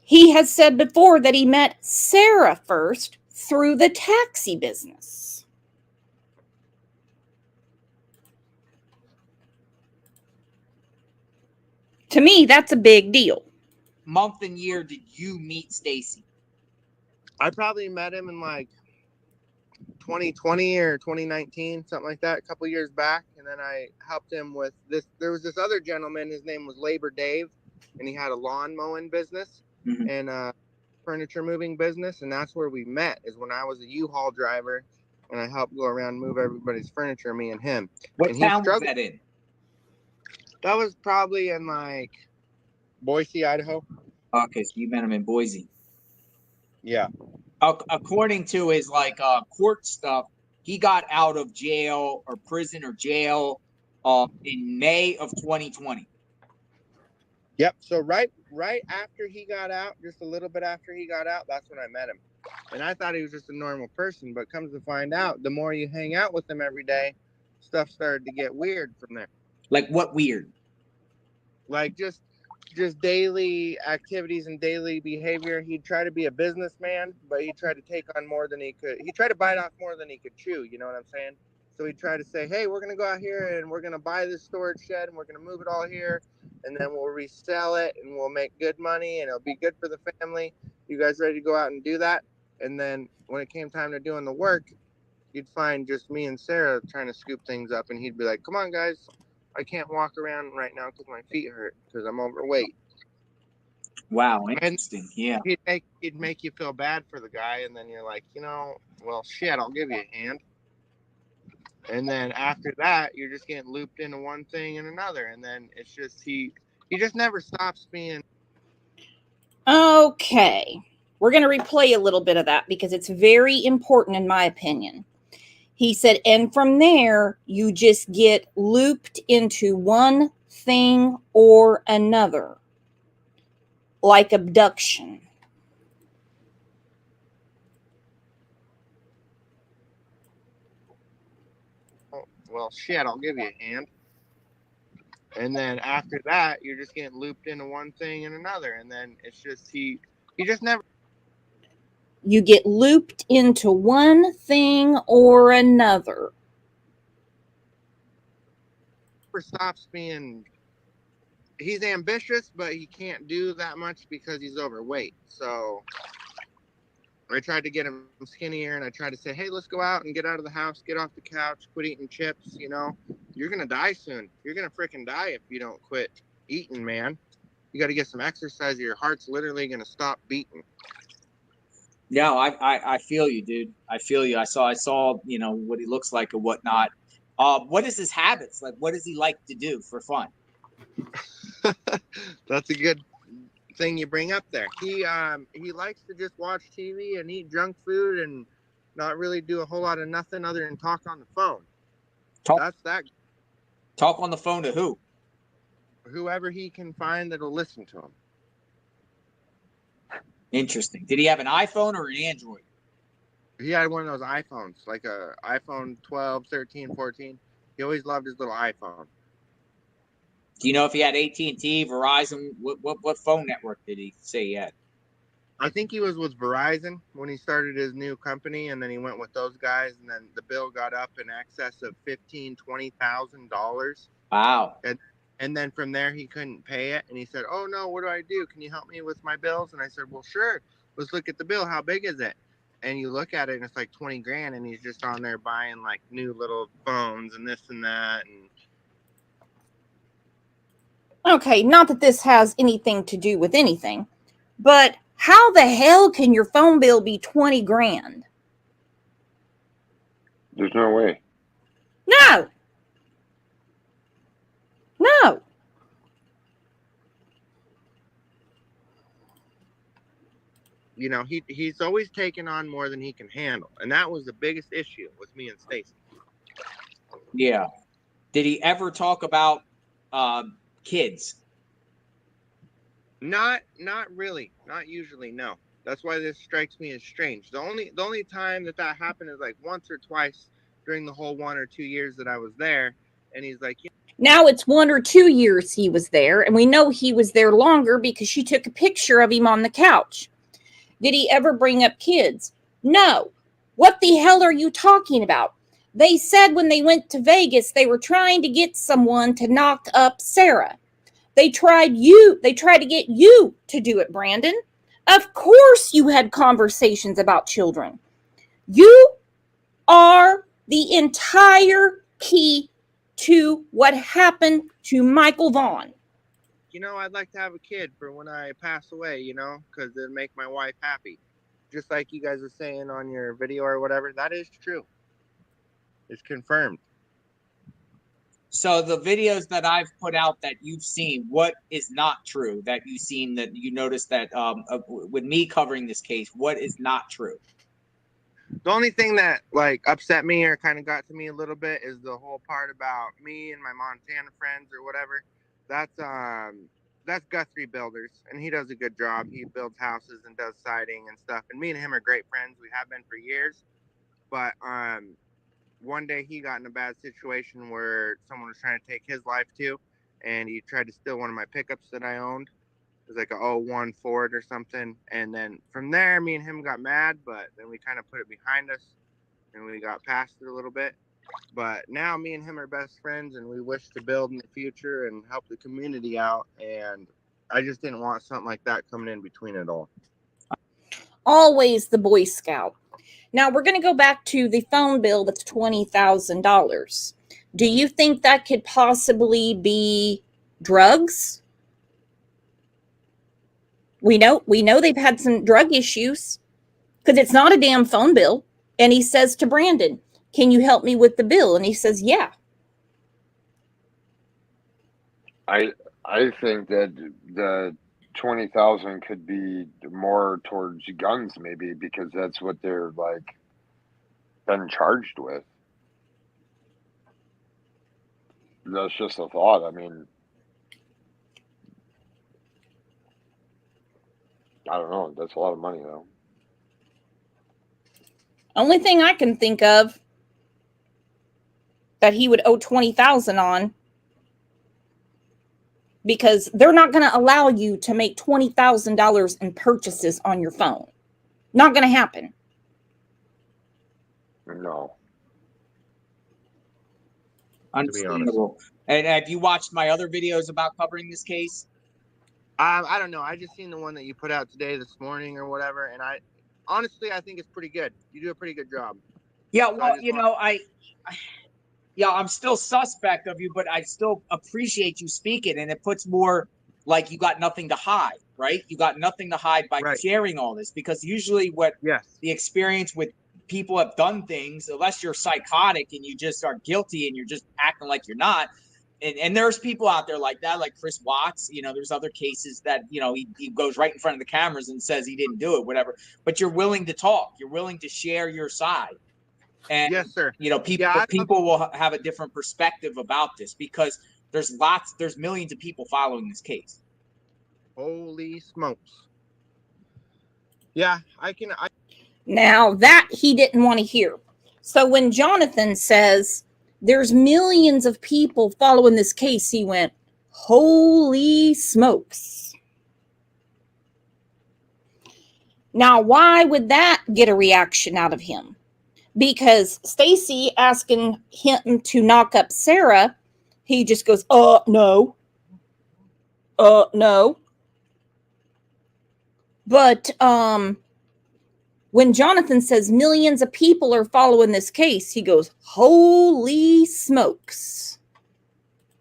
A: He has said before that he met Sarah first through the taxi business. To me, that's a big deal.
H: Month and year did you meet Stacy?
F: I probably met him in like 2020 or 2019, something like that, a couple years back. And then I helped him with this. There was this other gentleman, his name was Labor Dave, and he had a lawn mowing business and a furniture moving business. And that's where we met, is when I was a U-Haul driver and I helped go around move everybody's furniture, me and him.
H: What
F: And he
H: town was
F: struggled.
H: that in?
F: That was probably in like Boise, Idaho.
H: Okay, so you met him in Boise.
F: Yeah.
H: According to his court stuff, he got out of jail or prison or jail in May of 2020.
F: Yep. So right after he got out, just a little bit after he got out, that's when I met him. And I thought he was just a normal person, but comes to find out, the more you hang out with him every day, stuff started to get weird from there.
H: Like what weird?
F: Like just daily activities and daily behavior. He'd try to be a businessman, but he tried to take on more than he could. He tried to bite off more than he could chew. You know what I'm saying? So he tried to say, hey, we're going to go out here and we're going to buy this storage shed and we're going to move it all here. And then we'll resell it and we'll make good money and it'll be good for the family. You guys ready to go out and do that? And then when it came time to doing the work, you'd find just me and Sarah trying to scoop things up. And he'd be like, come on, guys. I can't walk around right now because my feet hurt because I'm overweight.
H: Wow, interesting. Yeah.
F: He'd make you feel bad for the guy, and then you're like, well, shit, I'll give you a hand. And then after that, you're just getting looped into one thing and another, and then it's just he just never stops being.
A: Okay, we're going to replay a little bit of that because it's very important in my opinion. He said, and from there, you just get looped into one thing or another, like abduction.
F: Well, shit, I'll give you a hand. And then after that, you're just getting looped into one thing and another, and then it's just he just never.
A: You get looped into one thing or another.
F: Stops being. He's ambitious, but he can't do that much because he's overweight. So I tried to get him skinnier, and I tried to say, hey, let's go out and get out of the house, get off the couch, quit eating chips. You're going to die soon. You're going to freaking die if you don't quit eating, man. You got to get some exercise or your heart's literally going to stop beating.
H: Yeah, I feel you, dude. I feel you. I saw what he looks like and whatnot. What is his habits? Like, what does he like to do for fun?
F: That's a good thing you bring up there. He likes to just watch TV and eat junk food and not really do a whole lot of nothing other than talk on the phone.
H: Talk on the phone to who?
F: Whoever he can find that'll listen to him.
H: Interesting. Did he have an iPhone or an Android?
F: He had one of those iPhones, like a iPhone 12, 13, 14. He always loved his little iPhone.
H: Do you know if he had AT&T, Verizon? What phone network did he say he had?
F: I think he was with Verizon when he started his new company, and then he went with those guys, and then the bill got up in excess of $15,000, $20,000.
H: Wow.
F: And then from there, he couldn't pay it, and he said, oh, no, what do I do? Can you help me with my bills? And I said, well, sure. Let's look at the bill. How big is it? And you look at it, and it's like $20,000, and he's just on there buying, like, new little phones and this and that, and
A: Okay, not that this has anything to do with anything, but how the hell can your phone bill be $20,000?
B: There's no way.
A: No. No.
F: He's always taken on more than he can handle, and that was the biggest issue with me and Stacy.
H: Yeah. Did he ever talk about kids?
F: Not really. Not usually, no. That's why this strikes me as strange. The only time that happened is like once or twice during the whole 1 or 2 years that I was there, and he's like,
A: now it's 1 or 2 years he was there, and we know he was there longer because she took a picture of him on the couch. Did he ever bring up kids? No. What the hell are you talking about? They said when they went to Vegas, they were trying to get someone to knock up Sarah. They tried to get you to do it, Brandon. Of course you had conversations about children. You are the entire key to what happened to Michael Vaughn.
F: I'd like to have a kid for when I pass away, because it'd make my wife happy. Just like you guys are saying on your video or whatever, that is true. It's confirmed.
H: So the videos that I've put out that you've seen, what is not true that you've seen that you noticed that with me covering this case, what is not true?
F: The only thing that like upset me or kind of got to me a little bit is the whole part about me and my Montana friends or whatever. That's Guthrie Builders, and he does a good job. He builds houses and does siding and stuff. And me and him are great friends. We have been for years. But one day he got in a bad situation where someone was trying to take his life too, and he tried to steal one of my pickups that I owned. It was like a 01 Ford or something. And then from there, me and him got mad, but then we kind of put it behind us and we got past it a little bit. But now me and him are best friends, and we wish to build in the future and help the community out. And I just didn't want something like that coming in between it all.
A: Always the Boy Scout. Now we're going to go back to the phone bill that's $20,000. Do you think that could possibly be drugs? We know they've had some drug issues because it's not a damn phone bill. And he says to Brandon, "Can you help me with the bill?" And he says, "Yeah."
B: I think that the 20,000 could be more towards guns, maybe, because that's what they're like been charged with. That's just a thought. I mean, I don't know. That's a lot of money, though.
A: Only thing I can think of that he would owe 20,000 on, because they're not going to allow you to make $20,000 in purchases on your phone. Not going to happen.
B: No.
H: Understandable. And have you watched my other videos about covering this case?
F: I don't know. I just seen the one that you put out today, this morning or whatever, and I think it's pretty good. You do a pretty good job.
H: Yeah, well, I'm still suspect of you, but I still appreciate you speaking, and it puts more like you got nothing to hide, right? You got nothing to hide by sharing all this, because usually the experience with people have done things, unless you're psychotic and you just are guilty and you're just acting like you're not. And there's people out there like that, like Chris Watts. There's other cases that, he goes right in front of the cameras and says he didn't do it, whatever. But you're willing to talk. You're willing to share your side. And,
F: yes, sir.
H: People will have a different perspective about this, because there's millions of people following this case.
F: Holy smokes. Yeah,
A: Now that he didn't want to hear. So when Jonathan says there's millions of people following this case, he went, "Holy smokes." Now, why would that get a reaction out of him? Because Stacy asking him to knock up Sarah, he just goes, no. No. But when Jonathan says millions of people are following this case, he goes, "Holy smokes."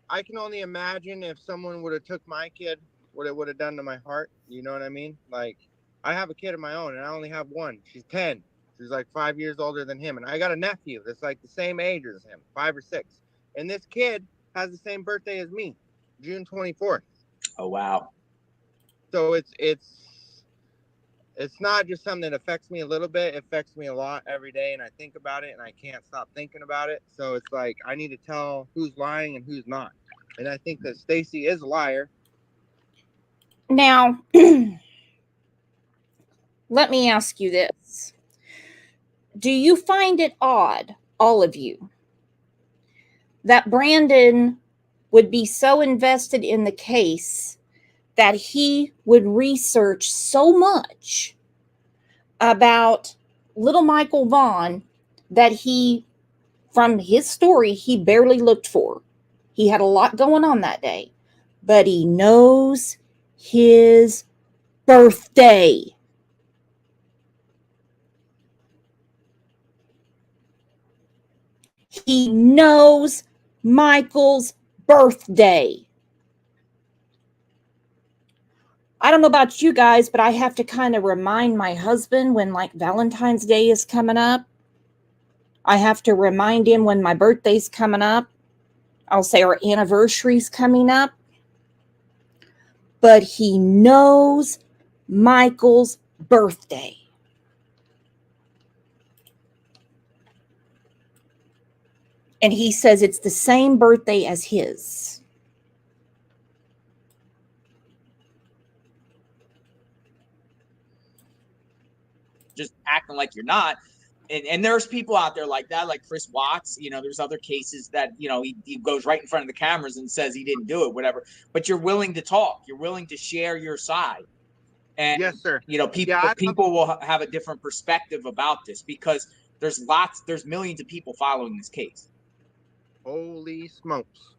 F: I can only imagine if someone would have took my kid, what it would have done to my heart. You know what I mean? Like, I have a kid of my own, and I only have one. She's 10. She's like 5 years older than him. And I got a nephew that's like the same age as him, 5 or 6. And this kid has the same birthday as me, June 24th.
H: Oh, wow.
F: So it's not just something that affects me a little bit. It affects me a lot every day, and I think about it, and I can't stop thinking about it. So it's like I need to tell who's lying and who's not. And I think that Stacy is a liar.
A: Now, let me ask you this. Do you find it odd, all of you, that Brandon would be so invested in the case that he would research so much about little Michael Vaughn that he, from his story, he barely looked for? He had a lot going on that day, but he knows his birthday. He knows Michael's birthday. I don't know about you guys, but I have to kind of remind my husband when like Valentine's Day is coming up. I have to remind him when my birthday's coming up. I'll say our anniversary's coming up. But he knows Michael's birthday. And he says it's the same birthday as his.
H: Just acting like you're not. And there's people out there like that, like Chris Watts. You know, there's other cases that, you know, he goes right in front of the cameras and says he didn't do it, whatever. But you're willing to talk. You're willing to share your side. And,
F: yes, sir.
H: You know, people will have a different perspective about this because there's millions of people following this case.
F: Holy smokes.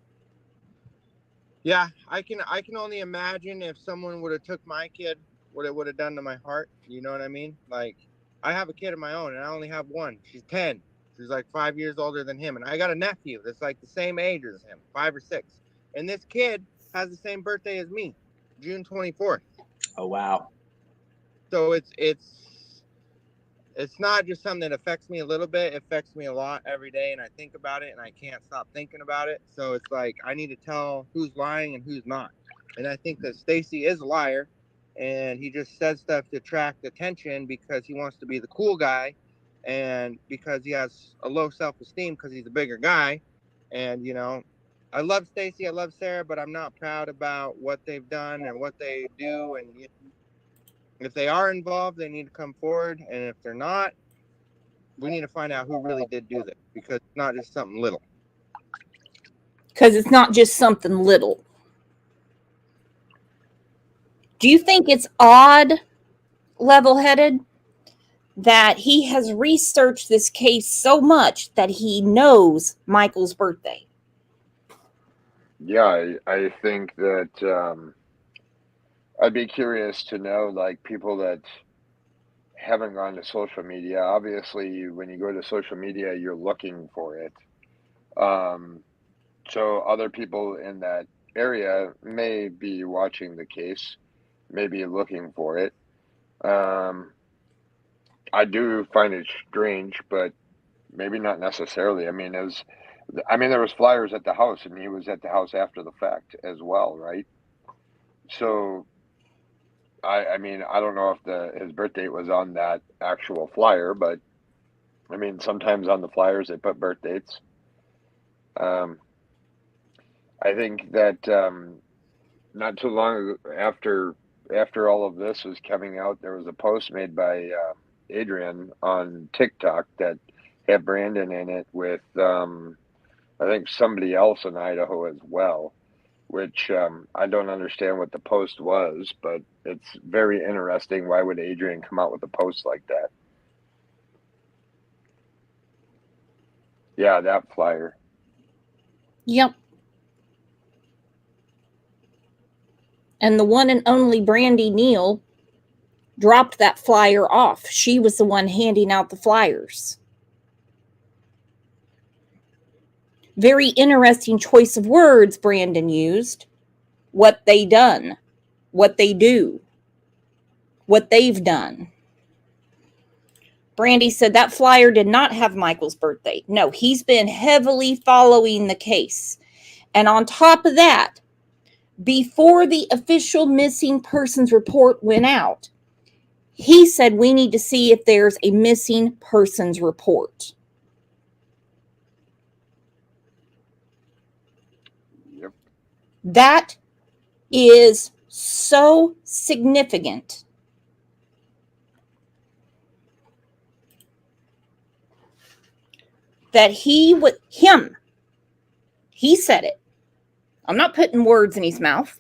F: Yeah, I can only imagine if someone would have took my kid, what it would have done to my heart. You know what I mean? Like, I have a kid of my own, and I only have one. She's 10. She's like 5 years older than him. And I got a nephew that's like the same age as him, 5 or 6. And this kid has the same birthday as me, June 24th.
H: Oh, wow.
F: So it's not just something that affects me a little bit. It affects me a lot every day, and I think about it, and I can't stop thinking about it. So it's like I need to tell who's lying and who's not. And I think that Stacy is a liar. And he just says stuff to attract attention because he wants to be the cool guy and because he has a low self-esteem because he's a bigger guy. And, you know, I love Stacy, I love Sarah, but I'm not proud about what they've done and what they do. And if they are involved, they need to come forward. And if they're not, we need to find out who really did do this because it's not just something little.
A: Because it's not just something little. Do you think it's odd, level-headed, that he has researched this case so much that he knows Michael's birthday?
B: Yeah, I think that I'd be curious to know, like, people that haven't gone to social media. Obviously, when you go to social media, you're looking for it. So other people in that area may be watching the case, maybe looking for it. I do find it strange, but maybe not necessarily. I mean, there was flyers at the house, and he was at the house after the fact as well, right? So, I mean, I don't know if his birth date was on that actual flyer, but I mean, sometimes on the flyers they put birth dates. I think that not too long ago, after all of this was coming out, there was a post made by Adrian on TikTok that had Brandon in it with, I think, somebody else in Idaho as well, which I don't understand what the post was, but it's very interesting. Why would Adrian come out with a post like that? Yeah, that flyer.
A: Yep. And the one and only Brandy Neal dropped that flyer off. She was the one handing out the flyers. Very interesting choice of words Brandon used. What they done, what they do, what they've done. Brandy said that flyer did not have Michael's birthday. No, he's been heavily following the case. And on top of that, before the official missing persons report went out, he said we need to see if there's a missing persons report.
B: Yep.
A: That is so significant. That he said it. I'm not putting words in his mouth.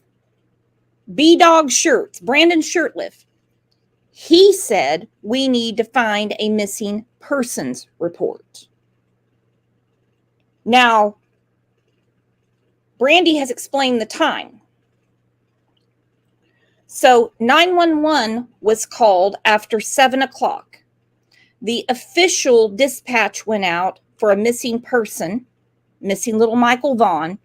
A: B-Dog Shirts, Brandon Shirtliff. He said we need to find a missing persons report. Now, Brandy has explained the time. So 911 was called after 7 o'clock. The official dispatch went out for a missing person, missing little Michael Vaughn,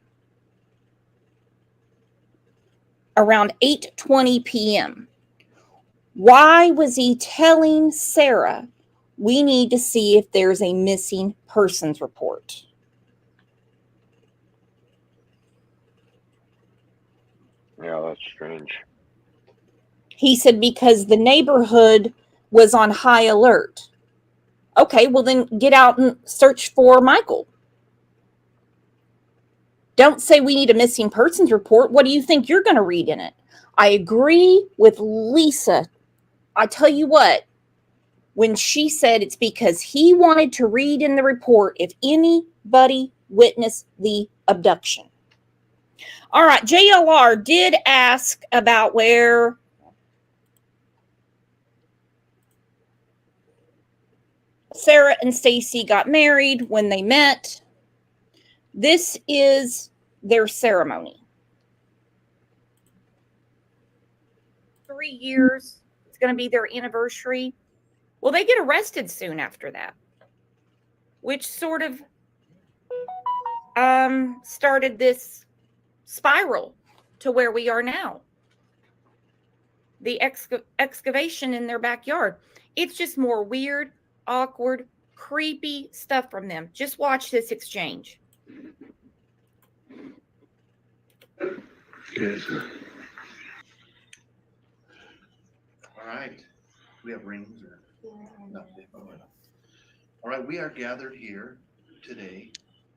A: around 8:20 p.m. Why was he telling Sarah we need to see if there's a missing persons report.
B: Yeah, that's strange.
A: He said because the neighborhood was on high alert. Okay, well then get out and search for Michael. Don't say we need a missing persons report. What do you think you're going to read in it? I agree with Lisa. I tell you what, when she said it's because he wanted to read in the report if anybody witnessed the abduction. All right, JLR did ask about where Sarah and Stacy got married, when they met. This is their ceremony. 3 years. It's going to be their anniversary. Well, they get arrested soon after that, which sort of started this spiral to where we are now. The excavation in their backyard. It's just more weird, awkward, creepy stuff from them. Just watch this exchange.
M: Yes. All right. We have rings or no? All right. We are gathered here today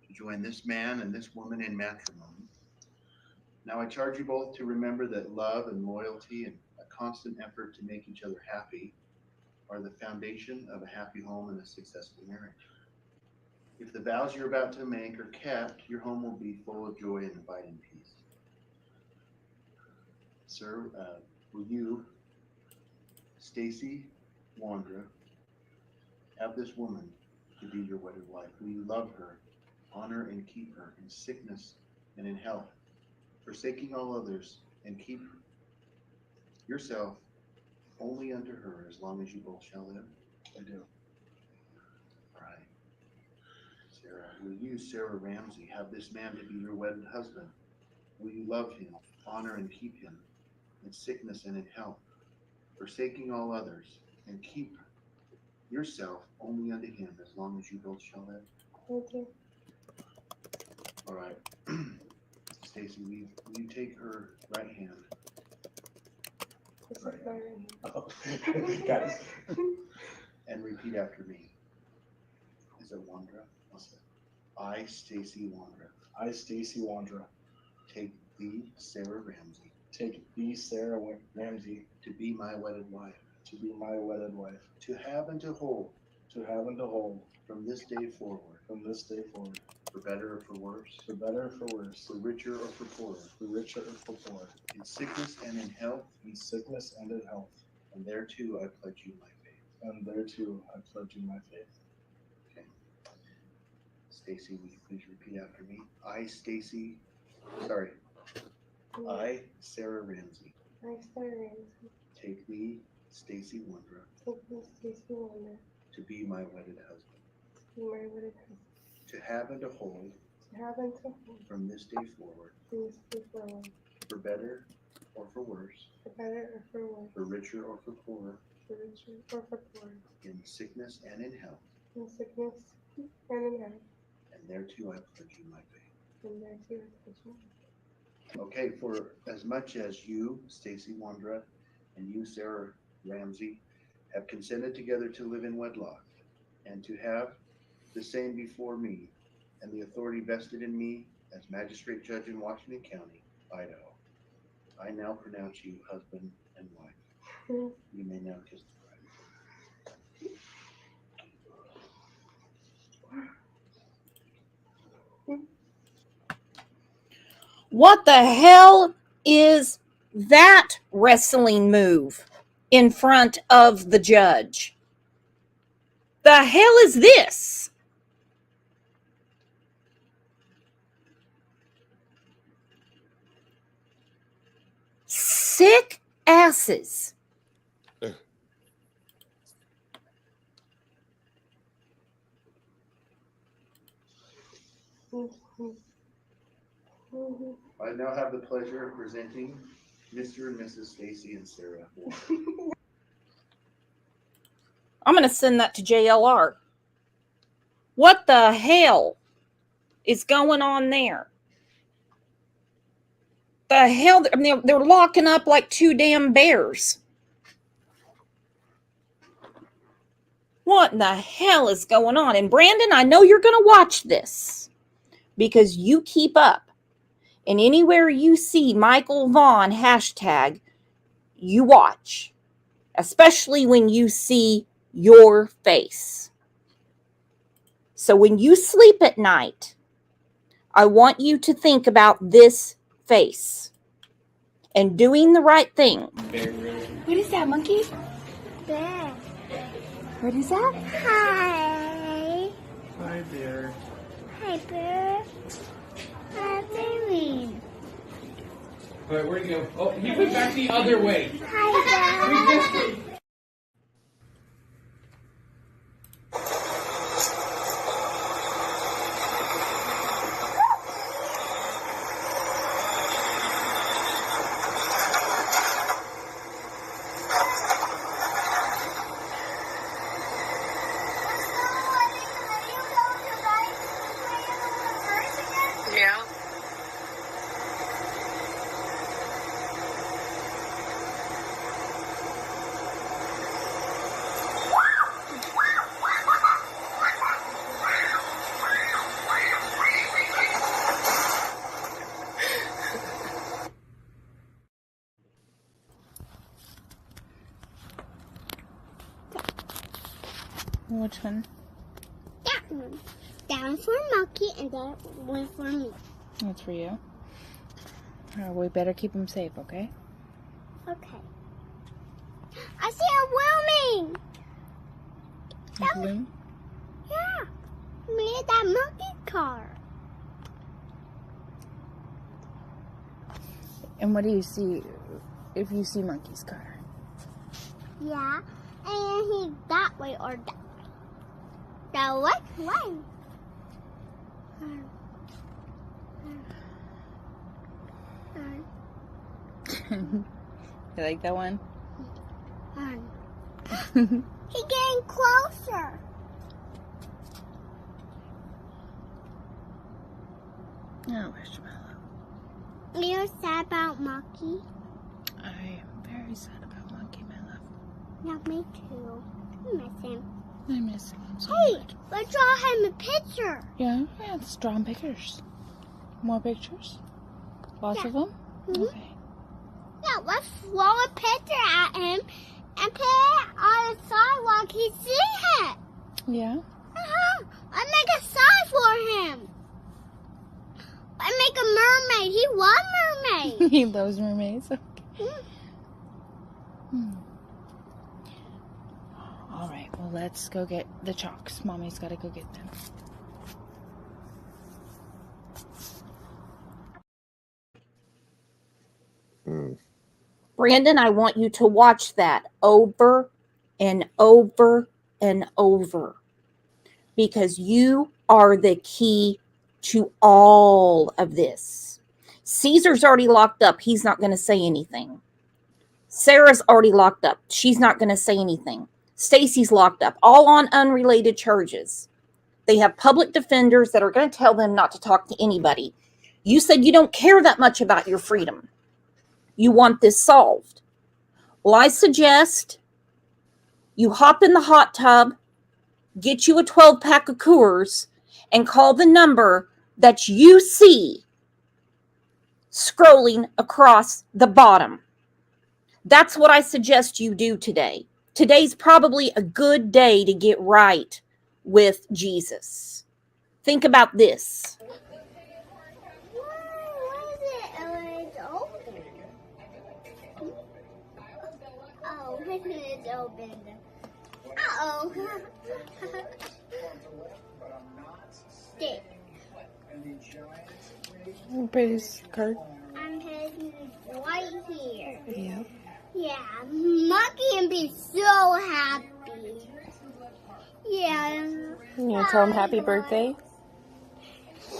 M: to join this man and this woman in matrimony. Now I charge you both to remember that love and loyalty and a constant effort to make each other happy are the foundation of a happy home and a successful marriage. If the vows you're about to make are kept, your home will be full of joy and abiding peace. Sir, will you, Stacy Wandra, have this woman to be your wedded wife? Will you love her, honor and keep her in sickness and in health, forsaking all others, and keep yourself only unto her as long as you both shall live? I do. All right. Sarah, will you, Sarah Ramsey, have this man to be your wedded husband? Will you love him, honor and keep him in sickness and in health, forsaking all others, and keep yourself only unto him as long as you both shall live?
K: Thank you.
M: All right. Stacy, will you take her right hand?
K: This is my ring.
M: Oh. Got it. And repeat after me. Is it Wandra? I, Stacy Wandra.
N: I, Stacy Wandra.
M: Take thee, Sarah Ramsey.
N: Take thee, Sarah Ramsey.
M: To be my wedded wife.
N: To be my wedded wife.
M: To have and to hold.
N: To have and to hold.
M: From this day forward.
N: From this day forward.
M: For better or for worse.
N: For better or for worse.
M: For richer or for poorer.
N: For richer or for poorer.
M: In sickness and in health.
N: In sickness and in health.
M: And thereto I pledge you my faith.
N: And thereto I pledge you my faith.
M: Okay. Stacy, will you please repeat after me? I, Sarah Ramsey.
K: I, Sarah Ramsey.
M: Take thee, Stacy Wandra.
K: Take me, Stacy Wandra.
M: To be my wedded husband.
K: To be my wedded husband.
M: To have and to hold.
K: To have and to hold.
M: From this day forward.
K: From this day forward.
M: For better or for worse.
K: For better or for worse.
M: For richer or for poorer.
K: For richer or for poorer.
M: In sickness and in health.
K: In sickness and in health.
M: And thereto I pledge you my faith.
K: And thereto I pledge you.
M: Okay, for as much as you, Stacy Wandra, and you, Sarah Ramsey, have consented together to live in wedlock, and to have the same before me, and the authority vested in me as magistrate judge in Washington County, Idaho, I now pronounce you husband and wife. You may now kiss the bride.
A: What the hell is that wrestling move in front of the judge? The hell is this? Sick asses.
M: I now have the pleasure of presenting Mr. and Mrs. Stacy and Sarah Warren.
A: I'm going to send that to JLR. What the hell is going on there? The hell? I mean, they're locking up like two damn bears. What in the hell is going on? And Brandon, I know you're going to watch this because you keep up. And anywhere you see Michael Vaughn hashtag, you watch. Especially when you see your face. So when you sleep at night, I want you to think about this face and doing the right thing.
C: What is that, monkey?
D: Bear.
C: What is that?
D: Hi.
N: Hi, dear.
D: Hi, Bear. Hi, baby.
E: But where'd he go? Oh, he went back the other way.
D: Hi, Dad.
J: Yeah.
A: Which one?
D: That one. That one for Monkey and that one for me.
A: That's for you. We better keep them safe, okay?
D: Okay. I see a Wilming.
A: Blue?
D: Yeah. Me and that monkey car.
A: And what do you see if you see Monkey's car?
D: Yeah. And he that way or that way. The which way?
A: You like that one?
D: He getting closer.
A: Oh, Marshmallow.
D: You're sad about Monkey?
A: I am very sad about Monkey, my love.
D: Yeah, me too. I miss him.
A: I miss him so
D: Hey,
A: much.
D: let's draw him a picture.
A: Yeah, let's draw him pictures. More pictures? Lots of them?
D: Mhm.
A: Okay.
D: Yeah, let's throw a picture at him and put it on the sidewalk. He see it.
A: Yeah?
D: Uh-huh. I make a sign for him. I make a mermaid. He loves mermaids.
A: He loves mermaids. Okay. All right, well, let's go get the chalks. Mommy's got to go get them. Brandon, I want you to watch that over and over and over because you are the key to all of this. Caesar's already locked up. He's not going to say anything. Sarah's already locked up. She's not going to say anything. Stacy's locked up, all on unrelated charges. They have public defenders that are going to tell them not to talk to anybody. You said you don't care that much about your freedom. You want this solved. Well, I suggest you hop in the hot tub, get you a 12-pack of Coors, and call the number that you see scrolling across the bottom. That's what I suggest you do today. Today's probably a good day to get right with Jesus. Think about this.
D: What is it? Oh, it's open. Oh, it's open. Uh-oh. Stick.
A: Put his card.
D: I'm his right here.
A: Yeah.
D: Yeah, Monkey can be so happy. Yeah.
A: You gonna tell him happy birthday?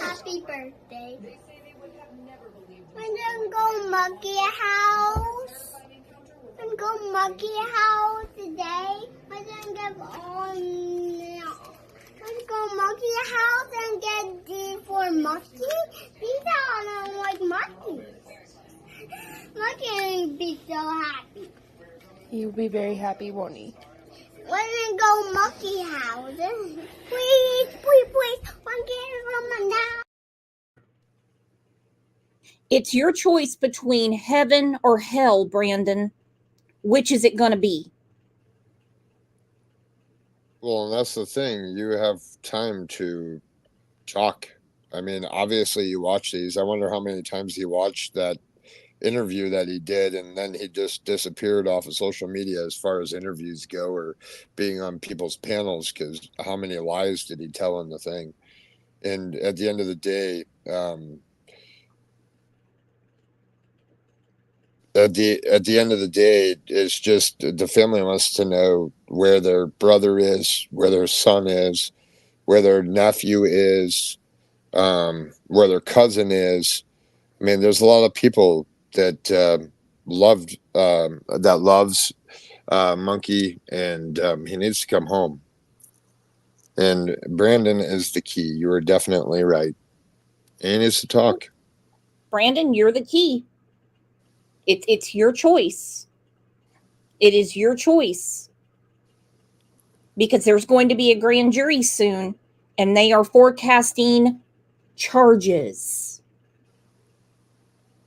D: Happy birthday. We're gonna go Monkey house. and go monkey house today. And then get on. Let's go monkey house and get D for monkey. These are like monkeys. Monkey would be so happy.
K: He'll be very happy, won't he?
D: Let's go monkey house. Please, please, please. Monkey from now.
A: It's your choice between heaven or hell, Brandon. Which is it going to be?
O: Well, and that's the thing. You have time to talk. I mean, obviously you watch these. I wonder how many times he watched that interview that he did, and then he just disappeared off of social media as far as interviews go or being on people's panels, because how many lies did he tell in the thing? And at the end of the day, at the end of the day, it's just the family wants to know where their brother is, where their son is, where their nephew is, where their cousin is. I mean, there's a lot of people that loves Monkey, and he needs to come home. And Brandon is the key. You are definitely right. And he needs to talk.
A: Brandon, you're the key. It's your choice. It is your choice. Because there's going to be a grand jury soon, and they are forecasting charges.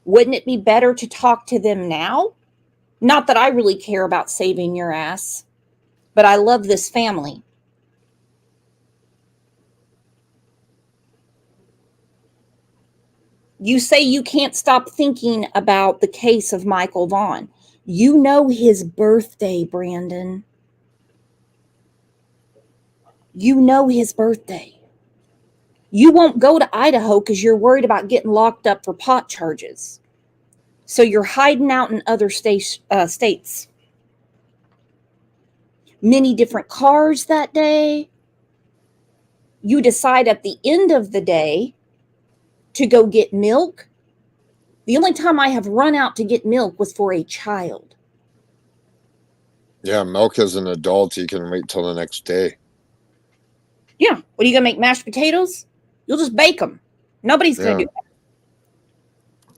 A: Wouldn't it be better to talk to them now? Not that I really care about saving your ass, but I love this family. You say you can't stop thinking about the case of Michael Vaughn. You know his birthday, Brandon. You know his birthday. You won't go to Idaho because you're worried about getting locked up for pot charges. So you're hiding out in other states. Many different cars that day. You decide at the end of the day to go get milk. The only time I have run out to get milk was for a child.
O: Yeah, milk as an adult, you can wait till the next day.
A: Yeah. What are you going to make, mashed potatoes? You'll just bake them. Nobody's going to do that.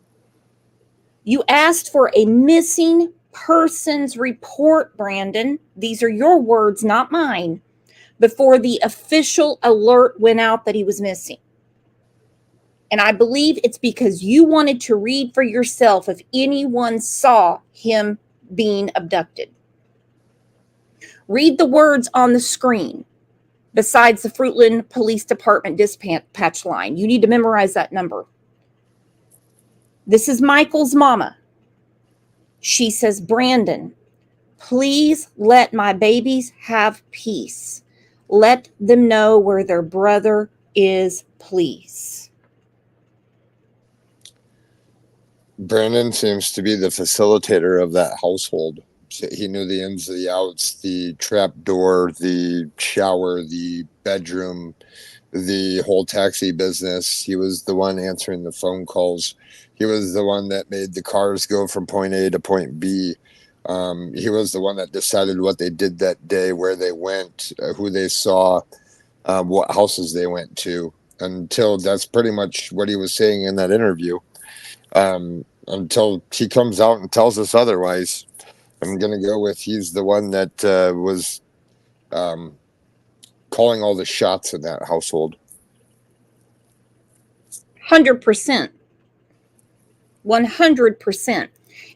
A: You asked for a missing persons report, Brandon. These are your words, not mine. Before the official alert went out that he was missing. And I believe it's because you wanted to read for yourself if anyone saw him being abducted. Read the words on the screen besides the Fruitland Police Department dispatch line. You need to memorize that number. This is Michael's mama. She says, Brandon, please let my babies have peace. Let them know where their brother is, please.
O: Brandon seems to be the facilitator of that household. He knew the ins and the outs, the trap door, the shower, the bedroom, the whole taxi business. He was the one answering the phone calls. He was the one that made the cars go from point A to point B. He was the one that decided what they did that day, where they went, who they saw, what houses they went to, until that's pretty much what he was saying in that interview. Until he comes out and tells us otherwise. I'm going to go with he's the one that was calling all the shots in that household.
A: 100%. 100%.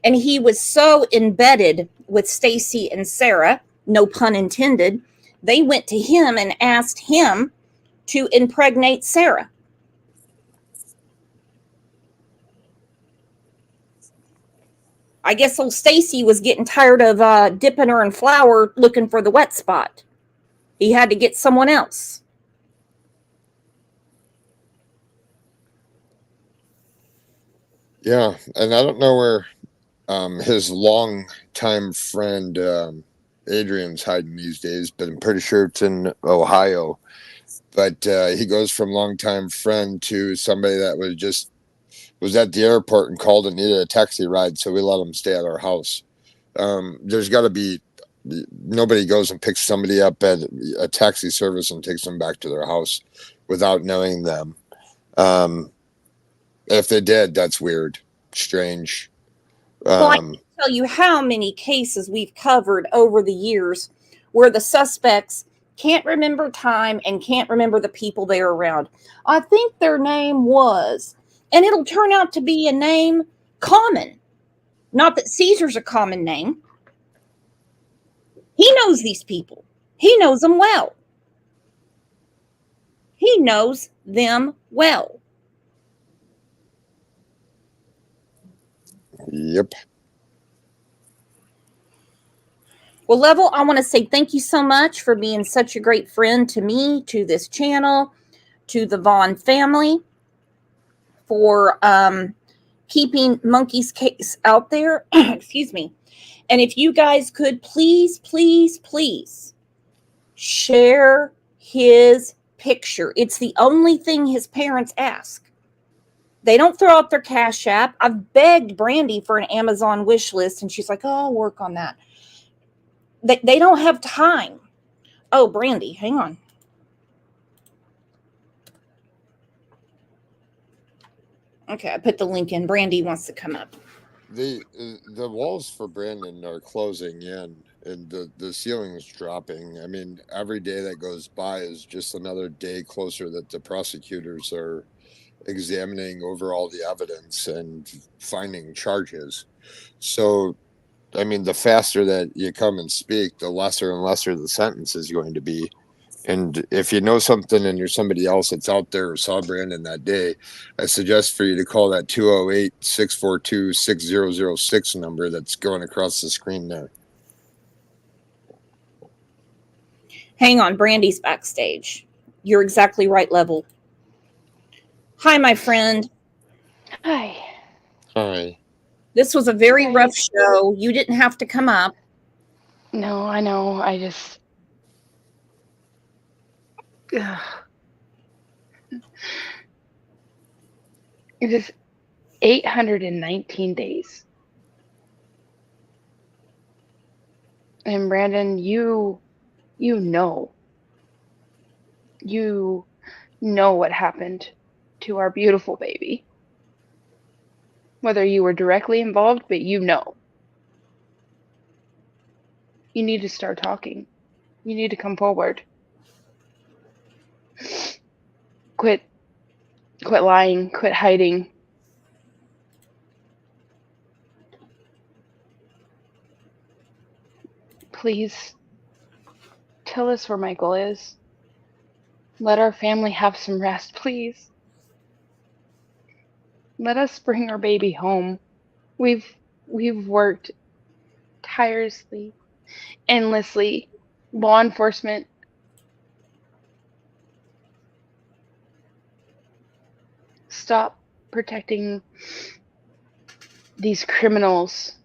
A: And he was so embedded with Stacy and Sarah, no pun intended, they went to him and asked him to impregnate Sarah. I guess old Stacy was getting tired of dipping her in flour looking for the wet spot. He had to get someone else.
O: Yeah, and I don't know where his long-time friend Adrian's hiding these days, but I'm pretty sure it's in Ohio. But he goes from long-time friend to somebody that was at the airport and called and needed a taxi ride, so we let him stay at our house. There's got to be, nobody goes and picks somebody up at a taxi service and takes them back to their house without knowing them. If they did, that's weird, strange.
A: Well, I can't tell you how many cases we've covered over the years where the suspects can't remember time and can't remember the people they're around. I think their name was, and it'll turn out to be a name common. Not that Caesar's a common name. He knows these people. He knows them well. He knows them well.
O: Yep.
A: Well, Level, I want to say thank you so much for being such a great friend to me, to this channel, to the Vaughn family, for keeping Monkey's case out there. Excuse me. And if you guys could please, please, please share his picture. It's the only thing his parents ask. They don't throw out their Cash App. I've begged Brandy for an Amazon wish list, and she's like, oh, I'll work on that. They don't have time. Oh, Brandy, hang on. Okay, I put the link in. Brandy wants to come up.
O: The walls for Brandon are closing in, and the ceiling is dropping. I mean, every day that goes by is just another day closer that the prosecutors are examining over all the evidence and finding charges. So, I mean, the faster that you come and speak, the lesser and lesser the sentence is going to be. And if you know something and you're somebody else that's out there or saw Brandon that day, I suggest for you to call that 208-642-6006 number that's going across the screen there.
A: Hang on, Brandy's backstage. You're exactly right, Level. Hi, my friend.
C: Hi.
O: Hi.
A: This was a very rough show. You didn't have to come up.
C: No, I know. I just. Ugh. It is 819 days. And Brandon, you know what happened to our beautiful baby. Whether you were directly involved, but you know. You need to start talking. You need to come forward. Quit lying, quit hiding. Please tell us where Michael is. Let our family have some rest, please. Let us bring our baby home. We've worked tirelessly, endlessly. Law enforcement. Stop protecting these criminals.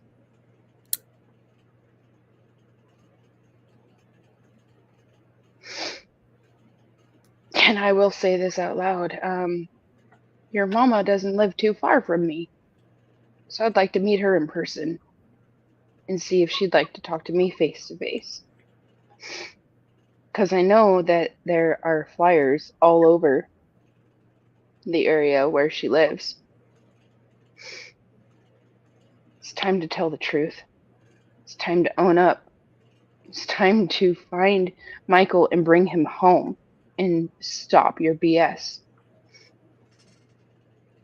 C: And I will say this out loud. Your mama doesn't live too far from me. So I'd like to meet her in person and see if she'd like to talk to me face to face. Because I know that there are flyers all over the area where she lives. It's time to tell the truth. It's time to own up. It's time to find Michael and bring him home and stop your BS.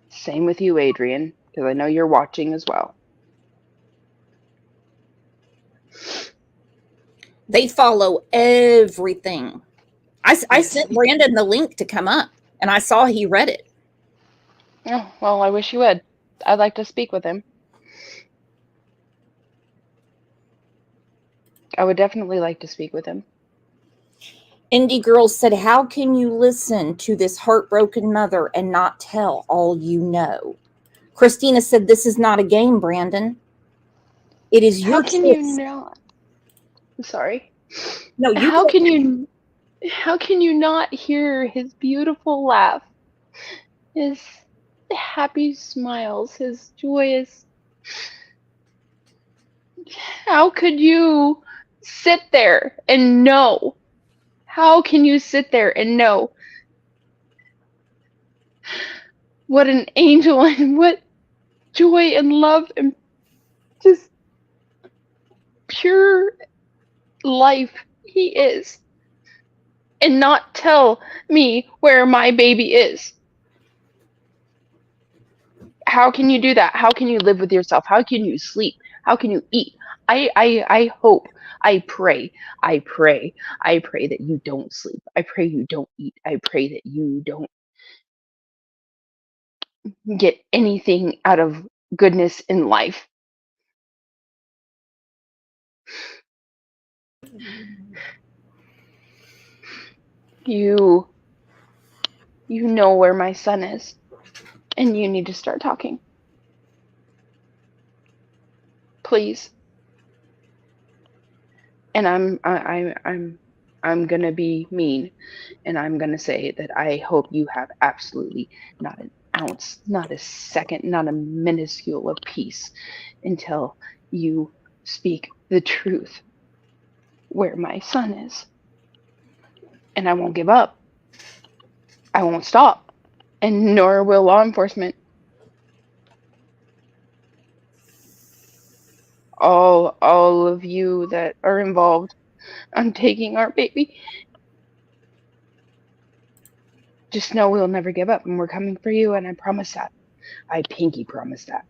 C: Same with you, Adrian, because I know you're watching as well.
A: They follow everything. I sent Brandon the link to come up, and I saw he read it.
C: Oh, well, I wish you would. I'd like to speak with him. I would definitely like to speak with him.
A: Indie Girl said, how can you listen to this heartbroken mother and not tell all you know? Christina said, this is not a game, Brandon. It is your
C: How can
A: choice.
C: you not? I'm sorry.
A: No, you
C: How can you not hear his beautiful laugh? His happy smiles, his joyous How could you sit there and know? How can you sit there and know what an angel and what joy and love and just pure life he is, and not tell me where my baby is? How can you do that? How can you live with yourself? How can you sleep? How can you eat? I hope, I pray that you don't sleep. I pray you don't eat. I pray that you don't get anything out of goodness in life. You know where my son is, and you need to start talking. Please. And I'm gonna be mean, and I'm gonna say that I hope you have absolutely not an ounce, not a second, not a minuscule of peace until you speak the truth where my son is. And I won't give up. I won't stop, and nor will law enforcement. All of you that are involved on taking our baby, just know we'll never give up, and we're coming for you, and I promise that. I pinky promise that.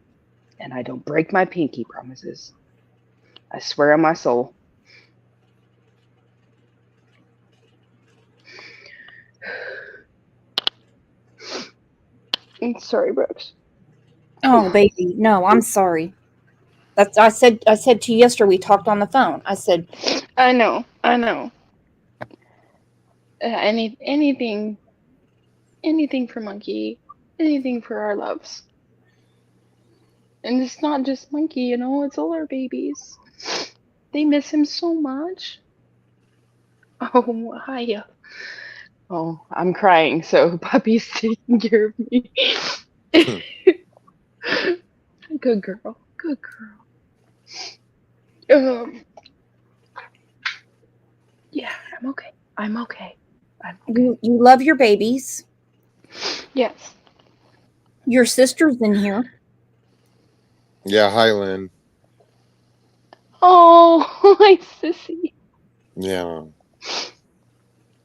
C: And I don't break my pinky promises. I swear on my soul. I'm sorry, Brooks.
A: Oh, baby, no, I'm sorry. That's I said to you yesterday. We talked on the phone. I said,
C: I know. Anything for Monkey, anything for our loves. And it's not just Monkey, you know, it's all our babies. They miss him so much. Oh, hiya. Oh, I'm crying, so Puppy's taking care of me. Good girl. Good girl. Yeah, I'm okay. I'm okay.
A: You love your babies.
C: Yes.
A: Your sister's in here.
O: Yeah, hi, Lynn.
C: Oh, my sissy.
O: Yeah.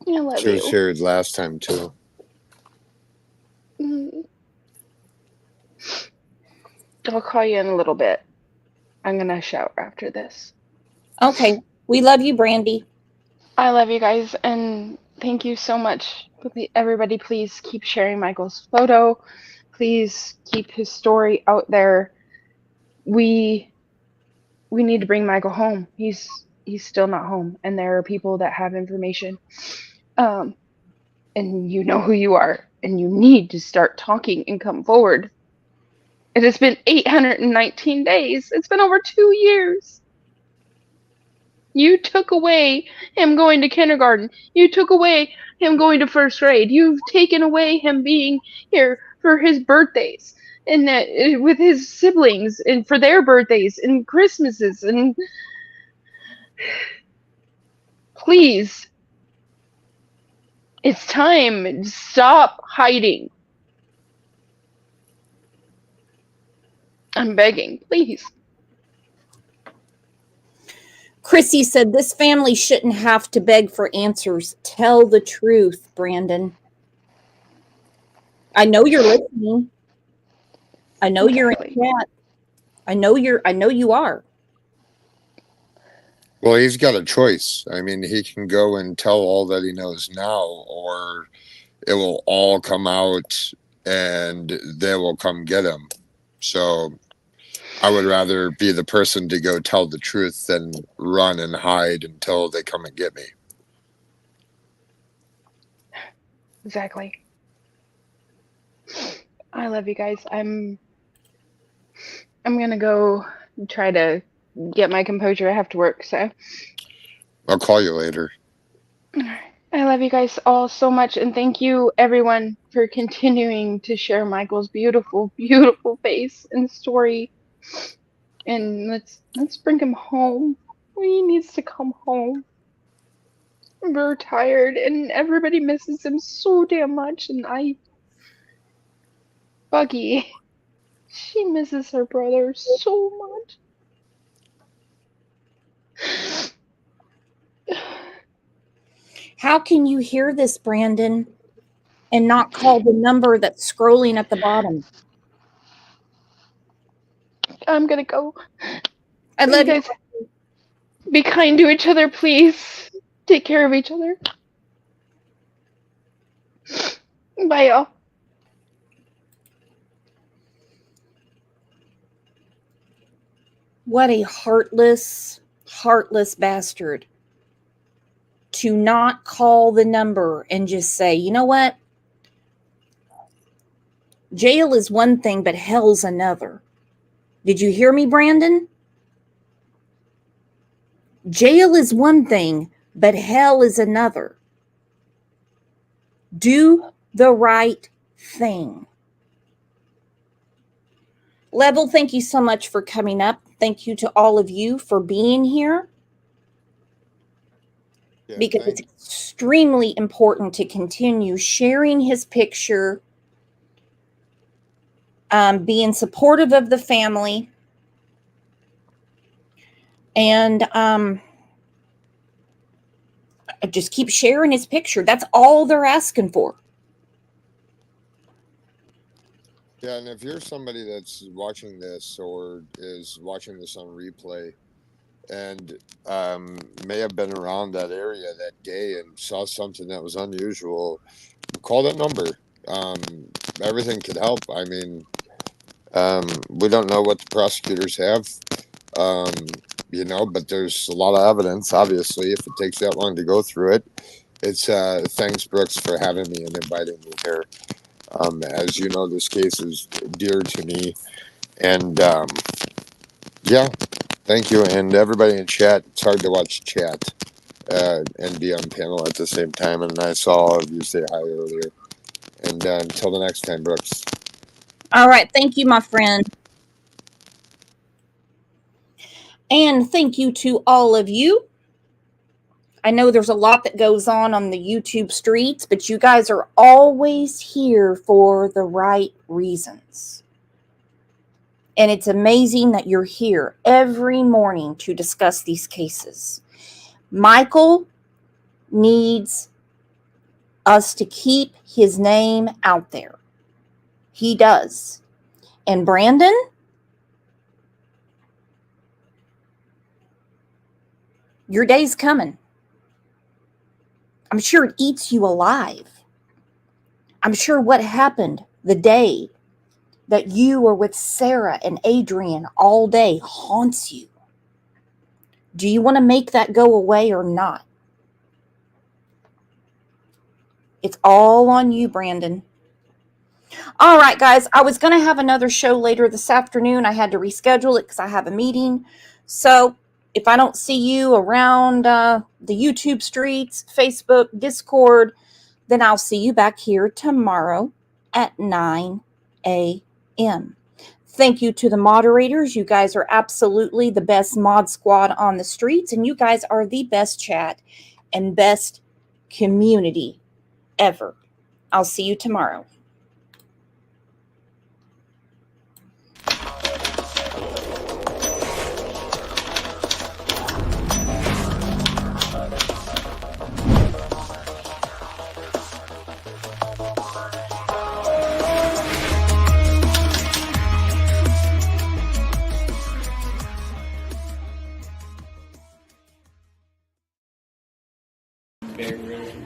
C: I love
O: She was
C: you.
O: here last time, too.
C: I'll call you in a little bit. I'm gonna shower after this.
A: Okay. We love you, Brandy.
C: I love you guys, and thank you so much. Everybody, please keep sharing Michael's photo. Please keep his story out there. We need to bring Michael home. He's still not home, and there are people that have information. And you know who you are, and you need to start talking and come forward. It has been 819 days. It's been over 2 years. You took away him going to kindergarten. You took away him going to first grade. You've taken away him being here for his birthdays and with his siblings and for their birthdays and Christmases. And please, it's time. Stop hiding. I'm begging, please.
A: Chrissy said this family shouldn't have to beg for answers. Tell the truth, Brandon. I know you're listening. I know you're in chat. I know you are.
O: Well, he's got a choice. I mean, he can go and tell all that he knows now, or it will all come out and they will come get him. So I would rather be the person to go tell the truth than run and hide until they come and get me.
C: Exactly. I love you guys. I'm gonna go try to get my composure. I have to work, so
O: I'll call you later.
C: I love you guys all so much, and thank you everyone for continuing to share Michael's beautiful, beautiful face and story. And let's bring him home. He needs to come home. We're tired, and everybody misses him so damn much. And Buggy, she misses her brother so much.
A: How can you hear this, Brandon, and not call the number that's scrolling at the bottom?
C: I'm gonna go.
A: I love
C: you guys. Be kind to each other, please. Take care of each other. Bye, y'all.
A: What a heartless bastard. To not call the number and just say, you know what? Jail is one thing, but hell's another. Did you hear me, Brandon? Jail is one thing, but hell is another. Do the right thing. Level, thank you so much for coming up. Thank you to all of you for being here. Yeah, because it's extremely important to continue sharing his picture, being supportive of the family, and just keep sharing his picture. That's all they're asking for.
O: Yeah, and if you're somebody that's watching this or is watching this on replay and may have been around that area that day and saw something that was unusual, call that number. Everything could help. I mean, we don't know what the prosecutors have, but there's a lot of evidence, obviously, if it takes that long to go through it. It's thanks, Brooks, for having me and inviting me here. As you know, this case is dear to me. And thank you. And everybody in chat, it's hard to watch chat and be on panel at the same time. And I saw all of you say hi earlier. And until the next time, Brooks.
A: All right. Thank you, my friend. And thank you to all of you. I know there's a lot that goes on the YouTube streets, but you guys are always here for the right reasons. And it's amazing that you're here every morning to discuss these cases. Michael needs us to keep his name out there. He does. And Brandon, your day's coming. I'm sure it eats you alive. I'm sure what happened the day that you were with Sarah and Adrian all day haunts you. Do you want to make that go away or not? It's all on you, Brandon. All right, guys. I was going to have another show later this afternoon. I had to reschedule it because I have a meeting. So if I don't see you around the YouTube streets, Facebook, Discord, then I'll see you back here tomorrow at 9 a.m. Thank you to the moderators. You guys are absolutely the best mod squad on the streets, and you guys are the best chat and best community ever. I'll see you tomorrow.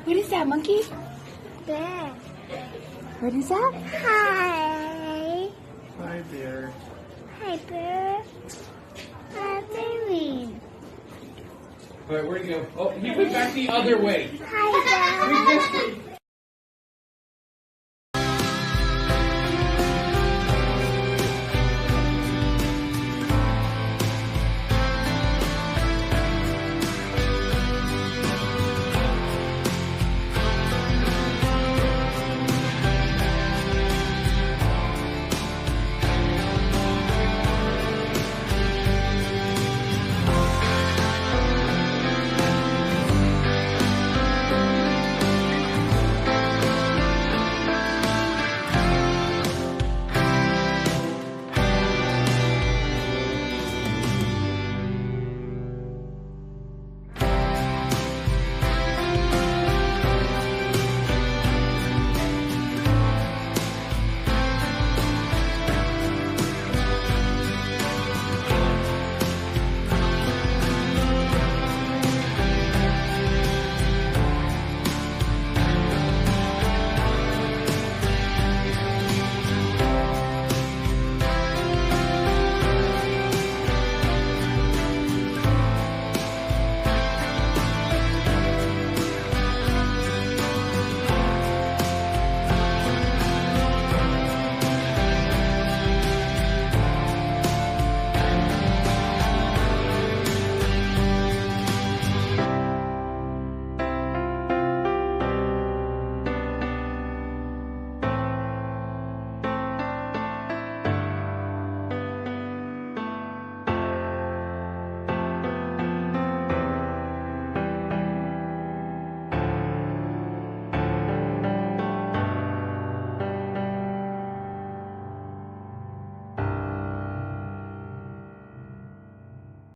D: What is that, monkey? Bear.
A: What is that?
D: Hi.
N: Hi, bear.
D: Hi, bear. Hi, baby.
E: All right, where'd he go? Oh, he went back the other way.
D: Hi, Dad.